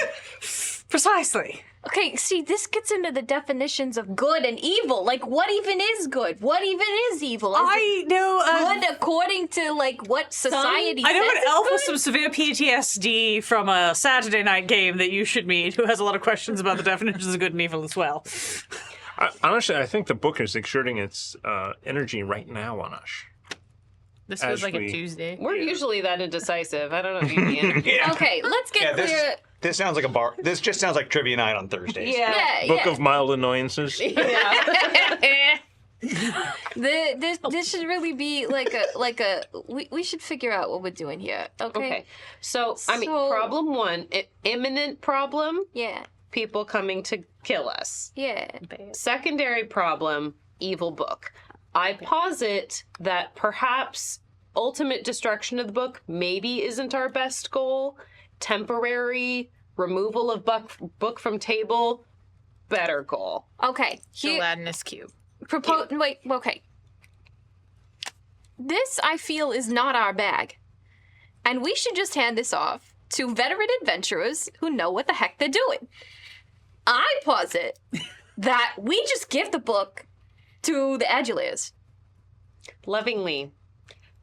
Precisely. Okay, see, this gets into the definitions of good and evil. What even is good? What even is evil? Is I know... it good according to, what society I know says an is elf with good? some severe PTSD from a Saturday night game that you should meet, who has a lot of questions about the definitions of good and evil as well. Honestly, I think the book is exerting its energy right now on us. This As feels like we- a Tuesday. We're usually that indecisive. I don't know if you mean. Yeah. Okay, let's get Yeah, clear. this sounds like a bar. This just sounds like trivia night on Thursdays. Yeah, Book yeah. of mild annoyances. This should really be we should figure out what we're doing here. Okay. Okay, so I mean, So- problem one, imminent problem, Yeah. people coming to kill us. Yeah. Secondary problem, evil book. I posit that perhaps ultimate destruction of the book maybe isn't our best goal. Temporary removal of book from table, better goal. Okay. Here, Gelatinous cube. wait. Okay. This I feel is not our bag, and we should just hand this off to veteran adventurers who know what the heck they're doing. I posit that we just give the book to the Aduliers. Lovingly.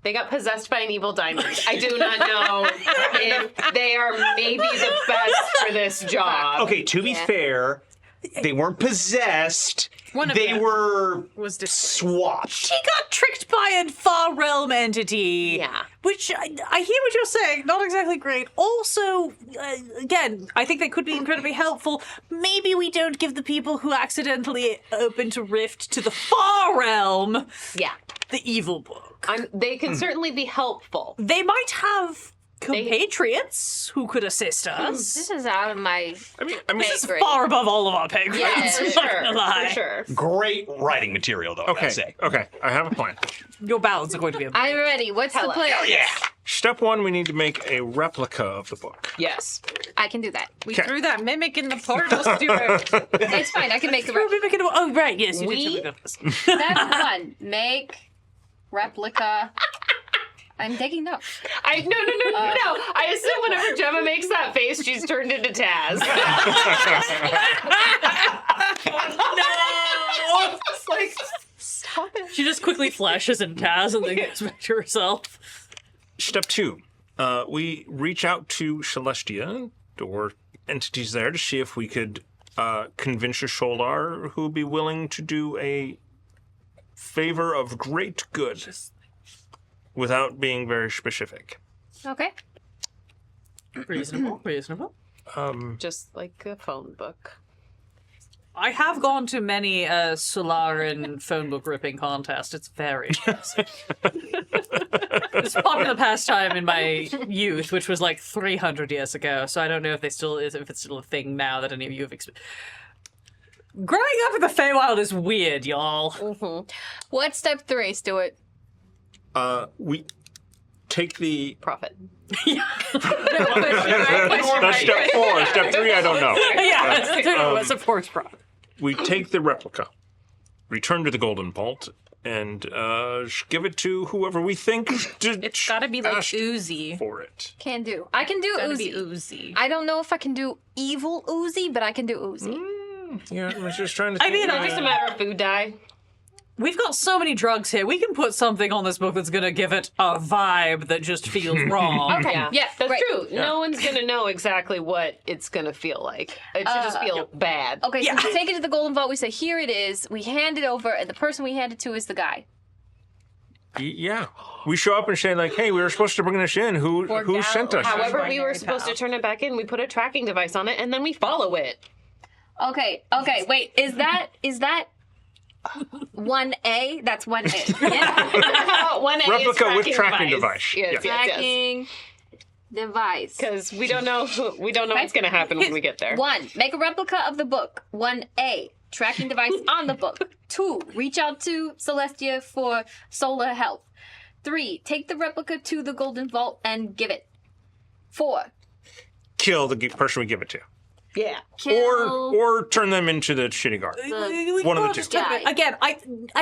They got possessed by an evil diamond. I do not know if they are maybe the best for this job. Okay, to be fair, they weren't possessed. They were swapped. She got tricked by a far realm entity. Yeah. Which, I hear what you're saying, not exactly great. Also, again, I think they could be incredibly helpful. Maybe we don't give the people who accidentally open to Rift to the far realm Yeah. the evil book. They can certainly be helpful. They might have compatriots who could assist us. This is out of my. I mean, This is far above all of our pay grades. Yeah, I'm not gonna lie. For sure. Great writing material, though, I gotta say. Okay, I have a plan. Your ballads are going to be I'm ready. What's the plan? Yeah. Step one, we need to make a replica of the book. Yes. I can do that. We threw that mimic in the portal, Stuart. It's fine. I can make the Oh, right, yes, you did tell me this. Step one: make replica. I'm taking notes. No. I assume whenever Gemma makes that face, she's turned into Taz. No! It's like, stop it. She just quickly flashes in Taz and then gets back to herself. Step two, we reach out to Celestia or entities there to see if we could convince a Sholar who would be willing to do a favor of great good without being very specific. Okay. Reasonable. Just like a phone book. I have gone to many Solaran phone book ripping contests. It's very impressive. It's a popular pastime in my youth, which was like 300 years ago. So I don't know if it's still a thing now that any of you have experienced. Growing up in the Feywild is weird, y'all. What's step 3, Stuart? We take the... Profit. That's step 4. Step 3, I don't know. Yeah, it's a force profit. We take the replica, return to the Golden Vault, and give it to whoever we think It's gotta be like asked Uzi. for it. Can do. I can do Gotta be Uzi. Uzi. I don't know if I can do evil Uzi, but I can do Uzi. Yeah, I was just trying to... I mean, It's just a matter of food dye. We've got so many drugs here. We can put something on this book that's going to give it a vibe that just feels wrong. Okay. Yeah, That's right. true. No one's going to know exactly what it's going to feel like. It should just feel bad. Okay, so we take it to the Golden Vault. We say, here it is. We hand it over, and the person we hand it to is the guy. Yeah. We show up and say, like, hey, we were supposed to bring this in. Who sent us? However, we were supposed to turn it back in. We put a tracking device on it, and then we follow it. Okay, wait. Is that 1A? That's 1A. Yeah. 1A Replica is with tracking device. Yes, Tracking device. Because we don't know what's going to happen when we get there. 1. Make a replica of the book. 1A. Tracking device on the book. 2. Reach out to Celestia for solar help. 3. Take the replica to the Golden Vault and give it. 4. Kill the person we give it to. Yeah. Or turn them into the shitty guard. One of the two. Again, I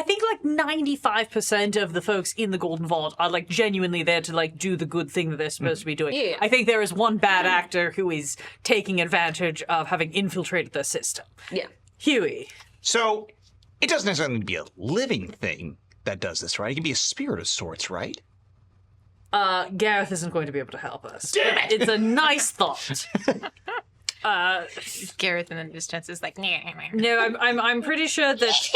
think like 95% of the folks in the Golden Vault are like genuinely there to like do the good thing that they're supposed to be doing. Yeah. I think there is one bad actor who is taking advantage of having infiltrated the system. Yeah. Huey. So, it doesn't necessarily need to be a living thing that does this, right? It can be a spirit of sorts, right? Gareth isn't going to be able to help us. It's a nice thought. Gareth in the distance is like, No, I'm pretty sure that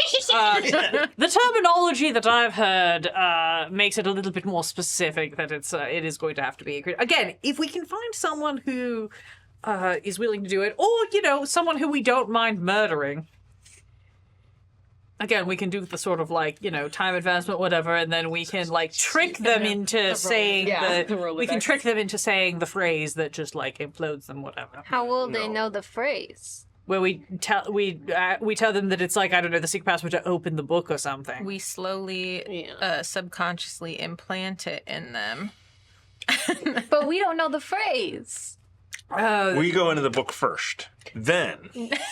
the terminology that I've heard makes it a little bit more specific that it is going to have to be agreed. Again, if we can find someone who is willing to do it, or someone who we don't mind murdering. Again, we can do the sort of like, time advancement, whatever, and then we can like trick them into saying we can trick them into saying the phrase that just like implodes them, whatever. How will they know the phrase? Where we tell them that it's like, I don't know, the secret password to open the book or something. we slowly, subconsciously implant it in them. But we don't know the phrase. We go into the book first. Then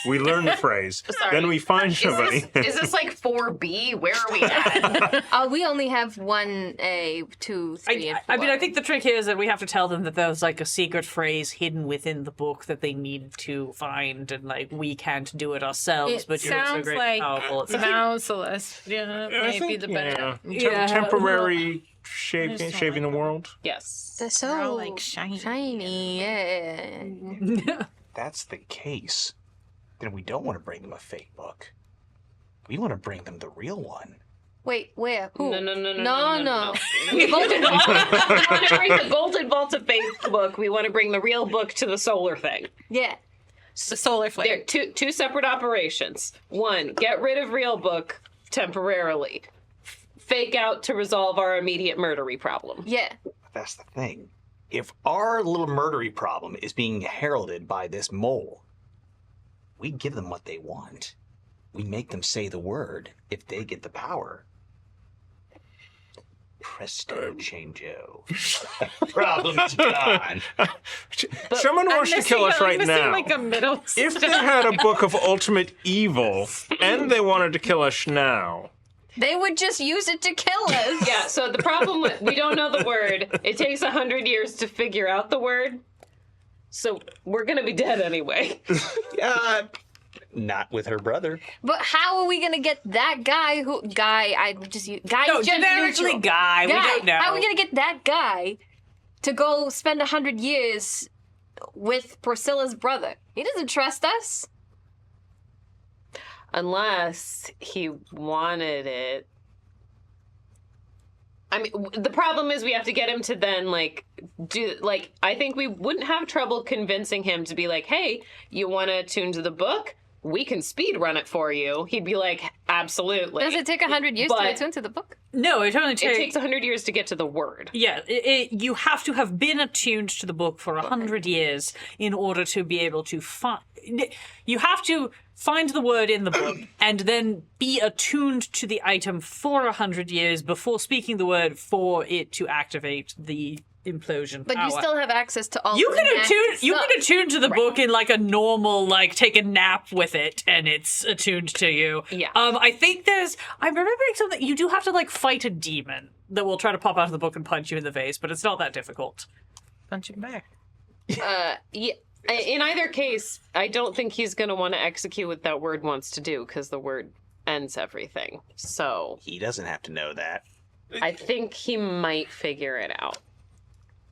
we learn the phrase. Then we find somebody. Is this like 4B? Where are we at? We only have 1A, 2, 3, and 4. I mean, I think the trick here is that we have to tell them that there's like a secret phrase hidden within the book that they need to find, and like we can't do it ourselves. It but you're so sounds great like and powerful. now Celestia might be the better. Temporary shaving the world? Yes. They're so all, like, shiny. yeah. That's the case. Then we don't want to bring them a fake book. We want to bring them the real one. Wait, where? Who? No. No. Golden Vault. We want to bring the Golden Vault of Faith book. We want to bring the real book to the solar thing. Yeah. The solar flare. They're two separate operations. One, get rid of real book temporarily. Fake out to resolve our immediate murdery problem. Yeah. That's the thing. If our little murdery problem is being heralded by this mole, we give them what they want. We make them say the word if they get the power. Presto chango. Problem is gone. Someone wants to kill us right now. Like a middle If they had a book of ultimate evil and they wanted to kill us now, They would just use it to kill us. Yeah, so the problem with we don't know the word. It takes 100 years to figure out the word. So we're gonna be dead anyway. Not with her brother. But how are we gonna get that guy guy No, just generically neutral. guy. We don't know. How are we gonna get that guy to go spend 100 years with Priscilla's brother? He doesn't trust us. Unless he wanted it. I mean, the problem is we have to get him to then, I think we wouldn't have trouble convincing him to be like, hey, you want to tune to the book? We can speed run it for you. He'd be like, absolutely. Does it take 100 years to But- get into the book? No, it only It takes... takes 100 years to get to the word. Yeah, you have to have been attuned to the book for 100 years in order to be able to find... You have to find the word in the book and then be attuned to the item for 100 years before speaking the word for it to activate the implosion But power. you still have access to all You the can nasty attune. You stuff. can attune to the book in like a normal, like take a nap with it, and it's attuned to you. Yeah. I think I'm remembering something. You do have to like fight a demon that will try to pop out of the book and punch you in the face, but it's not that difficult. Punch him back. Yeah. In either case, I don't think he's going to want to execute what that word wants to do because the word ends everything. So He doesn't have to know that. I think he might figure it out.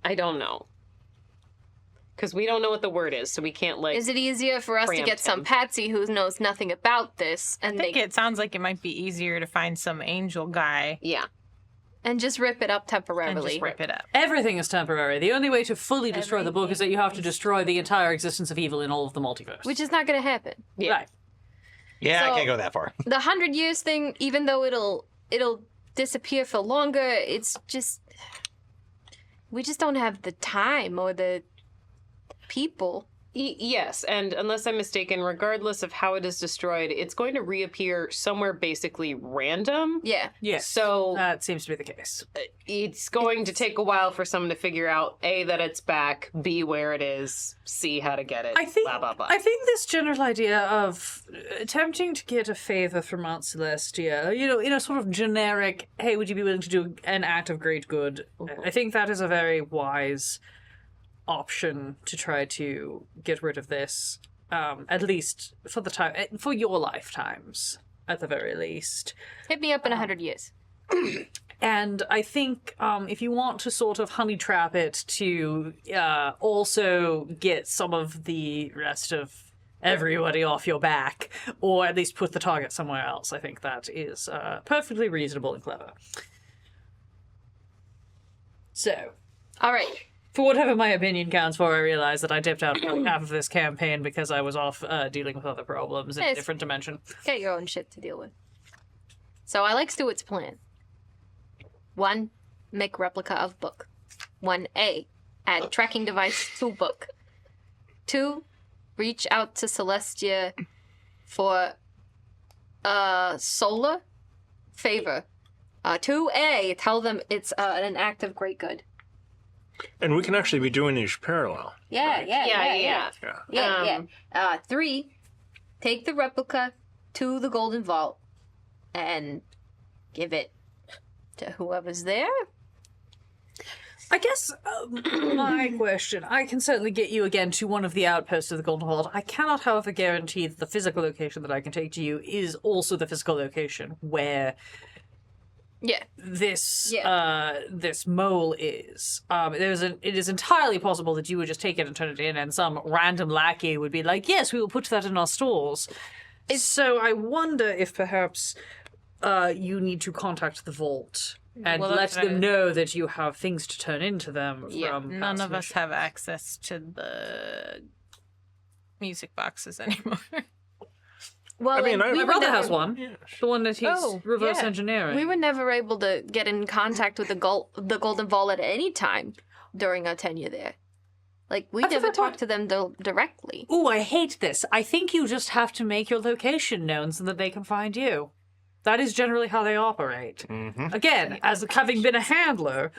I don't know. Because we don't know what the word is, so we can't Is it easier for us to preempt get some him. patsy who knows nothing about this I think it sounds like it might be easier to find some angel guy Yeah. and just rip it up and temporarily? just rip it up. Everything is temporary. The only way to fully destroy the book is that you have to destroy the entire existence of evil in all of the multiverse. Which is not going to happen. Yeah. Right. Yeah, So- I can't go that far. The 100 years thing, even though it'll disappear for longer, it's just we just don't have the time or the people. Yes, and unless I'm mistaken, regardless of how it is destroyed, it's going to reappear somewhere basically random. Yeah. Yes. So that seems to be the case. it's going to take a while for someone to figure out A, that it's back, B, where it is, C, how to get it, I think blah, blah, blah. I think this general idea of attempting to get a favor from Aunt Celestia, in a sort of generic, hey, would you be willing to do an act of great good? I think that is a very wise option to try to get rid of this, at least for your lifetimes, at the very least. Hit me up in 100 years. And I think if you want to sort of honey trap it to also get some of the rest of everybody off your back, or at least put the target somewhere else, I think that is perfectly reasonable and clever. So, All right. for whatever my opinion counts for, I realize that I dipped out for half of this campaign because I was off dealing with other problems in a Yes. different dimension. Get your own shit to deal with. So I like Stuart's plan. 1, make replica of book. 1A, add tracking device to book. 2, reach out to Celestia for solar favor. 2A, tell them it's an act of great good. and we can actually be doing these parallel. Yeah. Yeah. 3, take the replica to the Golden Vault and give it to whoever's there. I guess my question, I can certainly get you again to one of the outposts of the Golden Vault. I cannot, however, guarantee that the physical location that I can take to you is also the physical location where, if you want to sort of honey trap it to get rid of this, at least for the time being, I think that is a very wise option to try to get rid of this. I can certainly get you again to one of the outposts of the Golden Vault. I cannot, however, guarantee that the physical location that I can take to you is also the physical location where Yeah. this this mole is. It is entirely possible that you would just take it and turn it in, and some random lackey would be like, "Yes, we will put that in our stores." So I wonder if perhaps you need to contact the vault and Well, let that's what them I- know that you have things to turn into them. Yeah, from None past of us missions. have access to the music boxes anymore. Well, I mean, and I- we My were brother never- has one. Yeah. The one that he's Oh, reverse yeah. engineering. We were never able to get in contact with the Golden Vault at any time during our tenure there. Like, we That's a never fair talked to them directly. Ooh, I hate this. I think you just have to make your location known so that they can find you. That is generally how they operate. Again, as having been a handler,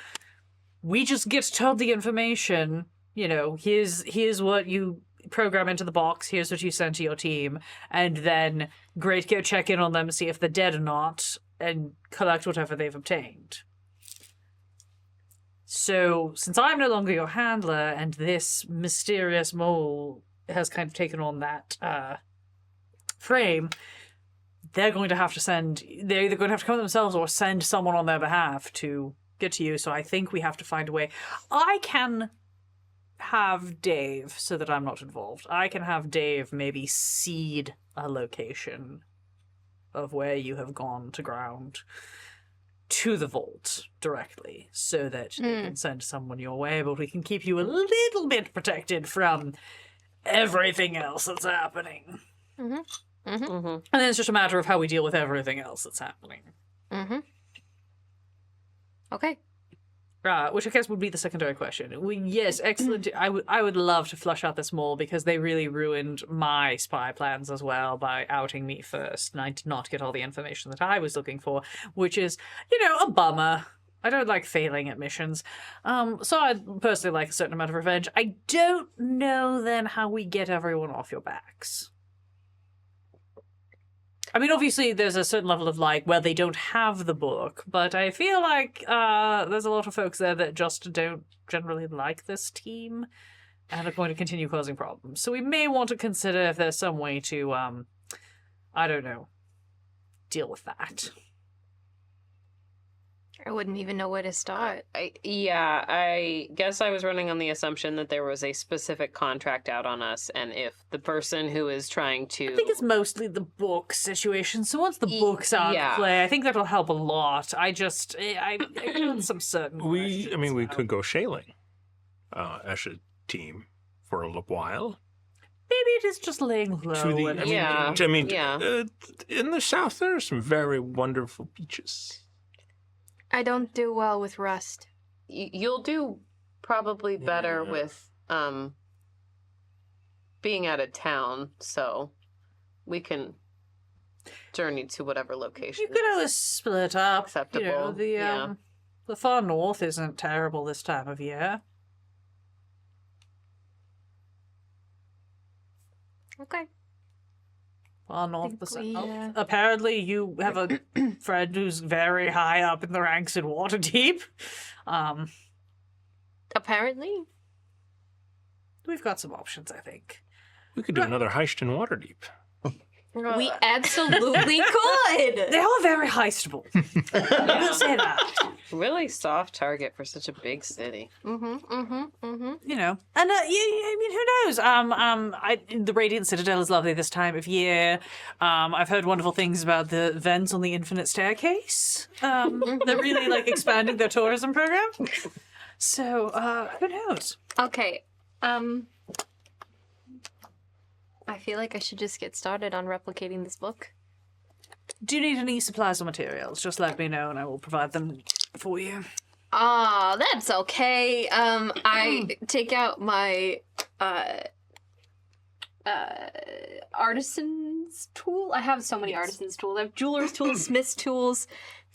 we just get told the information. You know, here's what you program into the box. Here's what you send to your team, and then great, go check in on them, see if they're dead or not, and collect whatever they've obtained. So, since I'm no longer your handler, and this mysterious mole has kind of taken on that frame, they're going to have to they're either going to have to come themselves or send someone on their behalf to get to you. So I think we have to find a way. I can have Dave, so that I'm not involved, I can have Dave maybe seed a location of where you have gone to ground to the vault directly, so that they can send someone your way, but we can keep you a little bit protected from everything else that's happening. And then it's just a matter of how we deal with everything else that's happening. Okay. Which I guess would be the secondary question. Yes, excellent. I would love to flush out this mole, because they really ruined my spy plans as well by outing me first, and I did not get all the information that I was looking for, which is, a bummer. I don't like failing at missions. So I'd personally like a certain amount of revenge. I don't know then how we get everyone off your backs. I mean, obviously, there's a certain level of they don't have the book, but I feel like there's a lot of folks there that just don't generally like this team and are going to continue causing problems. So we may want to consider if there's some way to, I don't know, deal with that. I wouldn't even know where to start. I guess I was running on the assumption that there was a specific contract out on us, and if the person who is trying to... I think it's mostly the book situation. So once the book's out yeah. of play, I think that'll help a lot. I got some certain We questions. could go shailing as a team for a little while. Maybe it is just laying low. To the, and- I mean, Yeah. In the south, there are some very wonderful beaches. I don't do well with rust. You'll do probably better with being out of town, so we can journey to whatever location. You could always split up. Acceptable, yeah. The far north isn't terrible this time of year. Okay. Far north, the think we, south. Apparently, you have a friend who's very high up in the ranks in Waterdeep. Apparently. We've got some options, I think. We could do another heist in Waterdeep. We absolutely could. They are very heistable. I will say that. Really soft target for such a big city. And I mean, who knows? The Radiant Citadel is lovely this time of year. I've heard wonderful things about the vents on the Infinite Staircase. They're really expanding their tourism program. So who knows? Okay. I feel like I should just get started on replicating this book. Do you need any supplies or materials? Just let me know and I will provide them for you. That's okay. I take out my artisan's tool. I have so many artisan's tools. I have jeweler's tools, smith's tools,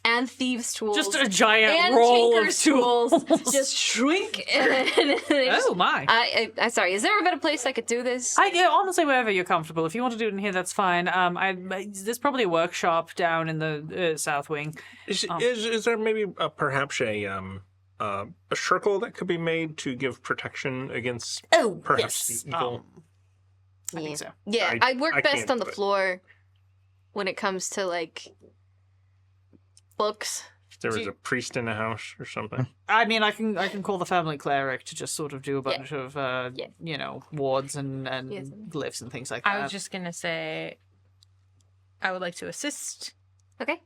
and thieves' tools. Just a giant and roll of tinker's tools. Just shrink. And Oh my! I'm sorry. Is there a better place I could do this? Honestly, wherever you're comfortable. If you want to do it in here, that's fine. There's probably a workshop down in the south wing. Is there maybe perhaps a circle that could be made to give protection against perhaps yes. the evil? I think so. Yeah, I I work can't best on the do it. floor when it comes to books. If there was a priest in the house or something. I mean, I can call the family cleric to just sort of do a bunch of, wards and glyphs and things like that. I was just gonna say, I would like to assist, Okay.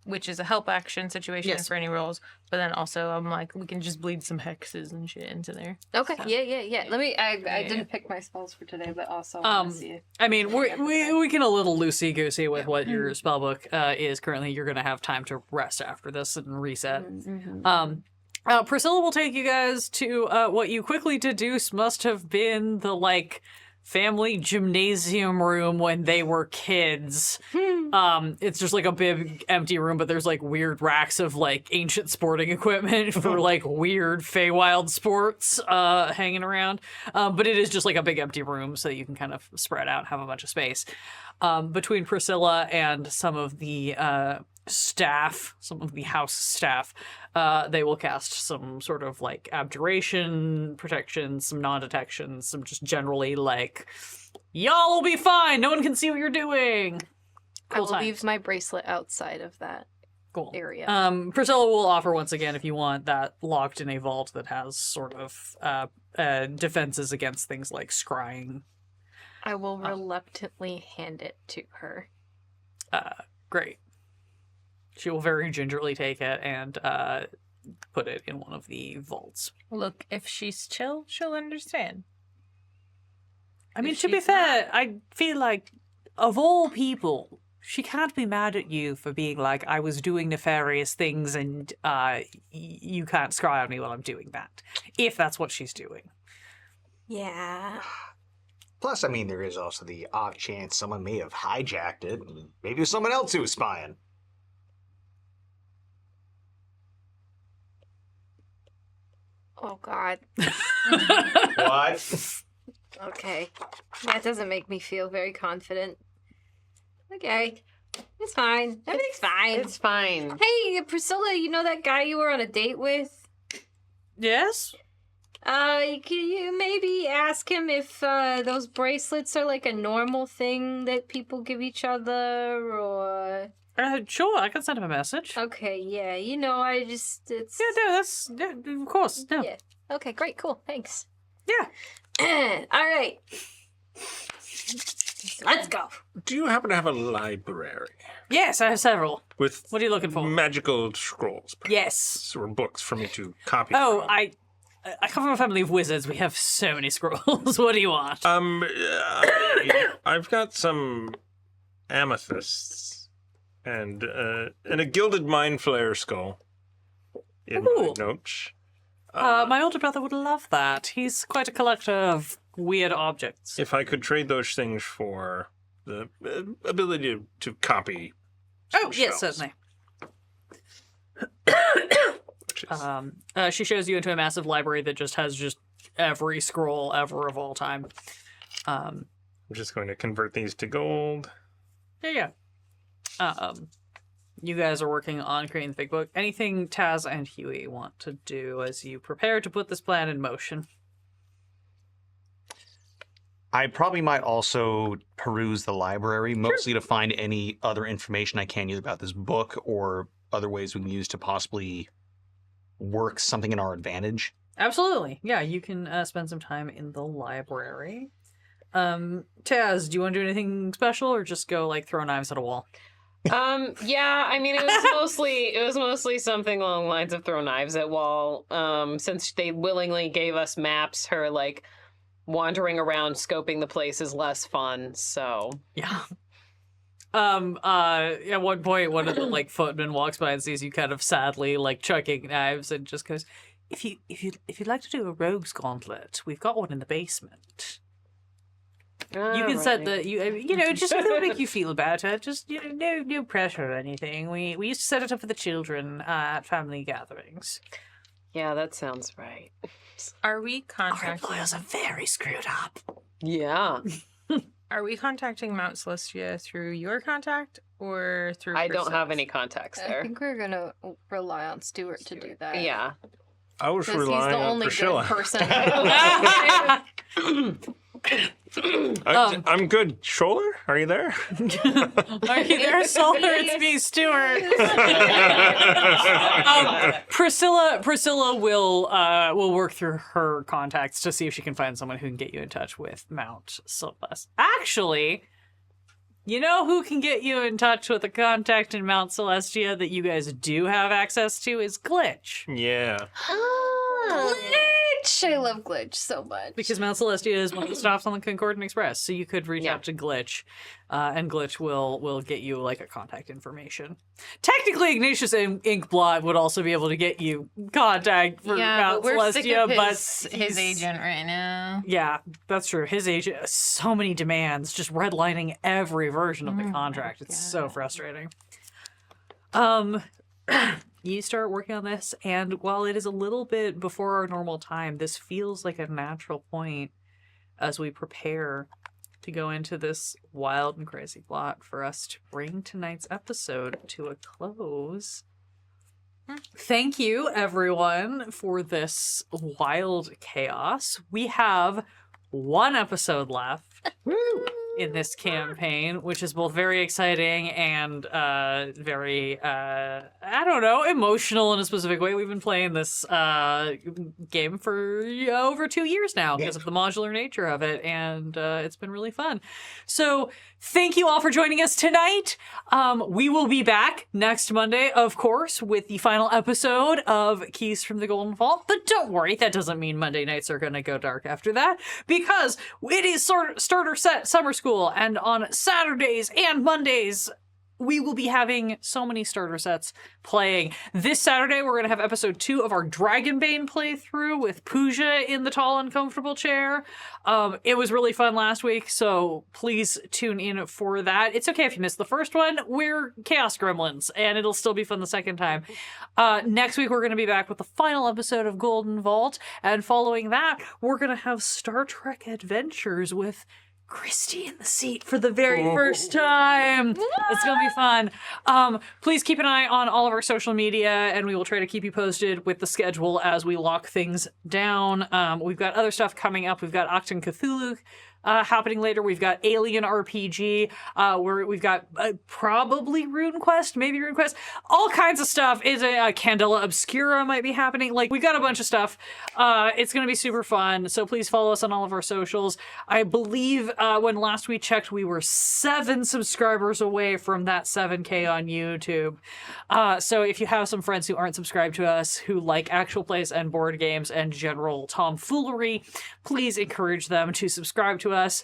which is a help action situation Yes. for any rolls. But then also, I'm like, we can just bleed some hexes and shit into there. Okay. So- Yeah. Let me. I didn't pick my spells for today, but also I wanna see it. I mean, we can a little loosey-goosey with what your spellbook is currently. You're going to have time to rest after this and reset. Priscilla will take you guys to what you quickly deduce must have been the, family gymnasium room when they were kids. It's just a big empty room, but there's weird racks of ancient sporting equipment for weird Feywild sports hanging around. But it is just a big empty room, so you can kind of spread out, have a bunch of space. Between Priscilla and some of the staff, some of the house staff, they will cast some sort of abjuration protection, some non-detection, some just generally y'all will be fine, no one can see what you're doing. I will Cool leave times. my bracelet outside of that Cool. area. Priscilla will offer once again, if you want, that locked in a vault that has sort of defenses against things like scrying. I will reluctantly hand it to her. Great. She will very gingerly take it and put it in one of the vaults. Look, if she's chill, she'll understand. I mean, If to be she's fair, I feel like, of all people, she can't be mad at you for being I was doing nefarious things and you can't scry on me while I'm doing that. If that's what she's doing. Yeah. Plus, I mean, there is also the odd chance someone may have hijacked it. And maybe it was someone else who was spying. Oh God. What? Okay. That doesn't make me feel very confident. Okay. It's fine. Everything's fine. It's fine. Hey, Priscilla, you know that guy you were on a date with? Yes? Can you maybe ask him if those bracelets are a normal thing that people give each other, or... Sure, I can send him a message. Okay, yeah, it's... Yeah, no, that's... Yeah, of course, no. Yeah. Okay, great, cool, thanks. Yeah. All right. Let's go. Do you happen to have a library Yes, I have several. with What are you looking for? magical scrolls? Yes. Or books for me to copy Oh, from? I come from a family of wizards. We have so many scrolls. What do you want? I've got some amethysts and a gilded mind flayer skull in my Ooh. notes. My older brother would love that. He's quite a collector of weird objects. If I could trade those things for the ability to copy. Oh, some yes, spells, certainly. which is- She shows you into a massive library that just has every scroll ever of all time. I'm just going to convert these to gold. Yeah. You guys are working on creating the big book. Anything Taz and Huey want to do as you prepare to put this plan in motion? I probably might also peruse the library, mostly to find any other information I can, either about this book or other ways we can use to possibly work something in our advantage. Absolutely. Yeah, you can spend some time in the library. Taz, do you want to do anything special or just go throw knives at a wall? Yeah, I mean, it was mostly something along the lines of throw knives at wall. Since they willingly gave us maps, her wandering around scoping the place is less fun. So Yeah. At one point, one of the footmen walks by and sees you kind of sadly chucking knives and just goes, "If you'd like to do a rogue's gauntlet, we've got one in the basement. You can set the just to make you feel better. Just no pressure or anything. We used to set it up for the children at family gatherings. Yeah, that sounds right. Are we Our contacting? employers are very screwed up. Yeah, Are we contacting Mount Celestia through your contact or through? I don't have Priscilla's? any contacts I there. think we're gonna rely on Stuart to do that. Yeah. I was Because he's relying the on only Priscilla. good person. I'm good. Shoulder, are you there? Are you there, Solar? It's me, Stuart. Priscilla will work through her contacts to see if she can find someone who can get you in touch with Mount Celeste. Actually, you know who can get you in touch with a contact in Mount Celestia that you guys do have access to is Glitch. Yeah. Glitch! I love Glitch so much. Because Mount Celestia is one of the stops on the Concordant Express, so you could reach Yeah. out to Glitch, and Glitch will get you like a contact information. Technically, Ignatius Inkblot would also be able to get you contact for Mount but we're sick Celestia, of his, but his he's- agent right now. Yeah, that's true. His agent, so many demands, just redlining every version of the contract. It's so frustrating. You start working on this, and while it is a little bit before our normal time, this feels like a natural point as we prepare to go into this wild and crazy plot for us to bring tonight's episode to a close. Thank you, everyone, for this wild chaos. We have one episode left in this campaign, which is both very exciting and very, I don't know, emotional in a specific way. We've been playing this game for over 2 years now because of the modular nature of it, and it's been really fun. So thank you all for joining us tonight. We will be back next Monday, of course, with the final episode of Keys from the Golden Vault. But don't worry, that doesn't mean Monday nights are going to go dark after that, because it is Starter Set Summer School, and on Saturdays and Mondays, we will be having so many starter sets playing. This Saturday, we're going to have episode 2 of our Dragonbane playthrough with Pooja in the tall, uncomfortable chair. It was really fun last week, so please tune in for that. It's okay if you missed the first one. We're Chaos Gremlins, and it'll still be fun the second time. Next week, we're going to be back with the final episode of Golden Vault, and following that, we're going to have Star Trek Adventures with Christy in the seat for the very first time. It's gonna be fun. Please keep an eye on all of our social media, and we will try to keep you posted with the schedule as we lock things down. We've got other stuff coming up. We've got Octon Cthulhu happening later. We've got Alien RPG, where we've got probably RuneQuest, maybe RuneQuest, all kinds of stuff. Is a Candela Obscura might be happening. Like, we've got a bunch of stuff. It's going to be super fun. So please follow us on all of our socials. I believe when last we checked, we were 7 subscribers away from that 7K on YouTube. So if you have some friends who aren't subscribed to us, who like actual plays and board games and general tomfoolery, please encourage them to subscribe to us.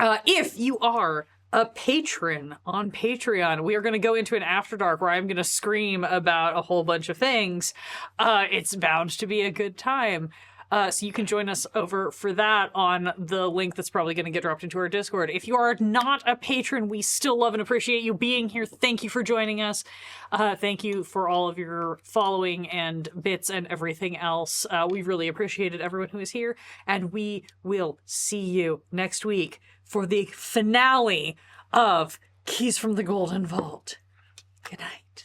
If you are a patron on Patreon, we are going to go into an After Dark where I'm going to scream about a whole bunch of things. It's bound to be a good time. So you can join us over for that on the link that's probably going to get dropped into our Discord. If you are not a patron, we still love and appreciate you being here. Thank you for joining us. Thank you for all of your following and bits and everything else. We really appreciated everyone who is here, and we will see you next week for the finale of Keys from the Golden Vault. Good night.